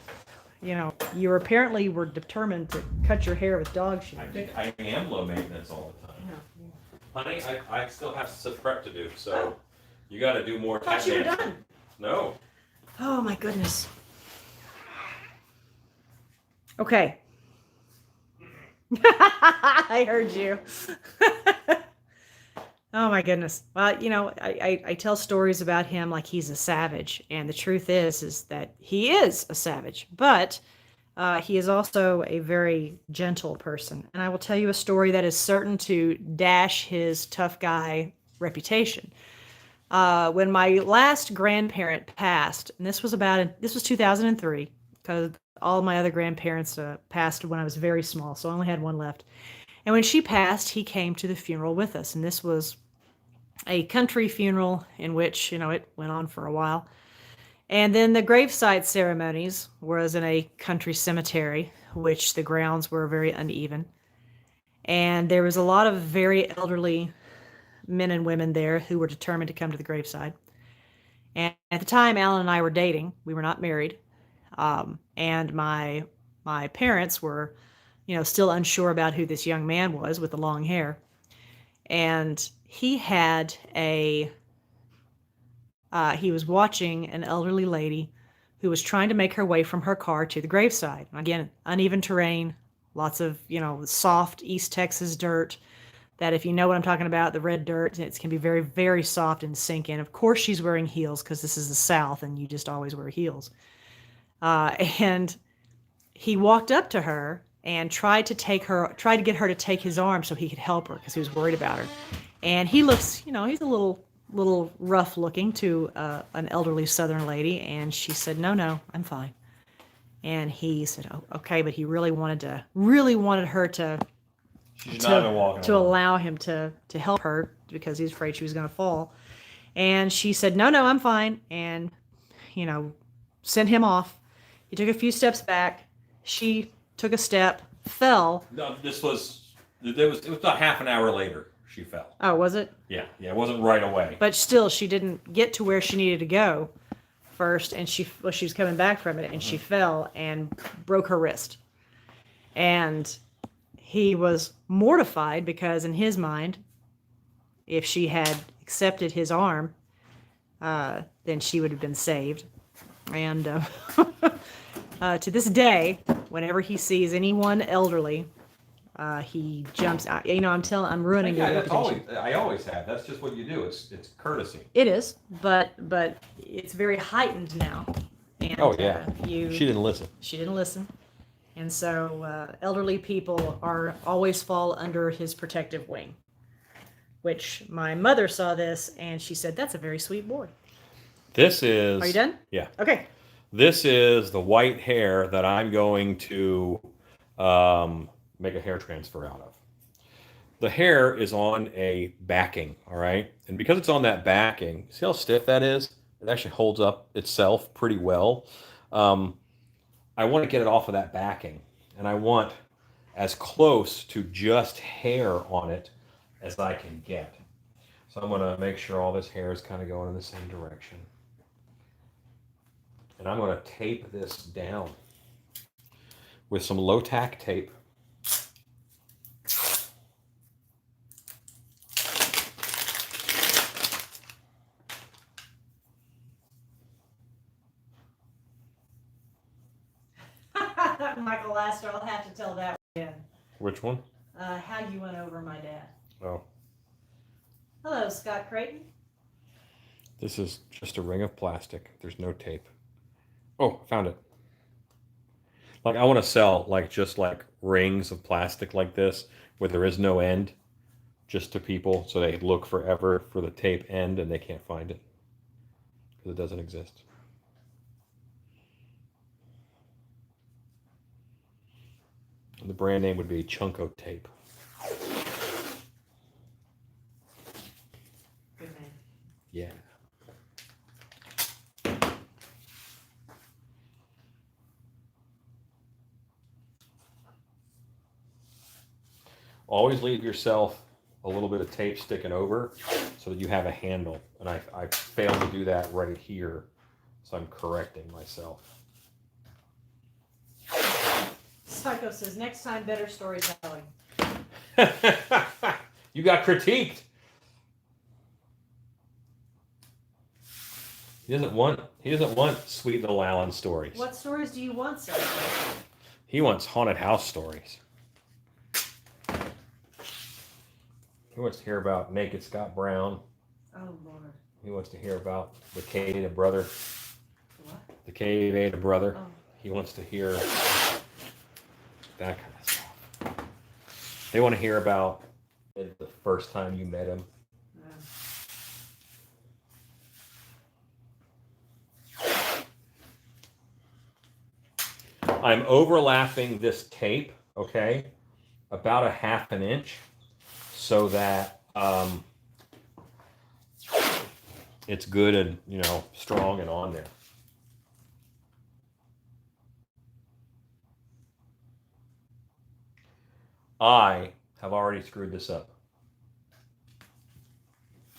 you apparently were determined to cut your hair with dog shears. I think I am low maintenance all the time. Honey, I still have some prep to do, so you got to do more. I thought you were done. No. Oh my goodness. Okay. I heard you. Oh my goodness. Well, I tell stories about him like he's a savage, and the truth is that he is a savage, but he is also a very gentle person. And I will tell you a story that is certain to dash his tough guy reputation. When my last grandparent passed, and this was 2003, because all my other grandparents passed when I was very small, so I only had one left. And when she passed, he came to the funeral with us, and this was a country funeral in which, it went on for a while. And then the graveside ceremonies was in a country cemetery, which the grounds were very uneven. And there was a lot of very elderly men and women there who were determined to come to the graveside. And at the time, Alan and I were dating. We were not married. And my parents were, still unsure about who this young man was with the long hair. And he was watching an elderly lady who was trying to make her way from her car to the graveside. Again, uneven terrain, lots of, soft East Texas dirt that, if you know what I'm talking about, the red dirt, it can be very, very soft and sink in. Of course she's wearing heels because this is the South and you just always wear heels. And he walked up to her and tried to get her to take his arm so he could help her because he was worried about her. And he looks, he's a little rough looking to an elderly Southern lady, and she said, "No, I'm fine." And he said, "Oh, okay," but he really wanted her to She's not even walking to along. allow him to help her because he was afraid she was going to fall. And she said, "No, I'm fine," and sent him off. He took a few steps back. She took a step, fell. No, it was about half an hour later she fell. Oh, was it? Yeah, it wasn't right away. But still, she didn't get to where she needed to go first, and she was coming back from it, and she fell and broke her wrist. And he was mortified because in his mind, if she had accepted his arm, then she would have been saved. And to this day, whenever he sees anyone elderly, he jumps out. I'm ruining your reputation. I always have. That's just what you do. It's courtesy. It is, but it's very heightened now. And, Oh yeah. She didn't listen. She didn't listen, and so elderly people always fall under his protective wing. Which my mother saw this and she said, "That's a very sweet boy." This is. Are you done? Yeah. Okay. This is the white hair that I'm going to make a hair transfer out of. The hair is on a backing, all right? And because it's on that backing, see how stiff that is? It actually holds up itself pretty well. I want to get it off of that backing, and I want as close to just hair on it as I can get. So I'm going to make sure all this hair is kind of going in the same direction. And I'm going to tape this down with some low tack tape. Michael Astor, I'll have to tell that again. Which one? How you went over my dad. Oh. Hello, Scott Creighton. This is just a ring of plastic. There's no tape. Oh, I found it. Like I want to sell just rings of plastic like this where there is no end just to people so they look forever for the tape end and they can't find it because it doesn't exist. And the brand name would be Chunko Tape. Good man. Yeah. Always leave yourself a little bit of tape sticking over so that you have a handle. And I failed to do that right here, so I'm correcting myself. Psycho says, next time, better storytelling. You got critiqued. He doesn't want sweet little Alan stories. What stories do you want, sir? He wants haunted house stories. He wants to hear about Naked Scott Brown. Oh, Lord. He wants to hear about the cave ate a brother. What? The cave ate a brother. Oh. He wants to hear that kind of stuff. They want to hear about the first time you met him. I'm overlapping this tape, okay, about a 1/2 inch, so that it's good and, you know, strong and on there. I have already screwed this up.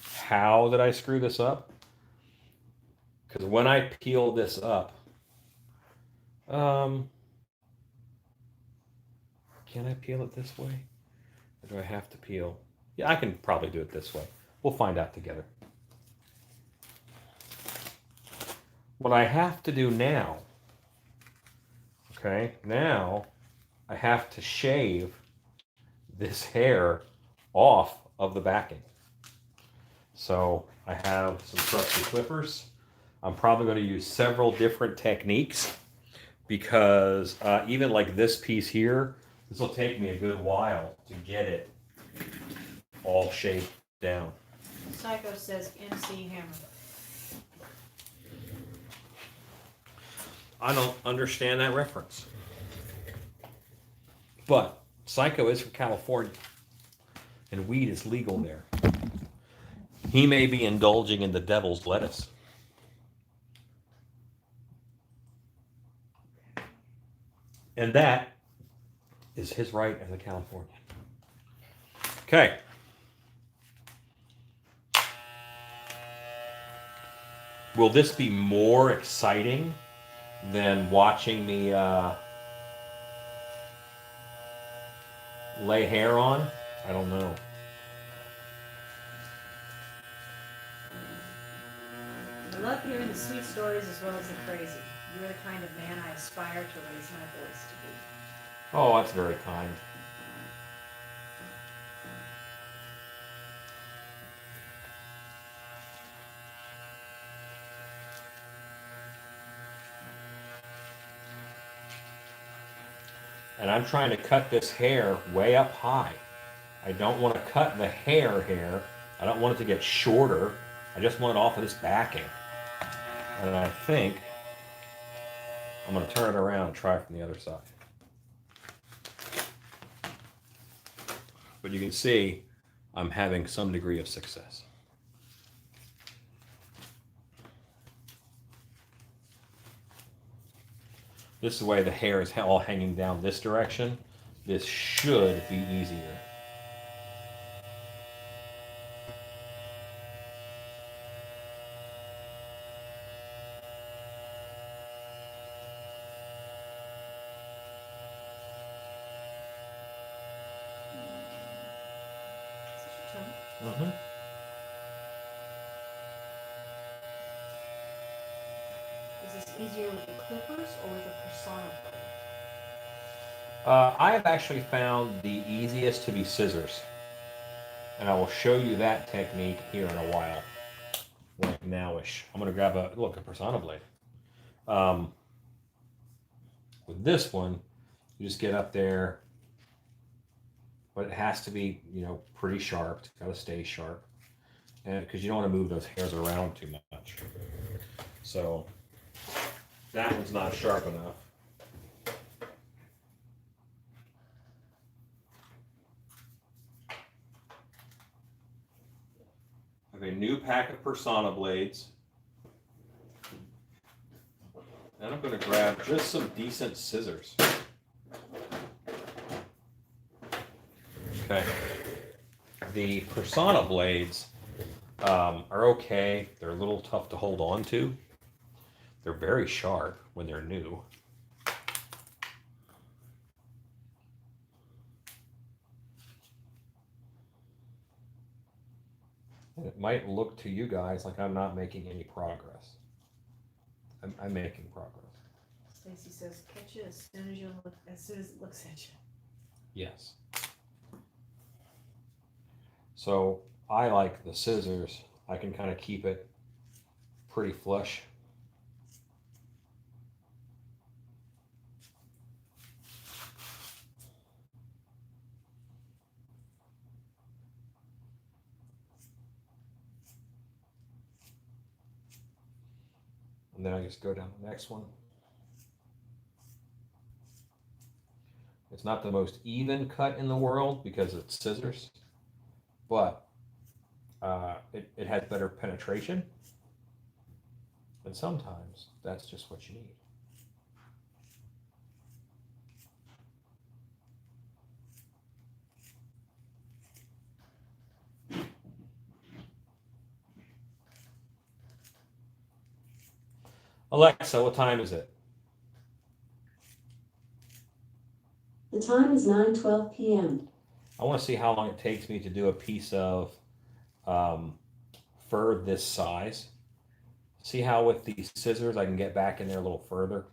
How did I screw this up? Because when I peel this up, can I peel it this way? Or do I have to peel? Yeah, I can probably do it this way. We'll find out together. What I have to do now, okay, now I have to shave this hair off of the backing. So I have some trusty clippers. I'm probably going to use several different techniques because even like this piece here, this will take me a good while to get it all shaved down. Psycho says MC Hammer. I don't understand that reference. But Psycho is from California, and weed is legal there. He may be indulging in the devil's lettuce. And that is his right as a Californian. Okay. Will this be more exciting than watching me lay hair on? I don't know. I love hearing the sweet stories as well as the crazy. You're the kind of man I aspire to raise my voice to be. Oh, that's very kind. And I'm trying to cut this hair way up high. I don't want to cut the hair. I don't want it to get shorter. I just want it off of this backing. And I think I'm going to turn it around and try from the other side. But you can see I'm having some degree of success. This is the way the hair is all hanging down this direction. This should be easier. Mm-hmm. Is this easier with the clippers or with the persona blade? I have actually found the easiest to be scissors. And I will show you that technique here in a while. Like nowish. I'm going to grab a persona blade. With this one, you just get up there, but it has to be, you know, pretty sharp. It's got to stay sharp. And because you don't want to move those hairs around too much. So that one's not sharp enough. I have a new pack of persona blades. And I'm going to grab just some decent scissors. Okay. The persona blades are okay. They're a little tough to hold on to. They're very sharp when they're new. And it might look to you guys like I'm not making any progress. I'm making progress. Stacy says, catch it as soon as it looks at you. Yes. So I like the scissors. I can kind of keep it pretty flush. And then I just go down the next one. It's not the most even cut in the world because it's scissors, but it has better penetration. And sometimes that's just what you need. Alexa, what time is it? The time is 9:12 p.m. I want to see how long it takes me to do a piece of fur this size. See how with these scissors I can get back in there a little further.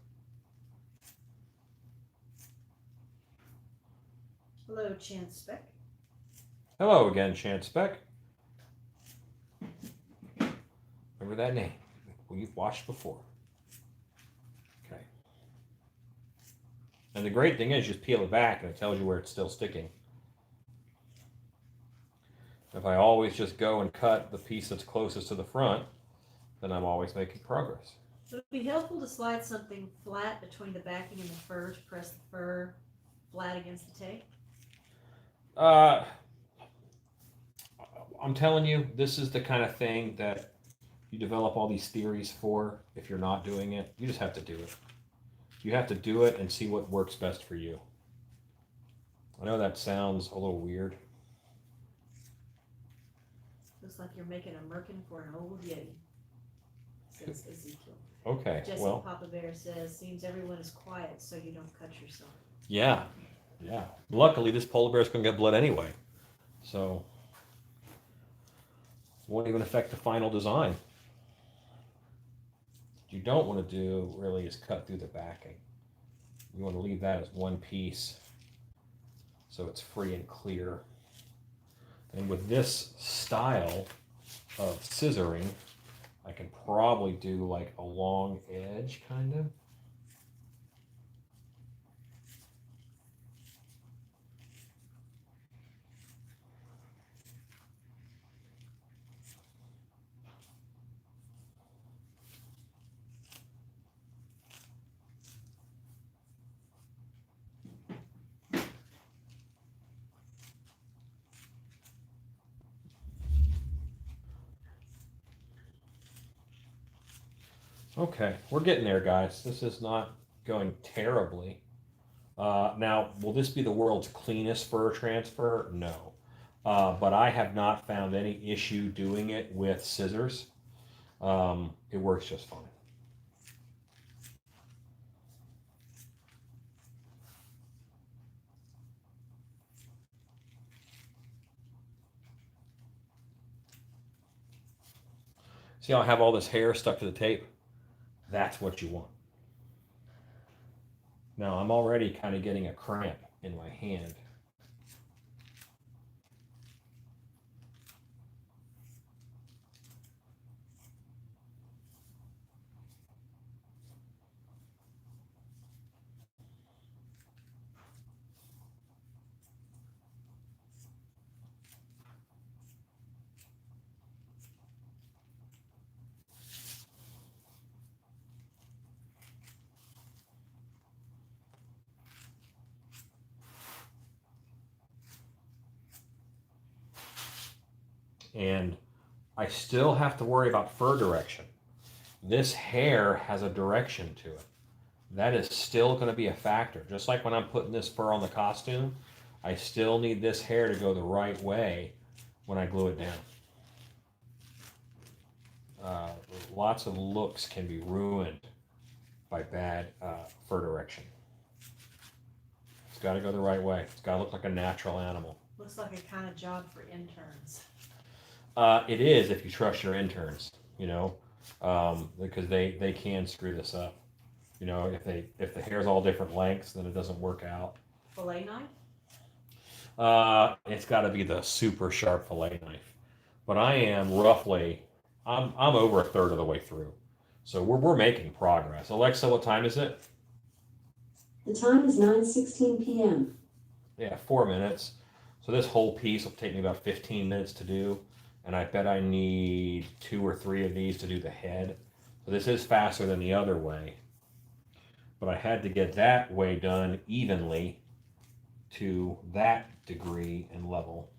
Hello, Chance Speck. Hello again, Chance Speck. Remember that name? We've watched before. Okay. And the great thing is, just peel it back and it tells you where it's still sticking. If I always just go and cut the piece that's closest to the front, then I'm always making progress. Would it be helpful to slide something flat between the backing and the fur to press the fur flat against the tape? I'm telling you, this is the kind of thing that you develop all these theories for. If you're not doing it, you just have to do it. You have to do it and see what works best for you. I know that sounds a little weird. Looks like you're making a merkin for an old yeti, says Ezekiel. Okay, Jesse well. Papa Bear says, seems everyone is quiet so you don't cut yourself. Yeah. Luckily, this polar bear's going to get blood anyway. So, it won't even affect the final design. What you don't want to do, really, is cut through the backing. You want to leave that as one piece so it's free and clear. And with this style of scissoring, I can probably do like a long edge, kind of. Okay, we're getting there, guys. This is not going terribly. Now, will this be the world's cleanest fur transfer? No. But I have not found any issue doing it with scissors. It works just fine. See how I have all this hair stuck to the tape? That's what you want. Now, I'm already kind of getting a cramp in my hand. And I still have to worry about fur direction. This hair has a direction to it. That is still going to be a factor. Just like when I'm putting this fur on the costume, I still need this hair to go the right way when I glue it down. Lots of looks can be ruined by bad fur direction. It's got to go the right way. It's got to look like a natural animal. Looks like a kind of job for interns. It is if you trust your interns, you know, because they can screw this up. You know, if the hair's all different lengths, then it doesn't work out. Fillet knife? It's got to be the super sharp fillet knife. But I am roughly, I'm over a third of the way through. So we're making progress. Alexa, what time is it? The time is 9:16 p.m. Yeah, 4 minutes. So this whole piece will take me about 15 minutes to do. And I bet I need 2 or 3 of these to do the head. So this is faster than the other way. But I had to get that way done evenly to that degree and level.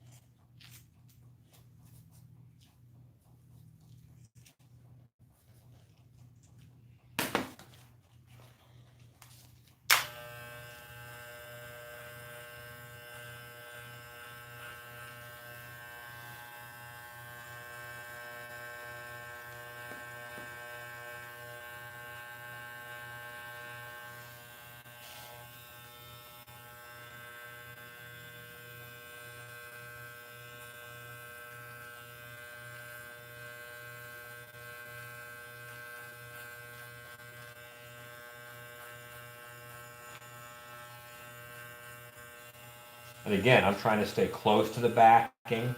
And again, I'm trying to stay close to the backing.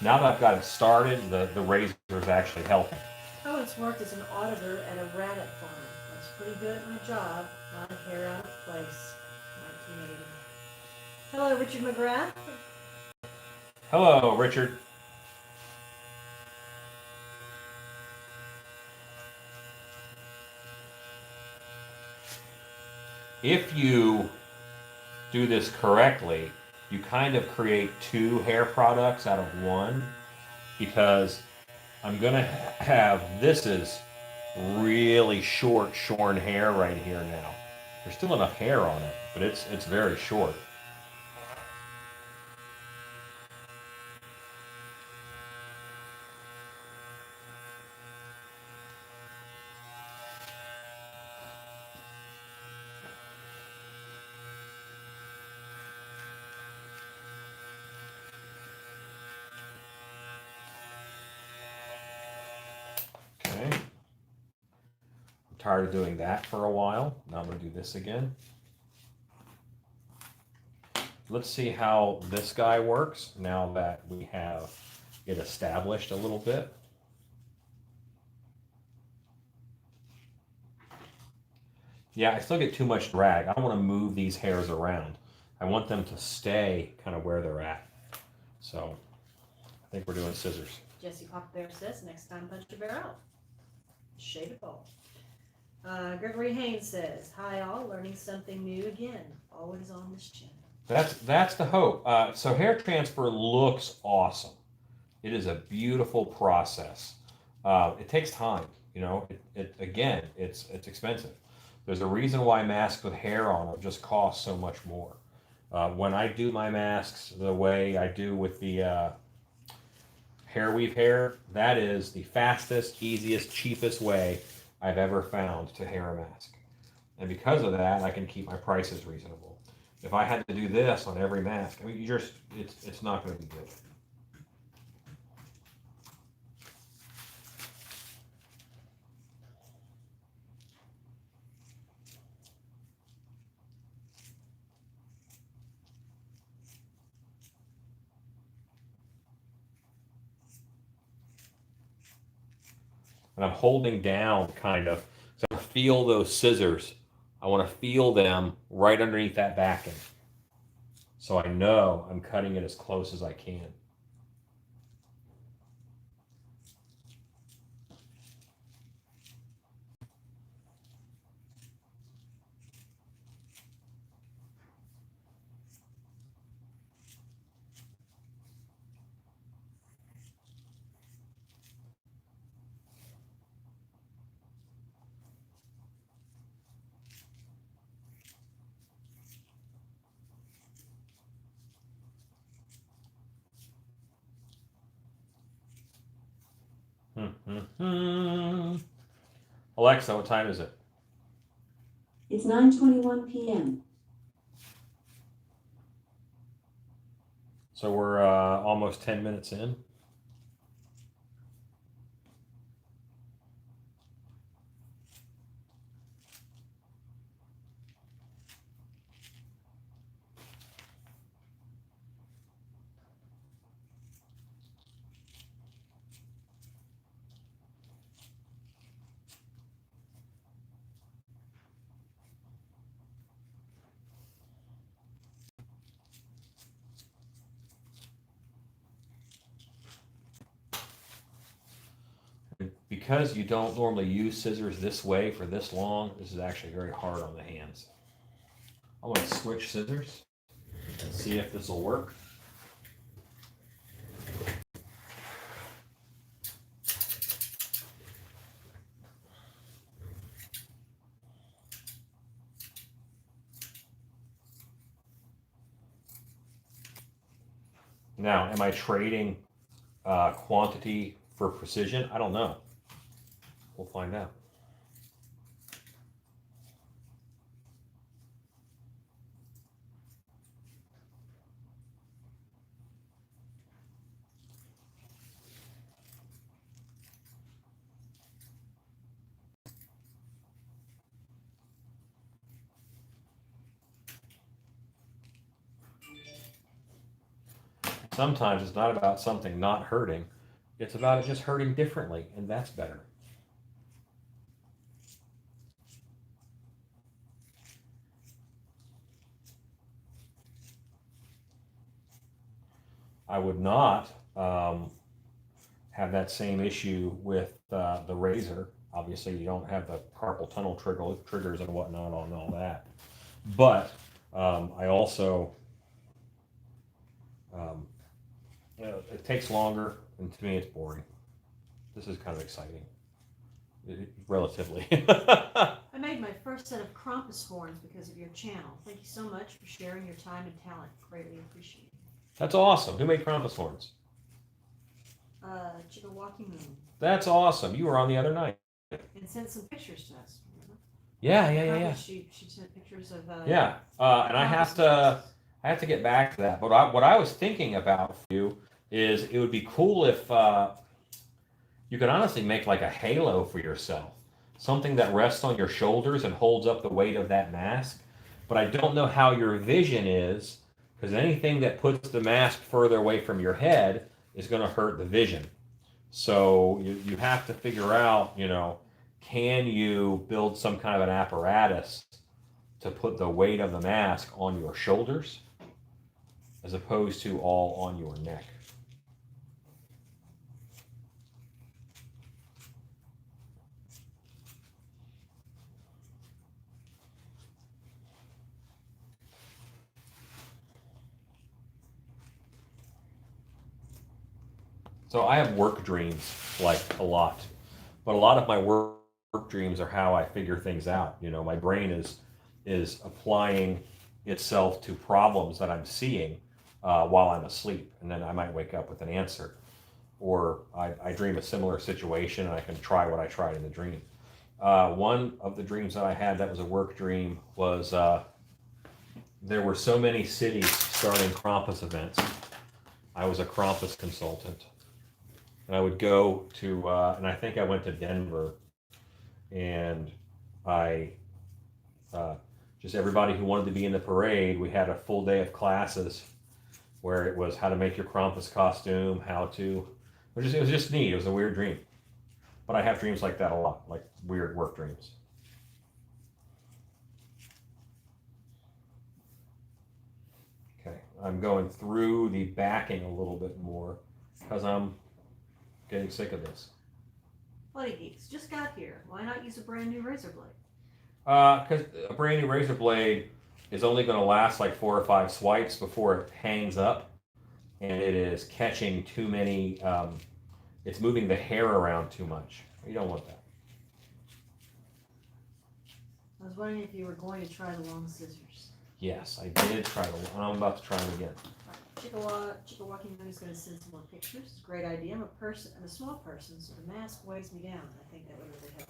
Now that I've got it started, the razor is actually helping. I once worked as an auditor at a rabbit farm. I was pretty good at my job. Not a hair out of place. 1980. Hello, Richard McGrath. Hello, Richard. If you do this correctly, you kind of create 2 hair products out of one, because I'm gonna have, this is really short shorn hair right here now. There's still enough hair on it, but it's very short. Okay. I'm tired of doing that for a while. Now I'm gonna do this again. Let's see how this guy works now that we have it established a little bit. Yeah, I still get too much drag. I don't want to move these hairs around. I want them to stay kind of where they're at. So I think we're doing scissors. Jesse Papa Bear says, next time punch your bear out. Shave it all. Gregory Haynes says, hi all, learning something new again. Always on this channel. That's the hope. So hair transfer looks awesome. It is a beautiful process. It takes time. You know, again, it's expensive. There's a reason why masks with hair on them just cost so much more. When I do my masks the way I do with the hair weave hair, that is the fastest, easiest, cheapest way I've ever found to hair a mask. And because of that, I can keep my prices reasonable. If I had to do this on every mask, I mean, it's not going to be good. And I'm holding down kind of, so I feel those scissors. I want to feel them right underneath that backing. So I know I'm cutting it as close as I can. Alexa, what time is it? It's 9:21 p.m. So we're almost 10 minutes in. because you don't normally use scissors this way for this long, this is actually very hard on the hands. I'm going to switch scissors and see if this will work. Now, am I trading quantity for precision? I don't know. We'll find out. Sometimes it's not about something not hurting. It's about it just hurting differently, and that's better. I would not have that same issue with the razor. Obviously, you don't have the carpal tunnel triggers and whatnot on all that. But I also, it takes longer, and to me, it's boring. This is kind of exciting, relatively. I made my first set of krampus horns because of your channel. Thank you so much for sharing your time and talent. Greatly appreciated. That's awesome. Who made krampus horns? Chickawaki Moon. That's awesome. You were on the other night. And sent some pictures to us. Remember? Yeah. She sent pictures of. Yeah, and I have to get back to that. But what I was thinking about for you is it would be cool if you could honestly make like a halo for yourself, something that rests on your shoulders and holds up the weight of that mask. But I don't know how your vision is, because anything that puts the mask further away from your head is going to hurt the vision. So you have to figure out, can you build some kind of an apparatus to put the weight of the mask on your shoulders as opposed to all on your neck. So I have work dreams, like a lot, but a lot of my work dreams are how I figure things out. My brain is applying itself to problems that I'm seeing while I'm asleep, and then I might wake up with an answer, or I dream a similar situation and I can try what I tried in the dream. One of the dreams that I had that was a work dream was there were so many cities starting Krampus events. I was a Krampus consultant. And I would go to, and I think I went to Denver, and I, just everybody who wanted to be in the parade, we had a full day of classes where it was how to make your Krampus costume, it was just neat. It was a weird dream. But I have dreams like that a lot, like weird work dreams. Okay, I'm going through the backing a little bit more because I'm getting sick of this. Bloody Geeks just got here. Why not use a brand new razor blade? Because a brand new razor blade is only going to last like 4 or 5 swipes before it hangs up, and it is catching too many. It's moving the hair around too much. You don't want that. I was wondering if you were going to try the long scissors. Yes, I did try them, and I'm about to try them again. Chickawaki Moon is going to send some more pictures. It's a great idea. I'm a small person, so the mask weighs me down. I think that would really help.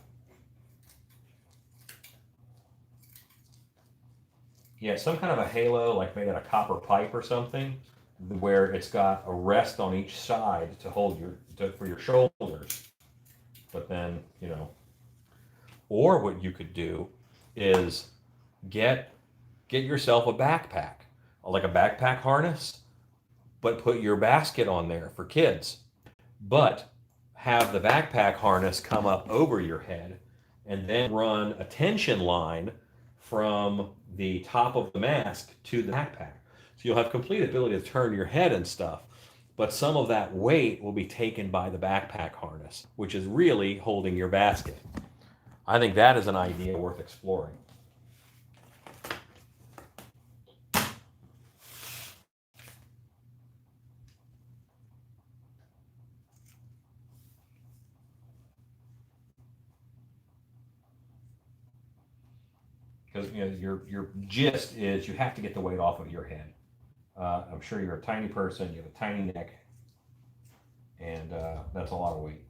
Yeah, some kind of a halo, like made out of copper pipe or something, where it's got a rest on each side to hold for your shoulders. But then, or what you could do is get yourself a backpack, like a backpack harness, but put your basket on there for kids. But have the backpack harness come up over your head and then run a tension line from the top of the mask to the backpack. So you'll have complete ability to turn your head and stuff, but some of that weight will be taken by the backpack harness, which is really holding your basket. I think that is an idea worth exploring. Because your gist is you have to get the weight off of your head. I'm sure you're a tiny person, you have a tiny neck, and that's a lot of weight.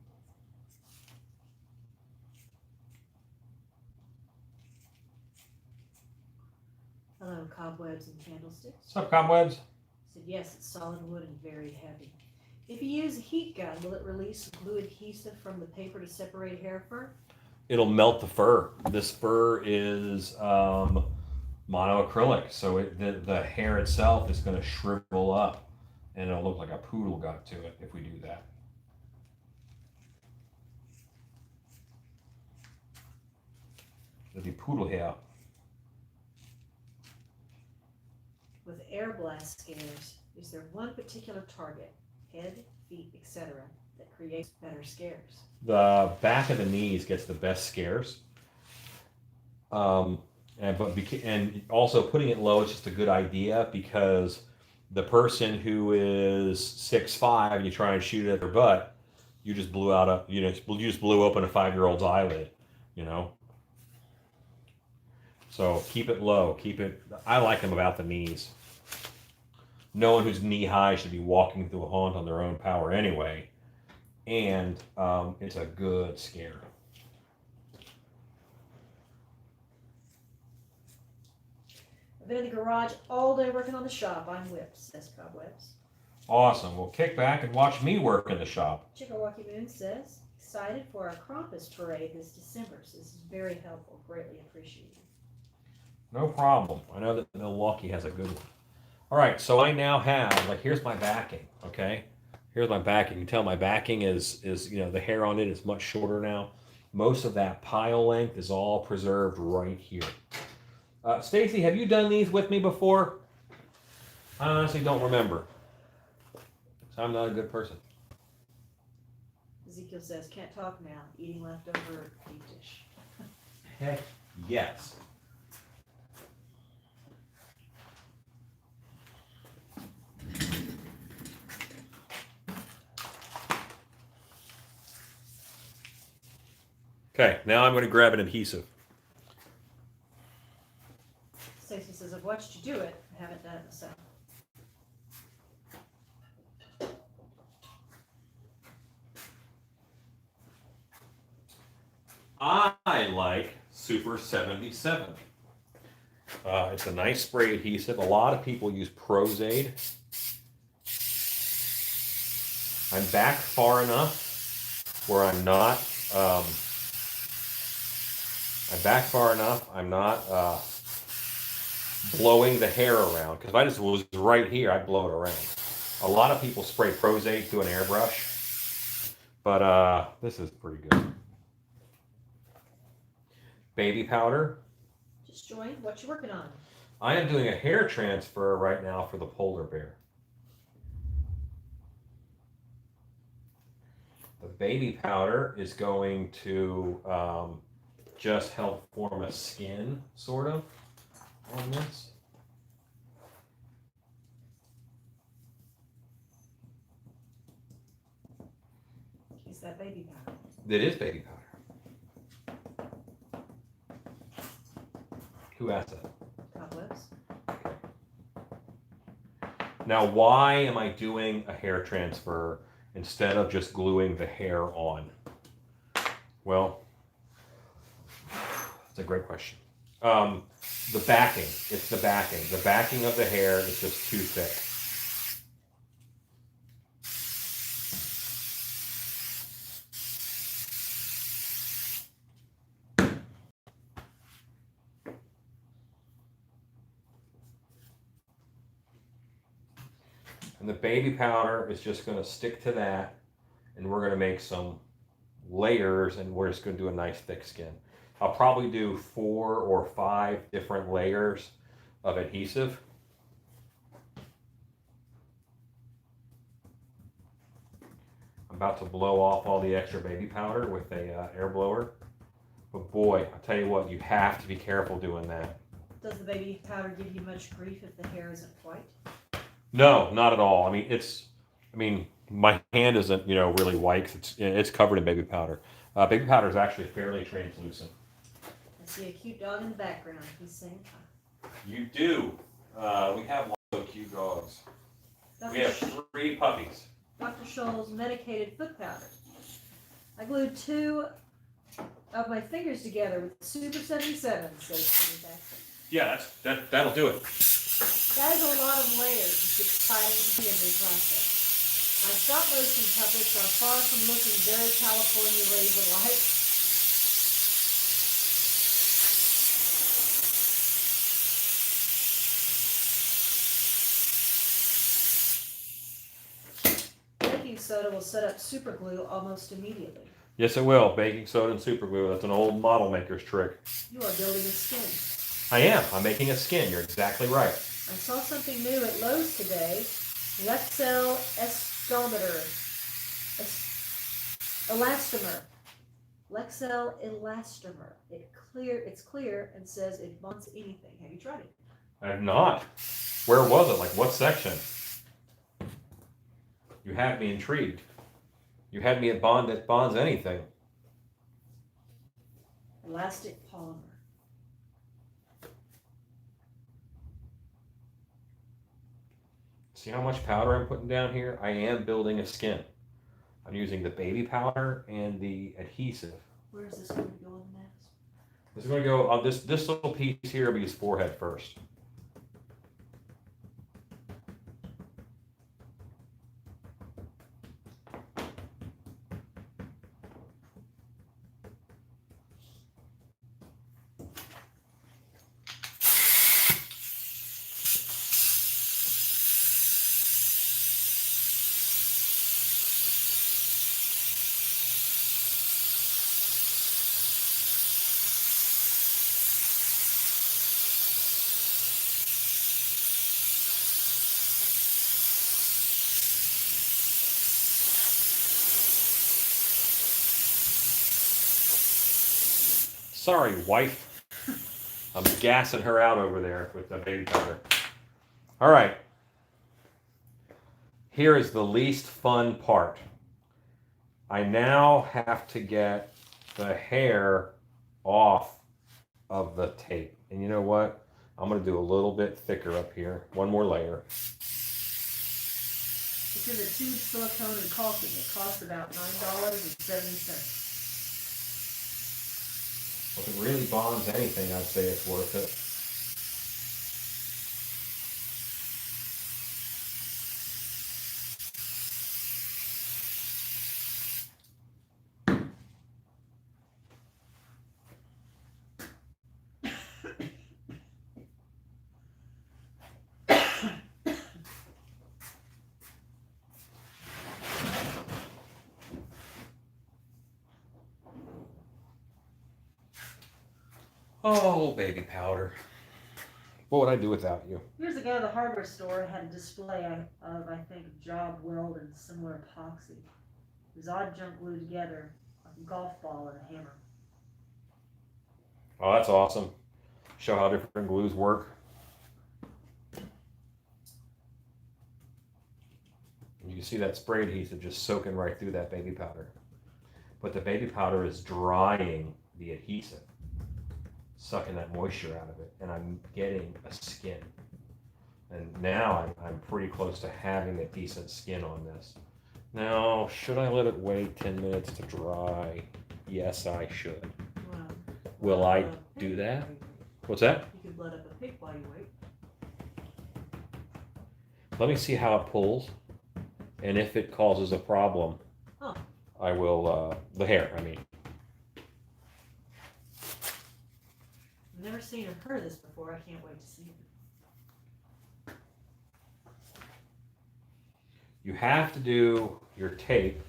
Hello, cobwebs and candlesticks. What's up, cobwebs? Said yes, it's solid wood and very heavy. If you use a heat gun, will it release glue adhesive from the paper to separate hair fur? It'll melt the fur. This fur is monoacrylic, so the hair itself is going to shrivel up, and it'll look like a poodle got to it if we do that. It'll be poodle hair. With air blast scares, is there one particular target, head, feet, etc., that creates better scares? The back of the knees gets the best scares. And also putting it low is just a good idea, because the person who is 6'5" and you try and shoot it at their butt, you just blew open a 5-year-old's eyelid, you know. So keep it low. I like them about the knees. No one who's knee high should be walking through a haunt on their own power anyway. And it's a good scare. I've been in the garage all day working on the shop. I'm whipped, says Cobwebs. Awesome. Well, kick back and watch me work in the shop. Chickawaukee Moon says, excited for our Krampus parade this December. So this is very helpful. Greatly appreciated. No problem. I know that Milwaukee has a good one. All right, so I now have, here's my backing, okay? Here's my backing. You can tell my backing is the hair on it is much shorter now. Most of that pile length is all preserved right here. Stacy, have you done these with me before? I honestly don't remember. So I'm not a good person. Ezekiel says, can't talk now. Eating leftover deep dish. Heck yes. Okay, now I'm going to grab an adhesive. Stacy says, I've watched you do it. I haven't done it myself. I like Super 77. It's a nice spray adhesive. A lot of people use Pros-Aid. I'm back far enough where I'm not. I'm not blowing the hair around, because if I just was right here, I'd blow it around. A lot of people spray Pros-Aid through an airbrush, but this is pretty good. Baby powder. Just joined. What you working on? I am doing a hair transfer right now for the polar bear. The baby powder is going to just help form a skin, sort of, on this. Is that baby powder? It is baby powder. Who asked that? Cobwebs. Now, why am I doing a hair transfer instead of just gluing the hair on? Well, that's a great question. The backing. It's the backing. The backing of the hair is just too thick. And the baby powder is just going to stick to that, and we're going to make some layers, and we're just going to do a nice thick skin. I'll probably do 4 or 5 different layers of adhesive. I'm about to blow off all the extra baby powder with a air blower. But boy, I tell you what, you have to be careful doing that. Does the baby powder give you much grief if the hair isn't white? No, not at all. I mean, my hand isn't, really white 'cause it's covered in baby powder. Baby powder is actually fairly translucent. I see a cute dog in the background. He's saying hi. You do. We have lots of cute dogs. We have 3 puppies. Dr. Scholl's medicated foot powder. I glued 2 of my fingers together with Super 77, says Jimmy Baxter. Yeah, that'll do it. That is a lot of layers. It's exciting to be in the process. My stop motion puppets are far from looking very California razor-like. Baking soda will set up super glue almost immediately. Yes, it will. Baking soda and super glue. That's an old model maker's trick. You are building a skin. I am. I'm making a skin. You're exactly right. I saw something new at Lowe's today. Lexel Elastomer. Lexel Elastomer. It's clear and says it bonds anything. Have you tried it? I have not. Where was it? Like what section? You have me intrigued. You had me at bonds anything. Elastic polymer. See how much powder I'm putting down here? I am building a skin. I'm using the baby powder and the adhesive. Where is this going to go in the mask? This is going to go on this little piece here will be his forehead first. Sorry, wife. I'm gassing her out over there with the baby powder. All right. Here is the least fun part. I now have to get the hair off of the tape. And you know what? I'm going to do a little bit thicker up here. One more layer. It's in the tube silicone and caulking. It costs about $9.70. If it really bonds anything, I'd say it's worth it. Oh, baby powder. What would I do without you? Years ago, the hardware store had a display of, I think, job weld and similar epoxy. It was odd junk glued together like a golf ball and a hammer. Oh, that's awesome. Show how different glues work. You can see that spray adhesive just soaking right through that baby powder. But the baby powder is drying the adhesive, sucking that moisture out of it, and I'm getting a skin. And now I'm pretty close to having a decent skin on this. Now, should I let it wait 10 minutes to dry? Yes, I should. Wow. Will I do that? What's that? You could blood up a pig while you wait. Let me see how it pulls, and if it causes a problem, I will, the hair, I mean. I've never seen or heard of this before. I can't wait to see it. You have to do your tape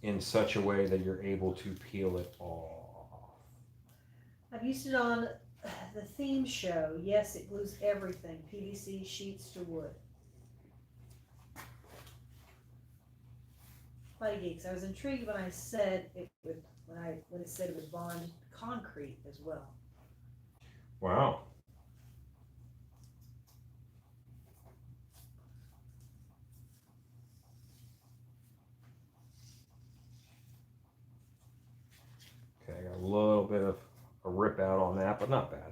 in such a way that you're able to peel it off. I've used it on the theme show. Yes, it glues everything. PVC sheets to wood. Buddy Geeks, I was intrigued when I said it would, when it said it would bond concrete as well. Wow. Okay, I got a little bit of a rip out on that, but not bad.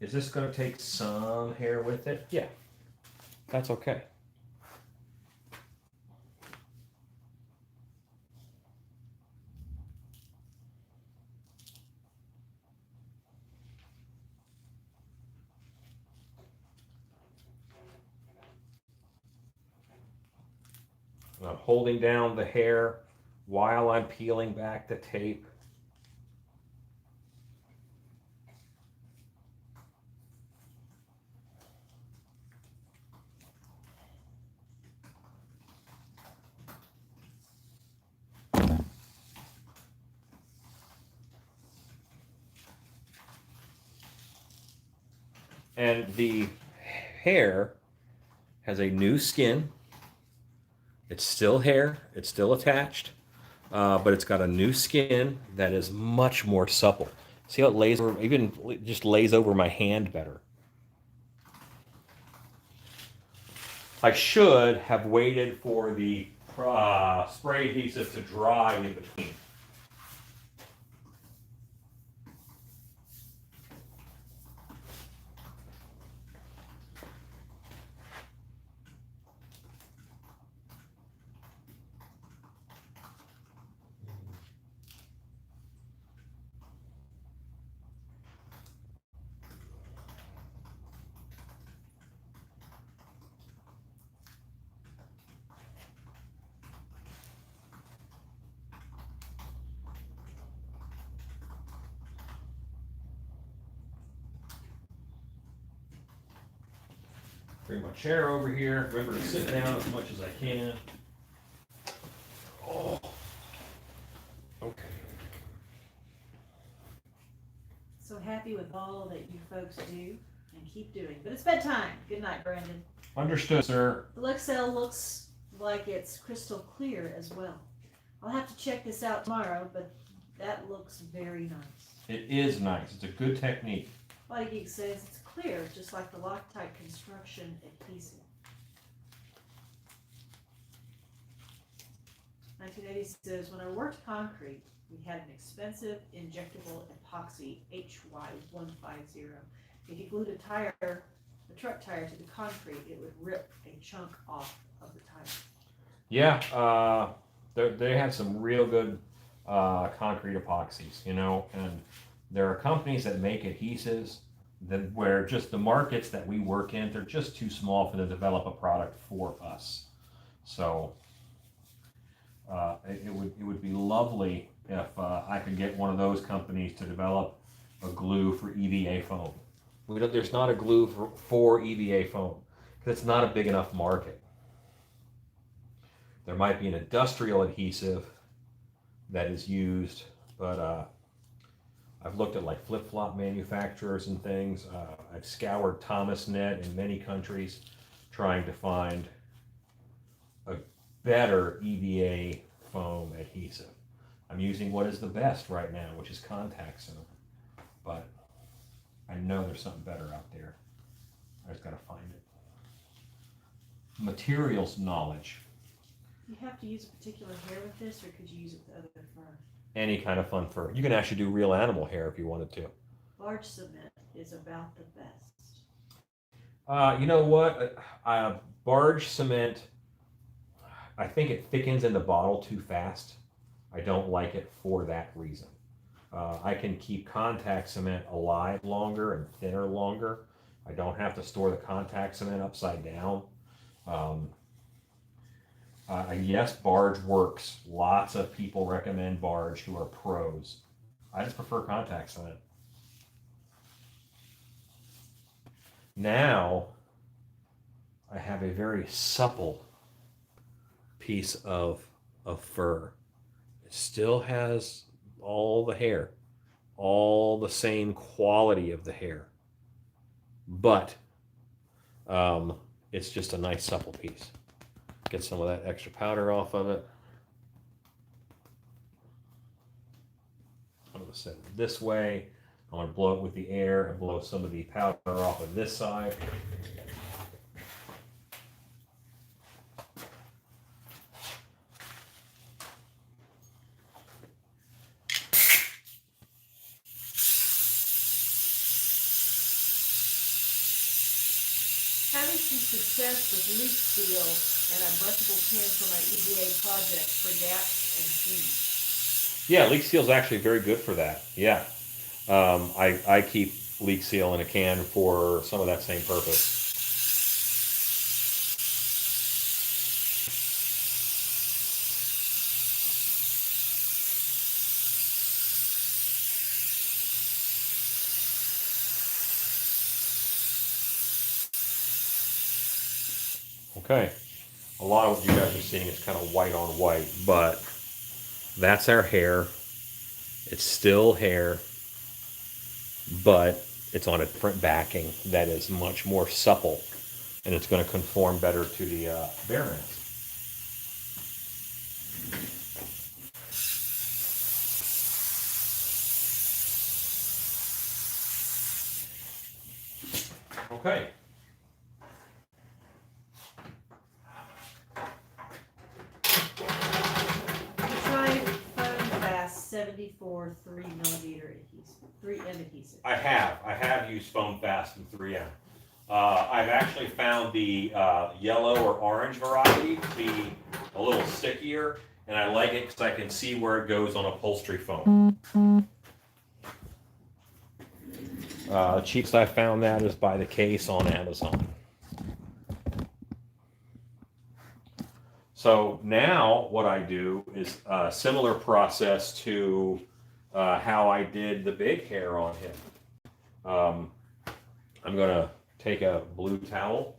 Is this going to take some hair with it? Yeah, that's okay. I'm holding down the hair while I'm peeling back the tape. And the hair has a new skin. It's still hair, it's still attached, but it's got a new skin that is much more supple. See how it lays over, even just lays over my hand better. I should have waited for the spray adhesive to dry in between. Bring my chair over here. Remember to sit down as much as I can. Oh, okay. So happy with all that you folks do and keep doing. But it's bedtime. Good night, Brandon. Understood, sir. The Lexel looks like it's crystal clear as well. I'll have to check this out tomorrow, but that looks very nice. It is nice. It's a good technique. Body Geek says it's clear, just like the Loctite construction adhesive. 1980 says, when I worked concrete, we had an expensive injectable epoxy HY150. If you glued the truck tire to the concrete, it would rip a chunk off of the tire. Yeah, they have some real good concrete epoxies, you know, and there are companies that make adhesives that where just the markets that we work in, they're just too small for them to develop a product for us. So it would be lovely if I could get one of those companies to develop a glue for EVA foam. There's not a glue for EVA foam because it's not a big enough market. There might be an industrial adhesive that is used, but I've looked at like flip-flop manufacturers and things. I've scoured Thomas Net in many countries trying to find a better EVA foam adhesive. I'm using what is the best right now, which is contact foam, but I know there's something better out there. I just got to find it. Materials knowledge. You have to use a particular hair with this, or could you use it with other fur? Any kind of fun fur. You can actually do real animal hair if you wanted to. Barge cement is about the best. You know what? Barge cement, I think it thickens in the bottle too fast. I don't like it for that reason. I can keep contact cement alive longer and thinner longer. I don't have to store the contact cement upside down. Yes, Barge works. Lots of people recommend Barge who are pros. I just prefer contact cement. Now, I have a very supple piece of fur. It still has all the hair, all the same quality of the hair, but it's just a nice supple piece. Get some of that extra powder off of it. I'm going to set it this way. I'm going to blow it with the air and blow some of the powder off of this side. Having some success with leak seal and a brushable pen for my EVA project for gaps and seams. Yeah, leak seal is actually very good for that. Yeah. I keep leak seal in a can for some of that same purpose. Okay, a lot of what you guys are seeing is kind of white on white, but that's our hair. It's still hair, but it's on a different backing that is much more supple, and it's going to conform better to the bare ends. Okay. Try foam fast 74 3mm adhesive, 3M adhesive. I have used foam fast in 3M. I've actually found the yellow or orange variety to be a little stickier, and I like it because I can see where it goes on upholstery foam. The cheapest I found that is by the case on Amazon. So now what I do is a similar process to how I did the big hair on him. I'm going to take a blue towel.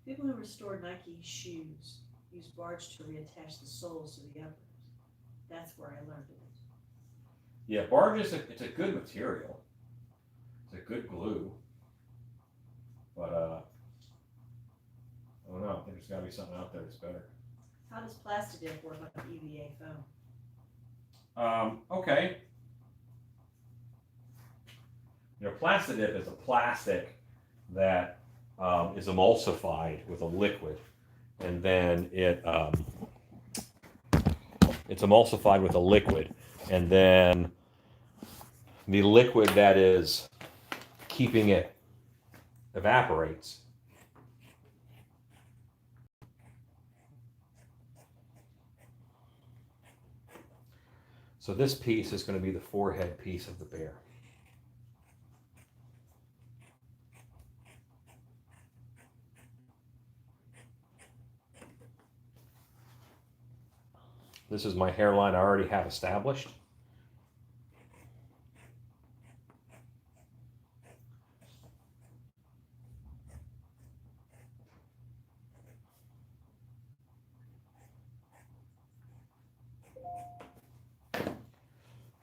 People who restore Nike shoes use barge to reattach the soles to the uppers. That's where I learned it. Yeah, barge is it's a good material. It's a good glue. But I don't know. I think there's got to be something out there that's better. How does Plastidip work on EVA foam? Okay. Plastidip is a plastic that is emulsified with a liquid, and then it's emulsified with a liquid, and then the liquid that is keeping it evaporates. So this piece is going to be the forehead piece of the bear. This is my hairline I already have established.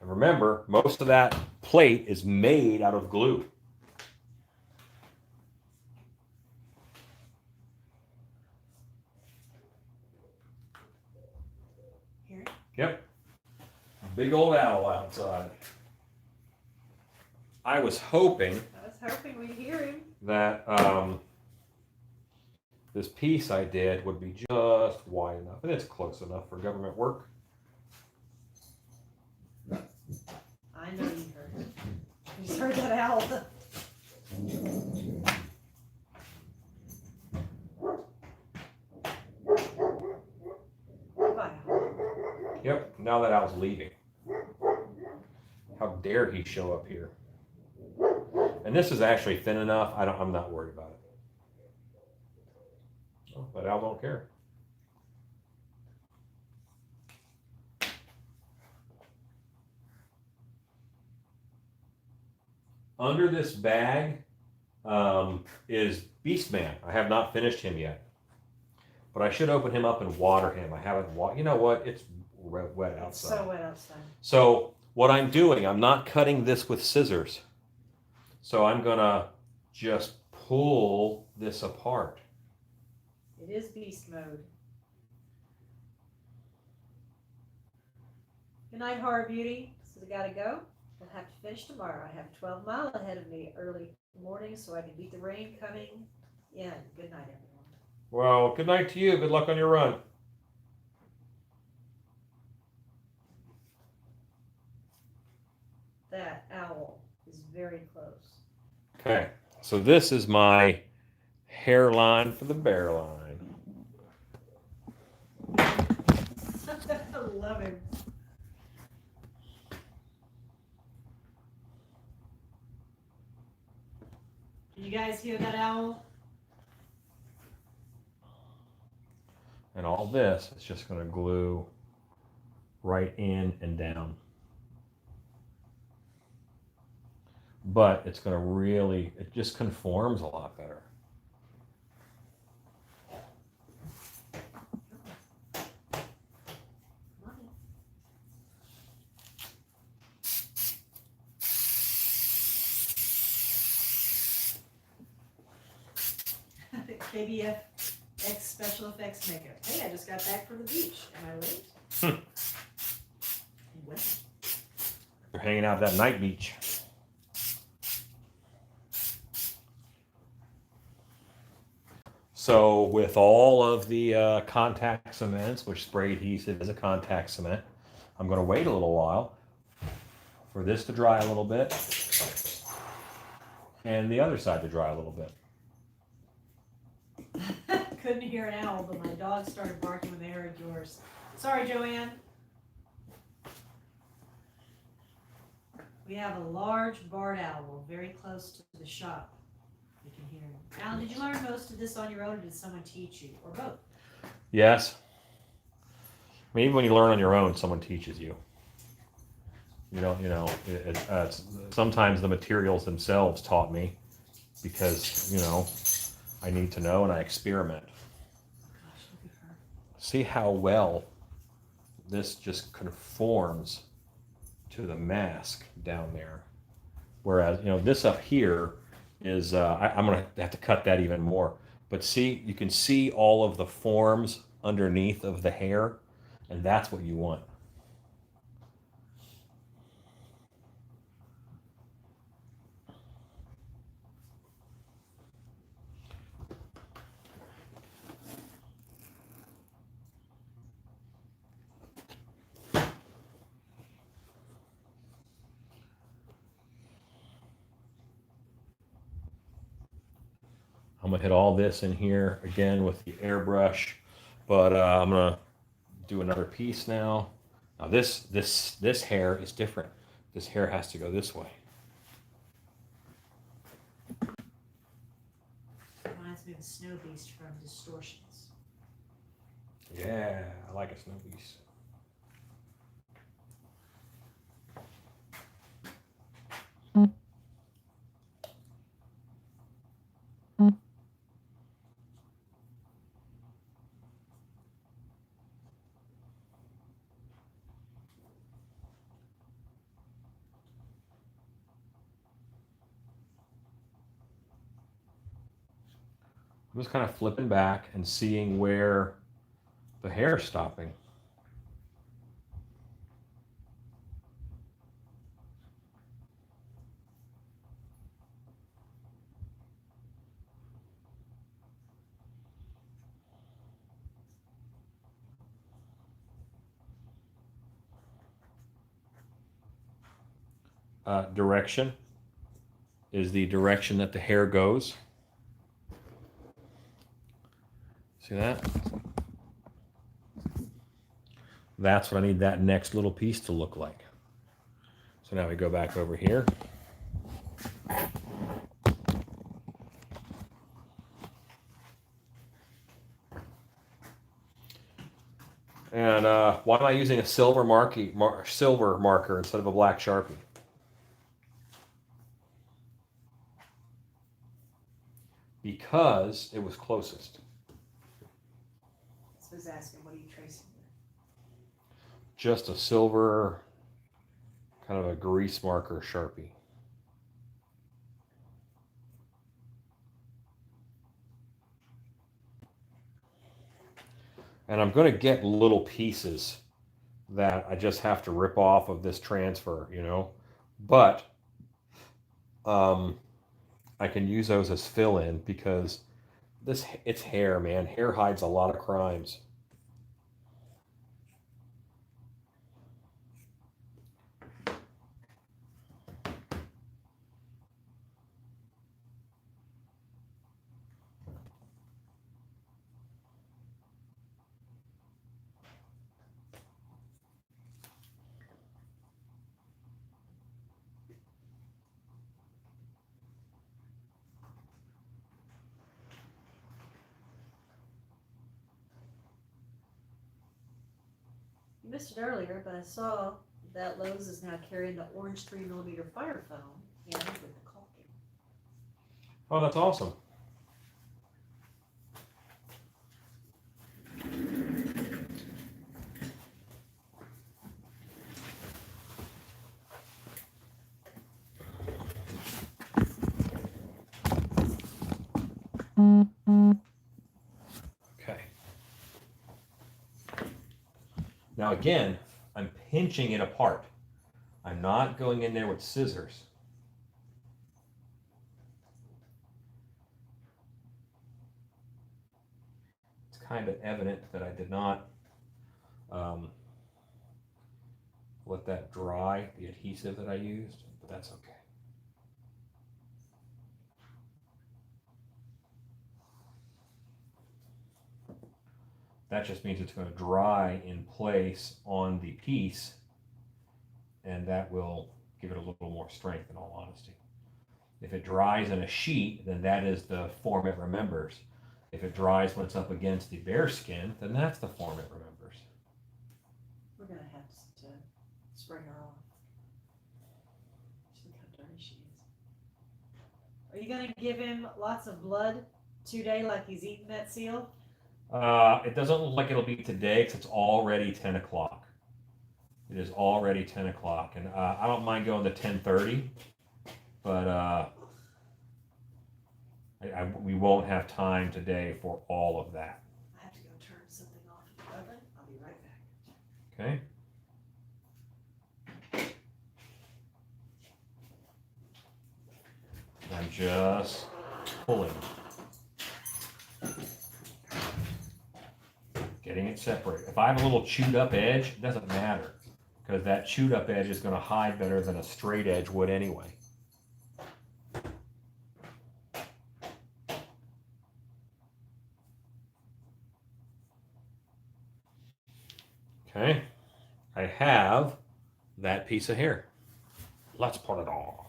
And remember, most of that plate is made out of glue. Here? Yep. Big old owl outside. I was hoping we'd hear him. that this piece I did would be just wide enough, and it's close enough for government work. I know you heard it. You just heard that owl. Goodbye, owl. Yep, now that owl's leaving. How dare he show up here? And this is actually thin enough. I'm not worried about it. Oh, but owl don't care. Under this bag is Beastman. I have not finished him yet. But I should open him up and water him. I haven't you know what? It's wet outside. It's so wet outside. So what I'm doing, I'm not cutting this with scissors. So I'm gonna just pull this apart. It is beast mode. Good night, Horror Beauty. So I gotta go. I'll have to finish tomorrow. I have 12 miles ahead of me early morning so I can beat the rain coming in. Good night, everyone. Well, good night to you. Good luck on your run. That owl is very close. Okay, so this is my hairline for the bear line. I love him. Can you guys hear that owl? And all this is just going to glue right in and down. But it's going to really, it just conforms a lot better. KBF X Special Effects Maker. Hey, I just got back from the beach. Am I late? When? You're hanging out at that night beach. So with all of the contact cements, which spray adhesive is a contact cement, I'm going to wait a little while for this to dry a little bit and the other side to dry a little bit. Couldn't hear an owl, but my dog started barking when they heard yours. Sorry, Joanne. We have a large barred owl very close to the shop. You can hear him. Alan, did you learn most of this on your own, or did someone teach you, or both? Yes. I mean, even when you learn on your own, someone teaches you. You don't, sometimes the materials themselves taught me because, I need to know and I experiment. Gosh, look at her. See how well this just conforms to the mask down there. Whereas, this up here is, I'm going to have to cut that even more. But see, you can see all of the forms underneath of the hair, and that's what you want. I'm gonna hit all this in here again with the airbrush, but I'm gonna do another piece now. Now this hair is different. This hair has to go this way. Reminds me of a snow beast from Distortions. Yeah, I like a snow beast. I'm just kind of flipping back and seeing where the hair is stopping. Direction is the direction that the hair goes. See that? That's what I need that next little piece to look like. So now we go back over here. And why am I using a silver marker instead of a black Sharpie? Because it was closest. was asking, what are you tracing with? Just a silver, kind of a grease marker Sharpie. And I'm going to get little pieces that I just have to rip off of this transfer, you know. But I can use those as fill-in because it's hair, man. Hair hides a lot of crimes. You missed it earlier, but I saw that Lowe's is now carrying the orange 3mm fire foam and with the caulking. Oh, that's awesome. Okay. Now again, I'm pinching it apart. I'm not going in there with scissors. It's kind of evident that I did not let that dry, the adhesive that I used, but that's okay. That just means it's going to dry in place on the piece, and that will give it a little more strength, in all honesty. If it dries in a sheet, then that is the form it remembers. If it dries when it's up against the bare skin, then that's the form it remembers. We're going to have to spray her off. Just look how dirty she is. Are you going to give him lots of blood today like he's eating that seal? It doesn't look like it'll be today because it's already 10 o'clock. It is already 10 o'clock, and I don't mind going to 10:30, but we won't have time today for all of that. I have to go turn something off in the oven. I'll be right back. Okay? I'm just pulling. Getting it separated. If I have a little chewed up edge, it doesn't matter because that chewed up edge is going to hide better than a straight edge would anyway. Okay, I have that piece of hair. Let's put it on.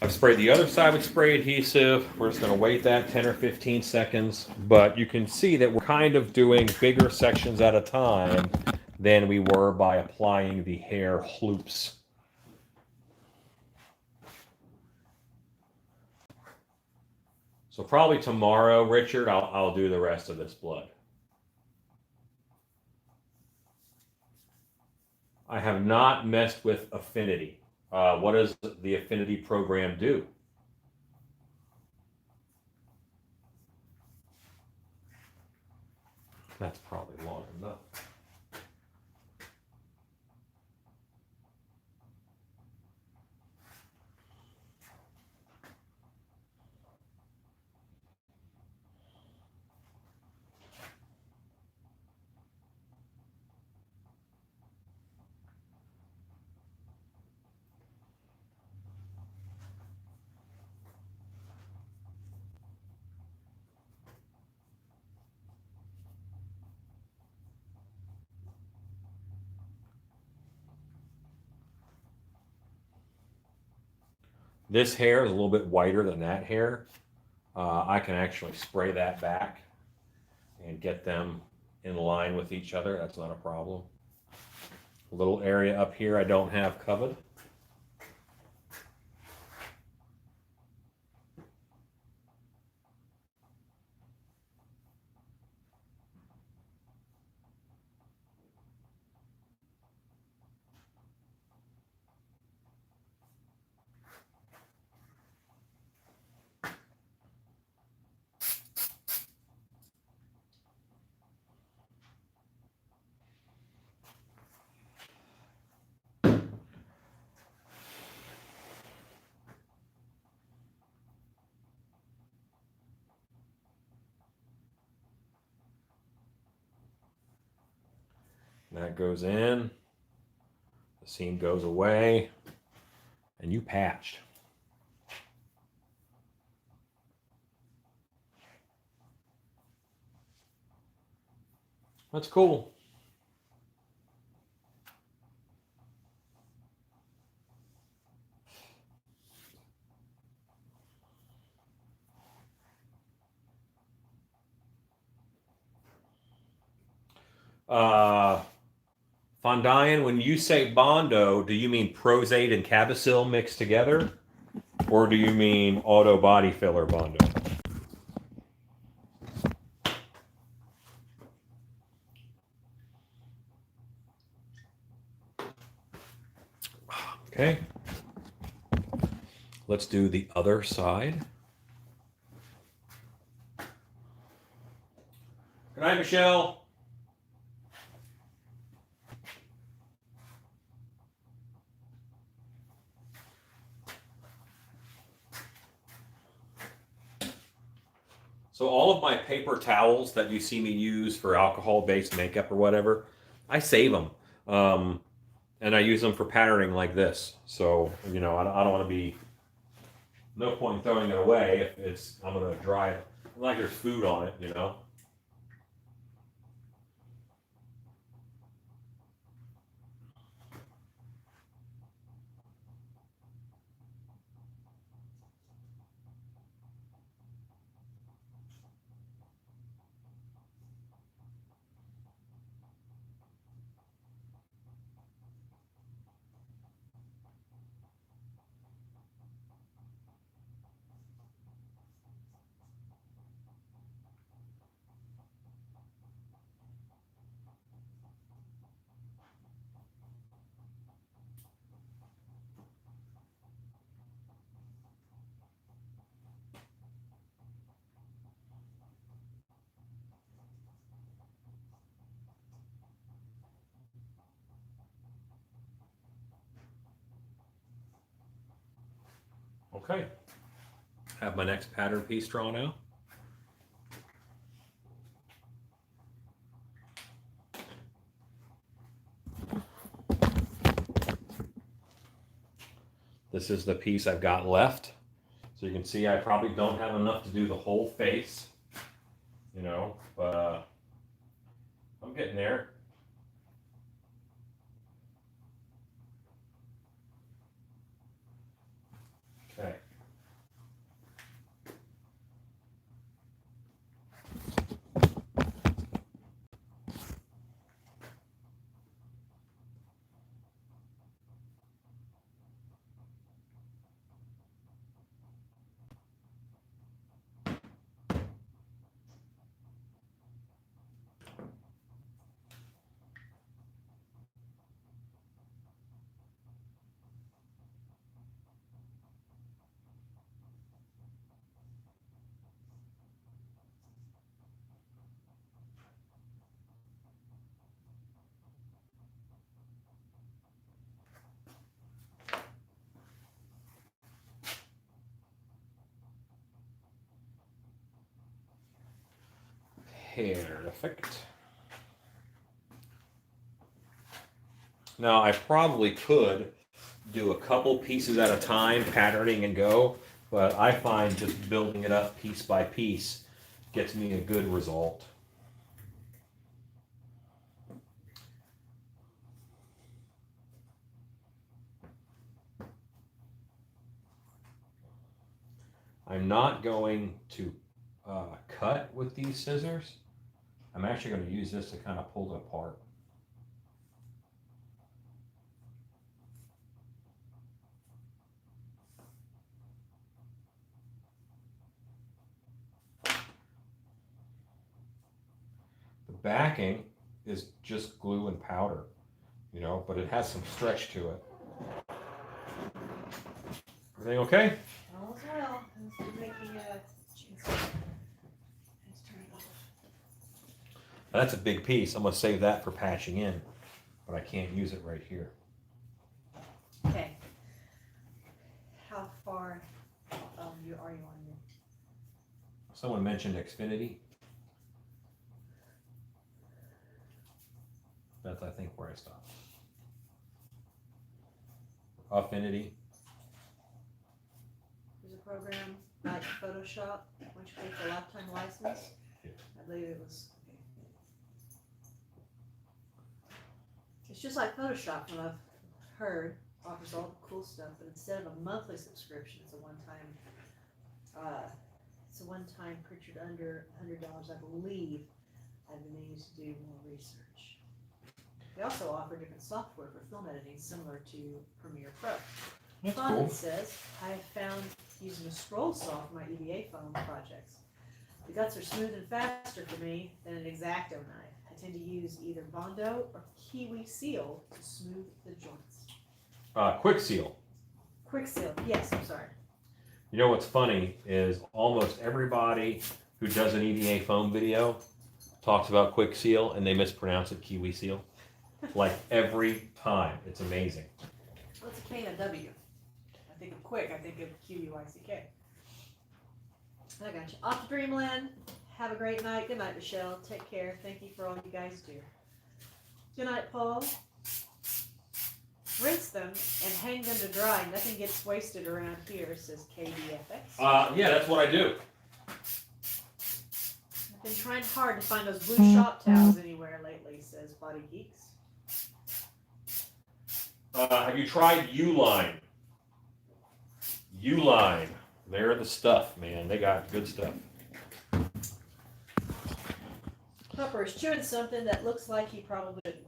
I've sprayed the other side with spray adhesive. We're just going to wait that 10 or 15 seconds. But you can see that we're kind of doing bigger sections at a time than we were by applying the hair loops. So probably tomorrow, Richard, I'll do the rest of this blood. I have not messed with affinity. What does the affinity program do? That's probably long enough. This hair is a little bit whiter than that hair. I can actually spray that back and get them in line with each other. That's not a problem. A little area up here I don't have covered. That goes in, the seam goes away, and you patched. That's cool. Fondian, when you say Bondo, do you mean Prosate and Cabicil mixed together? Or do you mean auto body filler Bondo? Okay. Let's do the other side. Good night, Michelle. So all of my paper towels that you see me use for alcohol-based makeup or whatever, I save them. And I use them for patterning like this. So, you know, I don't want to be, no point in throwing it away if I'm going to dry it. Like there's food on it, you know. Okay. Have my next pattern piece drawn out. This is the piece I've got left. So you can see I probably don't have enough to do the whole face, you know, but I'm getting there. Okay. Perfect. Now I probably could do a couple pieces at a time, patterning and go, but I find just building it up piece by piece gets me a good result. I'm not going to cut with these scissors. I'm actually going to use this to kind of pull it apart. The backing is just glue and powder, you know, but it has some stretch to it. Everything okay? All is well. Let's make the let's turn it off. That's a big piece. I'm going to save that for patching in, but I can't use it right here. Okay. How far are you on your? Someone mentioned Xfinity. That's, I think, where I stopped. Affinity. There's a program like Photoshop. Once you pay for a lifetime license, I believe it was. It's just like Photoshop, from what I've heard, offers all the cool stuff, but instead of a monthly subscription, it's a one-time. It's a one-time purchase under $100, I believe. I've been needing to do more research. They also offer different software for film editing, similar to Premiere Pro. That's Fun, cool. it says, I have found using a scroll saw for my EVA foam projects. The guts are smooth and faster for me than an X-Acto knife. I tend to use either Bondo or Kiwi Seal to smooth the joints. Quick Seal. Quick Seal, yes, I'm sorry. You know what's funny is almost everybody who does an EVA foam video talks about Quick Seal and they mispronounce it Kiwi Seal. Like every time. It's amazing. What's a K and a W? I think of quick, I think of Q-U-I-C-K. I got you. Off to Dreamland. Have a great night. Good night, Michelle. Take care. Thank you for all you guys do. Good night, Paul. Rinse them and hang them to dry. Nothing gets wasted around here, says KDFX. Yeah, that's what I do. I've been trying hard to find those blue shop towels anywhere lately, says Body Geeks. Have you tried Uline? Uline. They're the stuff, man. They got good stuff. Pupper is chewing something that looks like he probably didn't.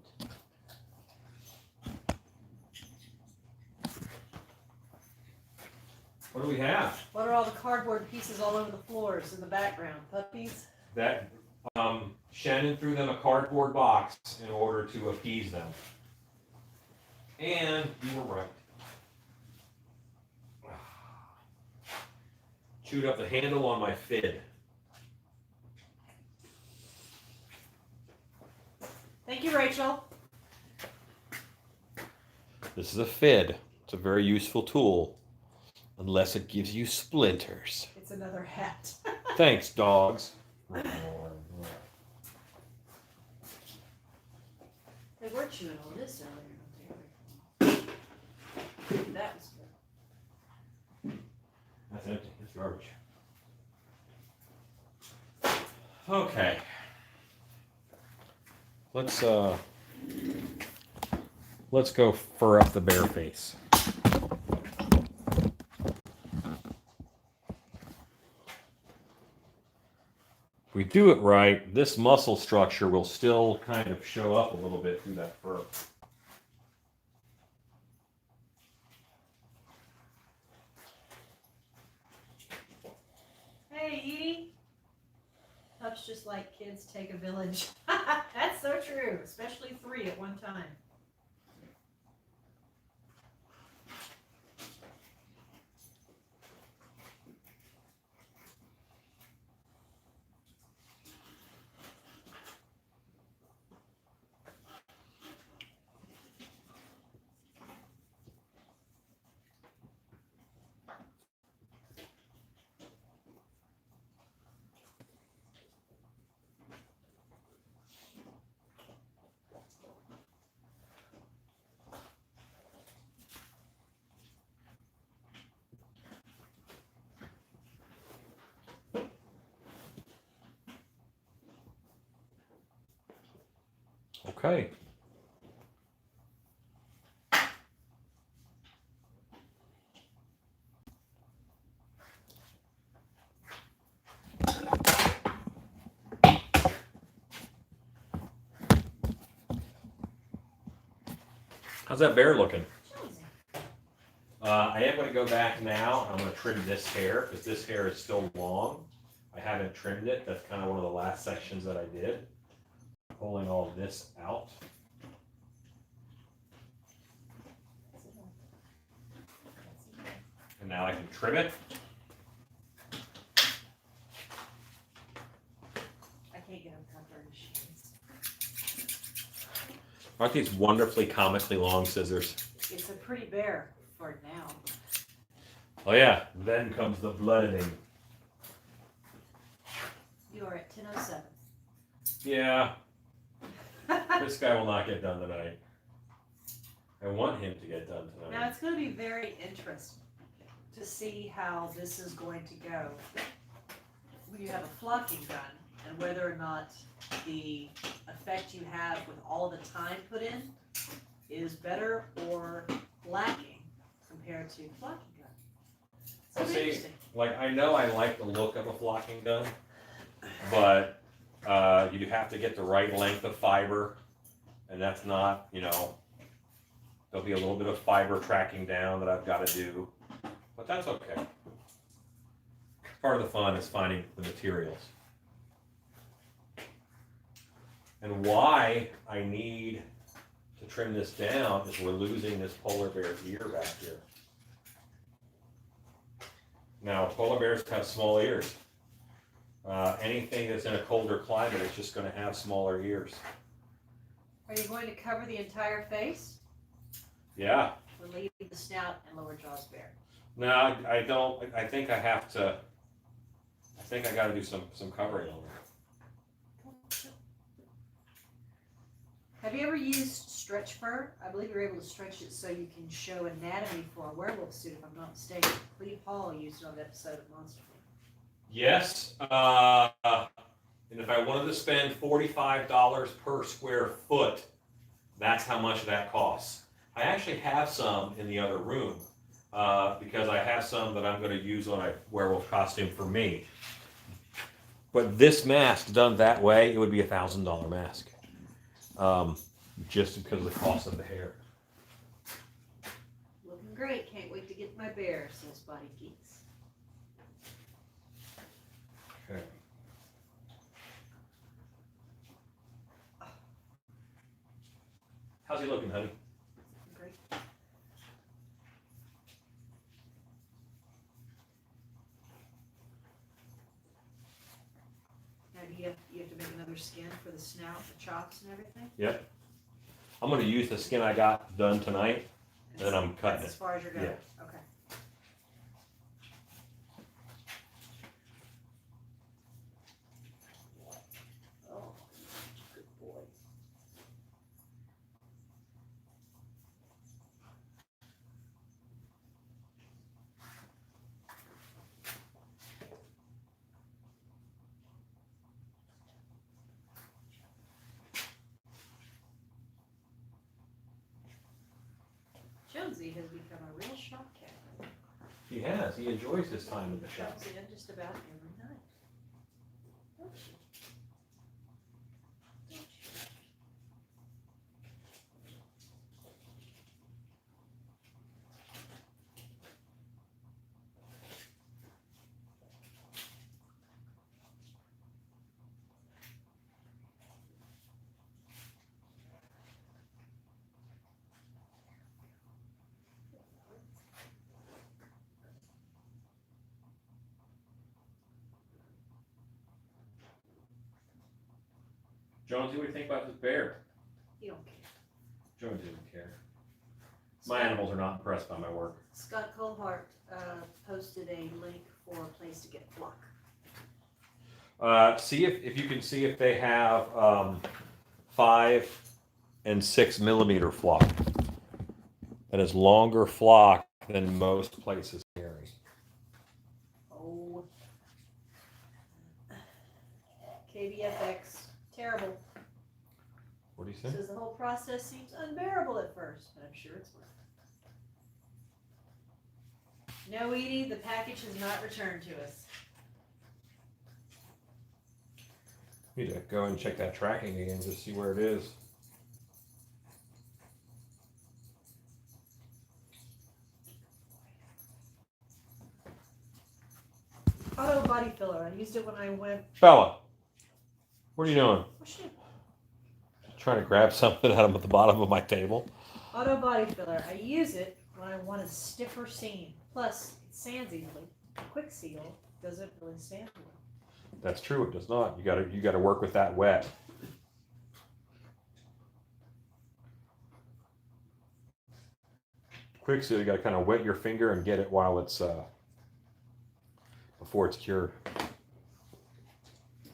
What do we have? What are all the cardboard pieces all over the floors in the background? Puppies? That Shannon threw them a cardboard box in order to appease them. And you were right. Chewed up the handle on my fid. Thank you, Rachel. This is a fid. It's a very useful tool. Unless it gives you splinters. It's another hat. Thanks, dogs. They were chewing on this earlier. That was good. That's empty. That's garbage. Okay. Let's go fur up the bear face. If we do it right, this muscle structure will still kind of show up a little bit through that fur. Hey, Edie. Pups just like kids take a village. That's so true, especially 3 at one time. Okay. How's that bear looking? Jonesy. I am going to go back now. I'm going to trim this hair because this hair is still long. I haven't trimmed it. That's kind of one of the last sections that I did. Pulling all this out. And now I can trim it. I can't get them cutting machines. Aren't these wonderfully comically long scissors? It's a pretty bear for now. Oh yeah, then comes the bloodening. You are at 10:07. Yeah, this guy will not get done tonight. I want him to get done Now tonight. it's going to be very interesting to see how this is going to go when you have a flocking gun and whether or not the effect you have with all the time put in is better or lacking compared to flocking gun. So See, interesting. like I know I like the look of a flocking gun, but you do have to get the right length of fiber, and that's not, there'll be a little bit of fiber tracking down that I've got to do, but that's okay. Part of the fun is finding the materials. And why I need to trim this down is we're losing this polar bear's ear back here. Now, polar bears have small ears. Anything that's in a colder climate is just going to have smaller ears. Are you going to cover the entire face Yeah. or leave the snout and lower jaws bare? No, I don't. I think I have to. I think I got to do some covering on it. Have you ever used stretch fur? I believe you're able to stretch it so you can show anatomy for a werewolf suit, if I'm not mistaken. Cleve Hall used it on the episode of Monster. Yes. And if I wanted to spend $45 per square foot, that's how much that costs. I actually have some in the other room because I have some that I'm going to use on a werewolf costume for me. But this mask done that way, it would be $1,000 mask. Just because of the cost of the hair. Looking great. Can't wait to get my bear, says Body Geeks. Okay. How's he looking, honey? Great. Now you have to make another skin for the snout, the chops, and everything? Yep. I'm going to use the skin I got done tonight, and then I'm cutting That's as it. far as you're going? Yeah. Okay. Oh, good boy. Jonesy has become a real shop cat. He has. He enjoys his time in the shop. Comes in just about every night. Don't you? Don't you? Jonesy, what do you think about this bear? You don't care. Jonesy doesn't care. My animals are not impressed by my work. Scott Colehart posted a link for a place to get flock. See if you can see if they have 5 and 6 millimeter flock. That is longer flock than most places carry. Oh. KBFX. Terrible. What do you say? Says the whole process seems unbearable at first, but I'm sure it's worth it. No, Edie, the package has not returned to us. Need to go and check that tracking again to see where it is. body filler. I used it when I went. Bella, what are you doing? Oh shit. Trying to grab something out of the bottom of my table. Auto body filler. I use it when I want a stiffer seam. Plus, it sands easily. Quick seal doesn't really sand well. That's true. It does not. You gotta work with that wet. Quick seal. You gotta kind of wet your finger and get it while it's before it's cured.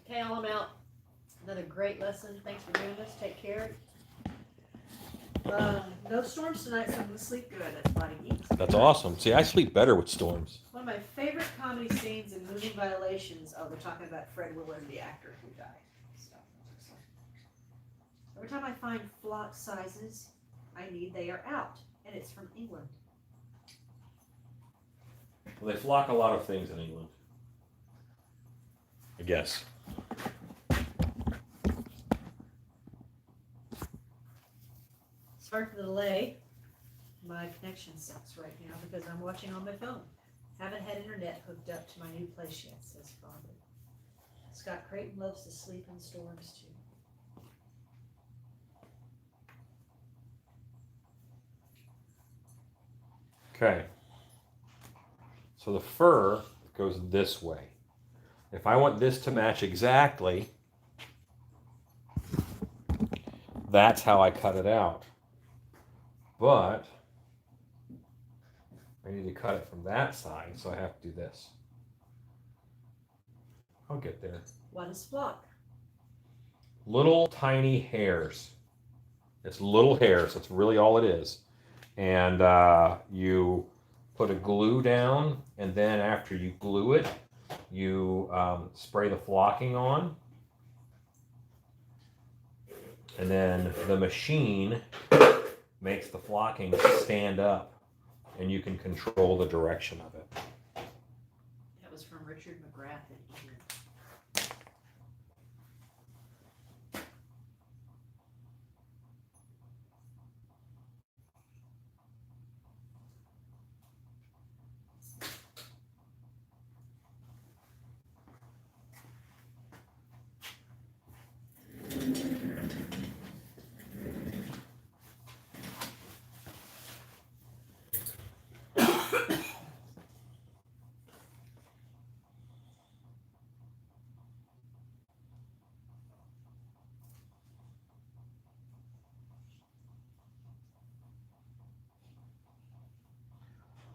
Okay, all I'm out. Another great lesson. Thanks for doing this. Take care. No storms tonight, so I'm going to sleep good. That's Body Geeks. That's awesome. See, I sleep better with storms. One of my favorite comedy scenes in Moving Violations. Oh, they're talking about Fred Willard, the actor who died. So, every time I find flock sizes I need, they are out. And it's from England. Well, they flock a lot of things in England, I guess. Sorry for the delay. My connection sucks right now because I'm watching on my phone. Haven't had internet hooked up to my new place yet, says Father. Scott Creighton loves to sleep in storms too. Okay. So the fur goes this way. If I want this to match exactly, that's how I cut it out. But I need to cut it from that side, so I have to do this. I'll get there. What is flock? Little tiny hairs. It's little hairs. That's really all it is. And you put a glue down, and then after you glue it, you spray the flocking on. And then the machine makes the flocking stand up, and you can control the direction of it. That was from Richard McGrath in England.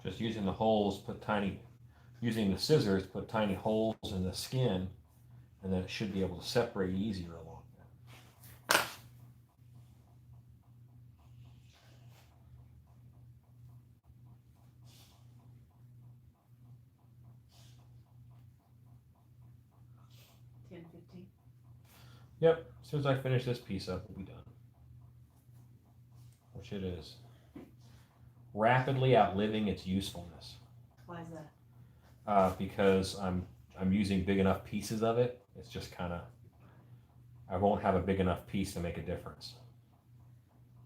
Just using the holes, using the scissors, put tiny holes in the skin, and then it should be able to separate easier along there. Yep, as soon as I finish this piece up, we'll be done. Which it is. Rapidly outliving its usefulness. Why is that? Because I'm using big enough pieces of it. It's just kind of, I won't have a big enough piece to make a difference.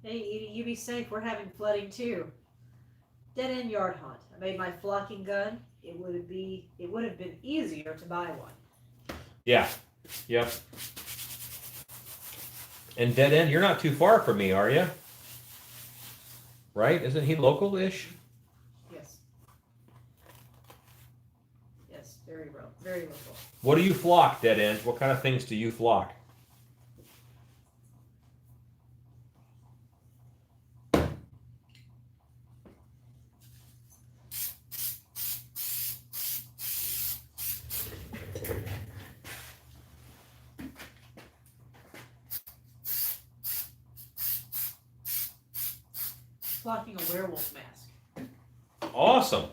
Hey, Edie, you be safe. We're having flooding too. Dead end yard hunt. I made my flocking gun. It would have been easier to buy one. Yeah. Yep. And Dead End, you're not too far from me, are you? Right? Isn't he local-ish? Yes. Yes, very local. What do you flock, Dead End? What kind of things do you flock? Flocking a werewolf mask. Awesome.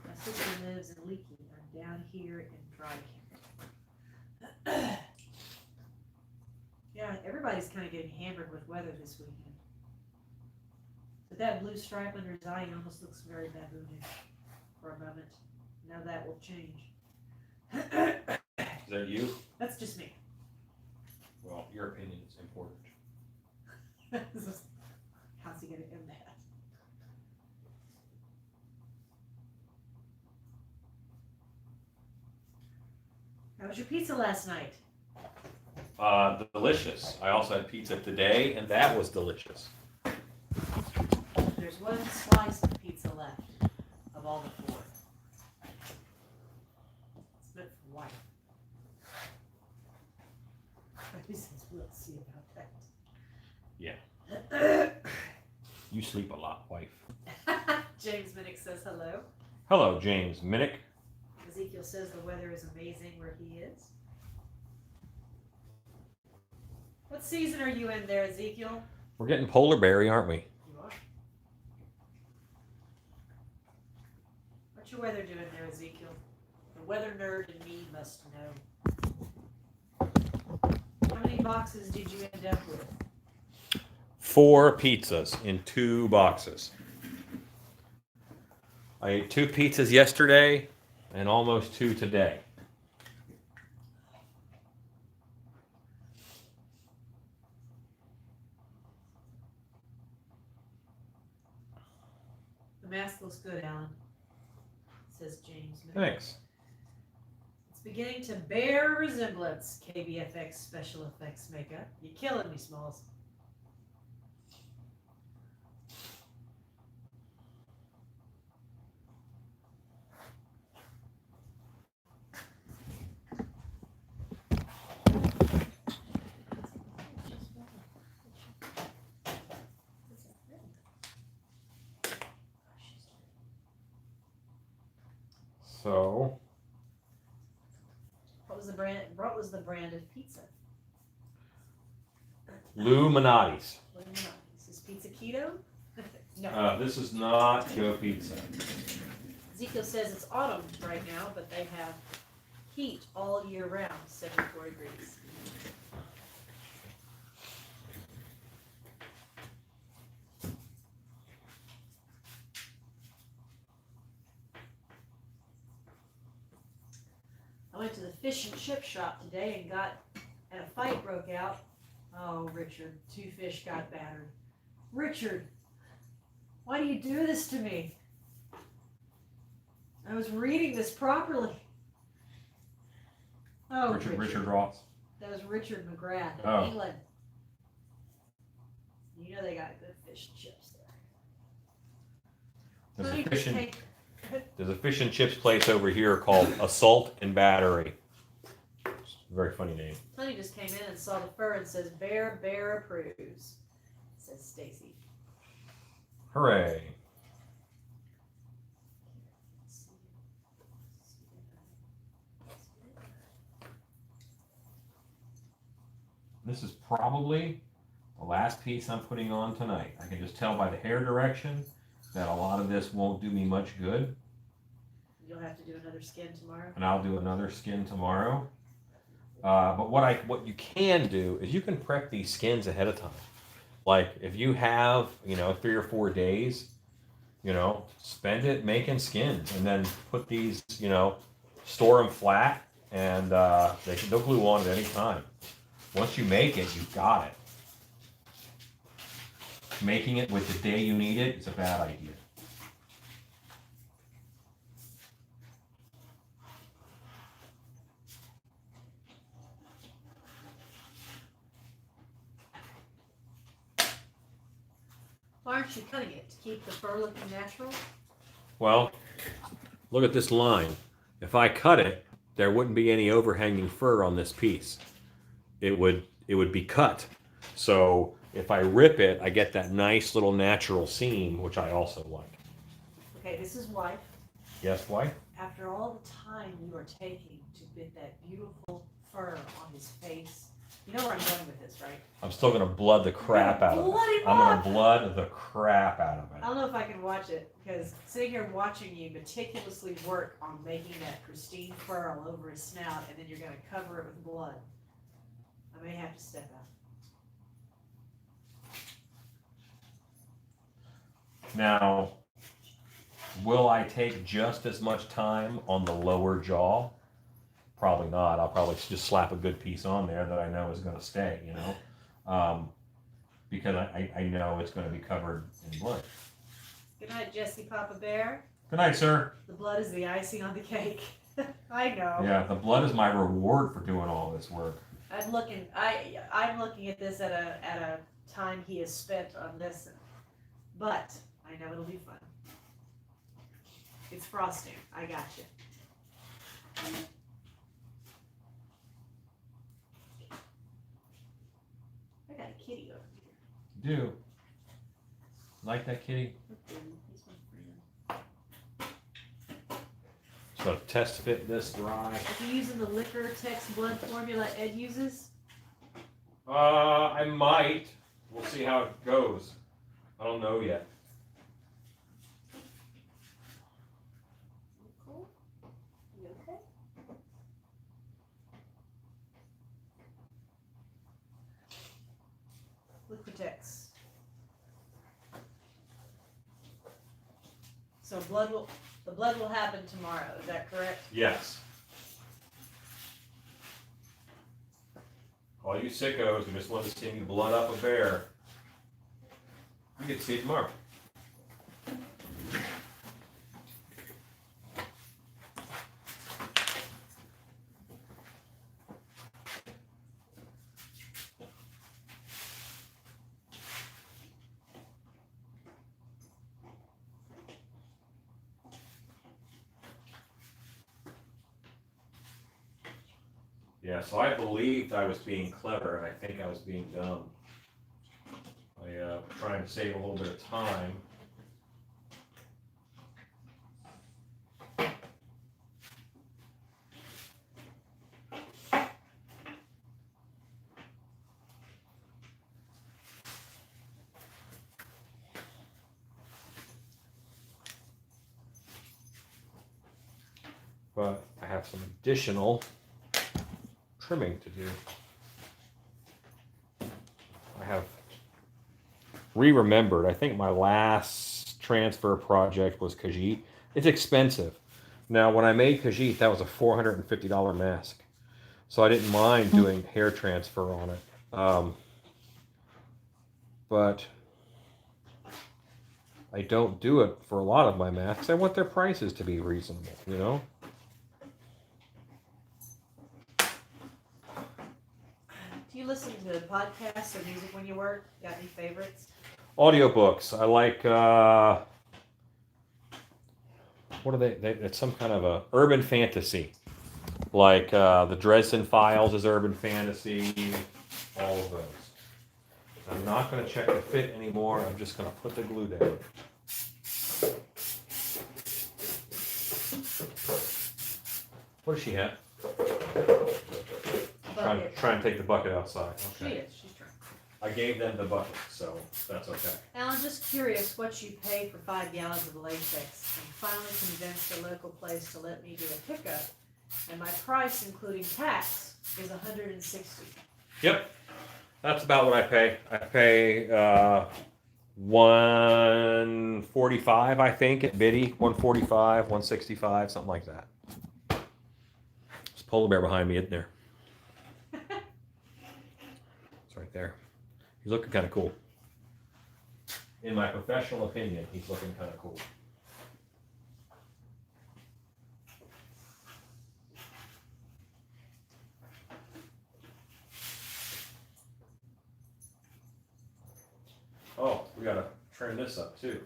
My sister lives in Leaky. I'm down here in Dry Camp. Yeah, everybody's kind of getting hammered with weather this weekend. But that blue stripe under his eye almost looks very baboonish for a moment. Now that will change. Is that you? That's just me. Well, your opinion is important. How's he gonna end that? How was your pizza last night? Delicious. I also had pizza today, and that was delicious. There's one slice of pizza left of all the 4. It's meant for wife. He says, we'll see about that. Yeah. You sleep a lot, wife. James Minnick says hello. Hello, James Minnick. Ezekiel says the weather is amazing where he is. What season are you in there, Ezekiel? We're getting polar berry, aren't we? You are. What's your weather doing there, Ezekiel? The weather nerd in me must know. How many boxes did you end up with? 4 pizzas in 2 boxes. I ate 2 pizzas yesterday and almost 2 today. The mask looks good, Alan, says James. Thanks. It's beginning to bear resemblance, KBFX special effects makeup. You're killing me, Smalls. So, What was the brand of pizza? Illuminati's. Is this pizza keto? No. This is not keto pizza. Ezekiel says it's autumn right now, but they have heat all year round, 74 degrees. I went to the fish and chip shop today and a fight broke out. Oh, Richard, 2 fish got battered. Richard, why do you do this to me? I was reading this properly. Oh, Richard Ross. That was Richard McGrath in Oh. England. You know they got good fish and chips there. There's a fish and chips place over here called Assault and Battery. It's a very funny name. Tony just came in and saw the fur and says, Bear approves, says Stacy. Hooray. This is probably the last piece I'm putting on tonight. I can just tell by the hair direction that a lot of this won't do me much good. You'll have to do another skin tomorrow. And I'll do another skin tomorrow. But what you can do is you can prep these skins ahead of time. Like if you have 3 or 4 days, spend it making skins, and then put these store them flat, and they'll glue on at any time. Once you make it, you've got it. Making it with the day you need it is a bad idea. Why aren't you cutting it? To keep the fur looking natural? Well, look at this line. If I cut it, there wouldn't be any overhanging fur on this piece. It would be cut. So if I rip it, I get that nice little natural seam, which I also like. Okay, this is wife. Yes, wife? After all the time you are taking to get that beautiful fur on his face, you know where I'm going with this, right? I'm still going to blood the crap out of it. Blood him I'm going up! to blood the crap out of I it. don't know if I can watch it, because sitting here watching you meticulously work on making that pristine fur all over his snout, and then you're going to cover it with blood, I may have to step out. Now, will I take just as much time on the lower jaw probably not. I'll probably just slap a good piece on there that I know is going to stay, you know, because I know it's going to be covered in blood. Good night, Jesse Papa Bear. Good night, sir. The blood is the icing on the cake. I know. Yeah, the blood is my reward for doing all this work. I'm looking at this at a time he has spent on this, but I know it'll be fun. It's frosting. I got you. I got a kitty over here. You do. Like that kitty? He's my friend. So test fit this dry. Are you using the Liquor-Tex blood formula Ed uses? I might. We'll see how it goes. I don't know yet. Cool. You okay? Liquor-Tex. So the blood will happen tomorrow. Is that correct? Yes. All you sickos who just want to see me blood up a bear, you get to see it tomorrow. Yeah, so I believed I was being clever, and I think I was being dumb. I trying to save a little bit of time. But I have some additional trimming to do. I have remembered. I think my last transfer project was Khajiit. It's expensive. Now, when I made Khajiit, that was a $450 mask, so I didn't mind doing hair transfer on it. But I don't do it for a lot of my masks. I want their prices to be reasonable, you know. Do you listen to podcasts or music when you work? Got any favorites? Audiobooks. I like, what are they? It's some kind of a urban fantasy. Like the Dresden Files is urban fantasy. All of those. I'm not going to check the fit anymore. I'm just going to put the glue down. What does she have? Trying to take the bucket outside. Okay. She is. She's trying. I gave them the bucket, so that's okay. Now, I'm just curious what you pay for 5 gallons of latex. I'm finally convinced a local place to let me do a pickup, and my price, including tax, is $160. Yep, that's about what I pay. I pay $145, I think, at Biddy. $145, $165, something like that. There's a polar bear behind me, isn't there? It's right there. He's looking kind of cool. In my professional opinion, he's looking kind of cool. Oh, we gotta trim this up too.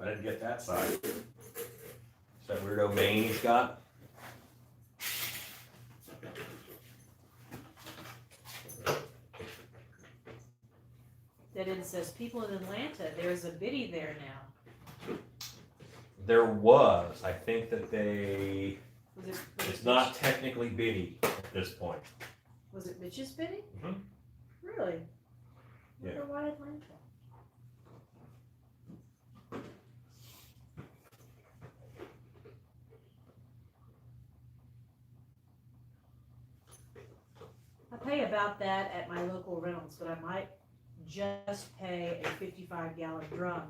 I didn't get that side. It's that weirdo mane he's got. That it says people in Atlanta. There's a biddy there now. There was. I think that they. Was It's not technically Biddy at this point. Was it Mitch's biddy? Mhm. Really? Yeah. I wonder why Atlanta. I pay about that at my local Reynolds, but I might just pay a 55-gallon drum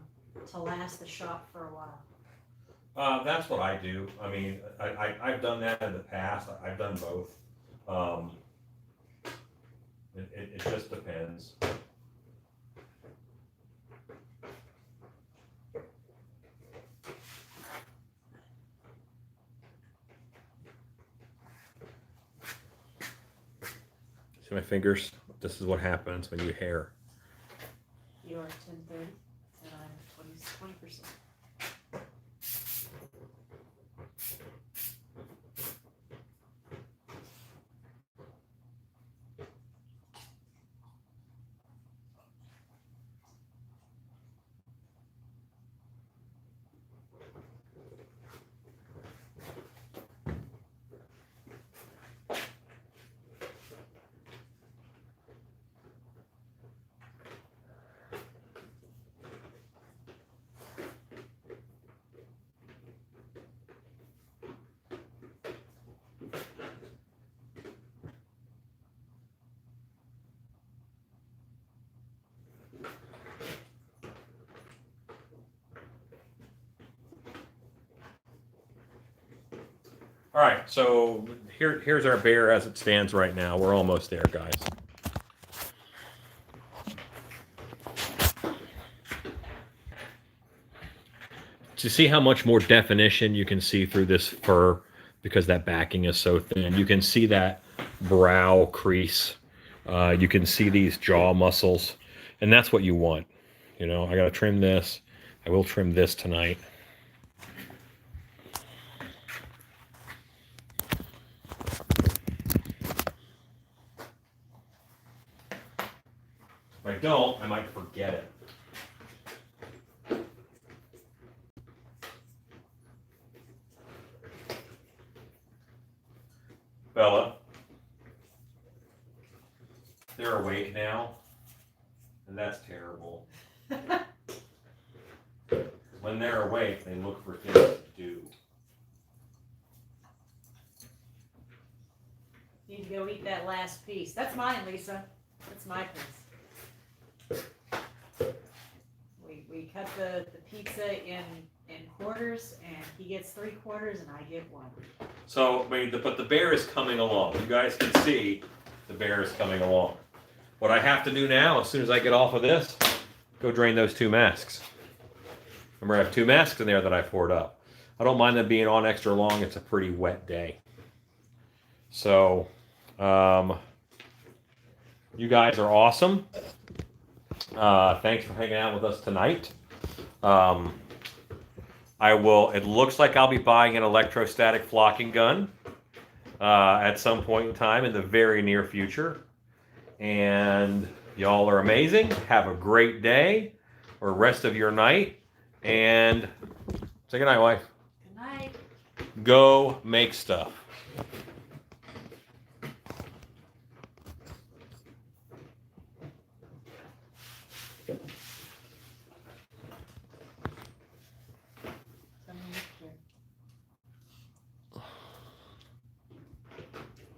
to last the shop for a while. That's what I do. I mean, I've done that in the past. I've done both. Um, it just depends. See my fingers? This is what happens when you hair. You are 10:30, and I'm 20%. All right, so here's our bear as it stands right now. We're almost there, guys. To see how much more definition you can see through this fur because that backing is so thin. You can see that brow crease. You can see these jaw muscles, and that's what you want. You know, I got to trim this. I will trim this tonight. If I don't, I might forget it. Bella, they're awake now, and that's terrible. When they're awake, they look for things to do. Need to go eat that last piece. That's mine, Lisa. That's my piece. We cut the pizza in quarters, and he gets 3/4, and I get 1. So, but the bear is coming along. You guys can see the bear is coming along. What I have to do now, as soon as I get off of this, go drain those 2 masks. Remember, I have 2 masks in there that I poured up. I don't mind them being on extra long. It's a pretty wet day. So, you guys are awesome. Thanks for hanging out with us tonight. It looks like I'll be buying an electrostatic flocking gun at some point in time in the very near future. And y'all are amazing. Have a great day or rest of your night. And say goodnight, wife. Good night. Go make stuff.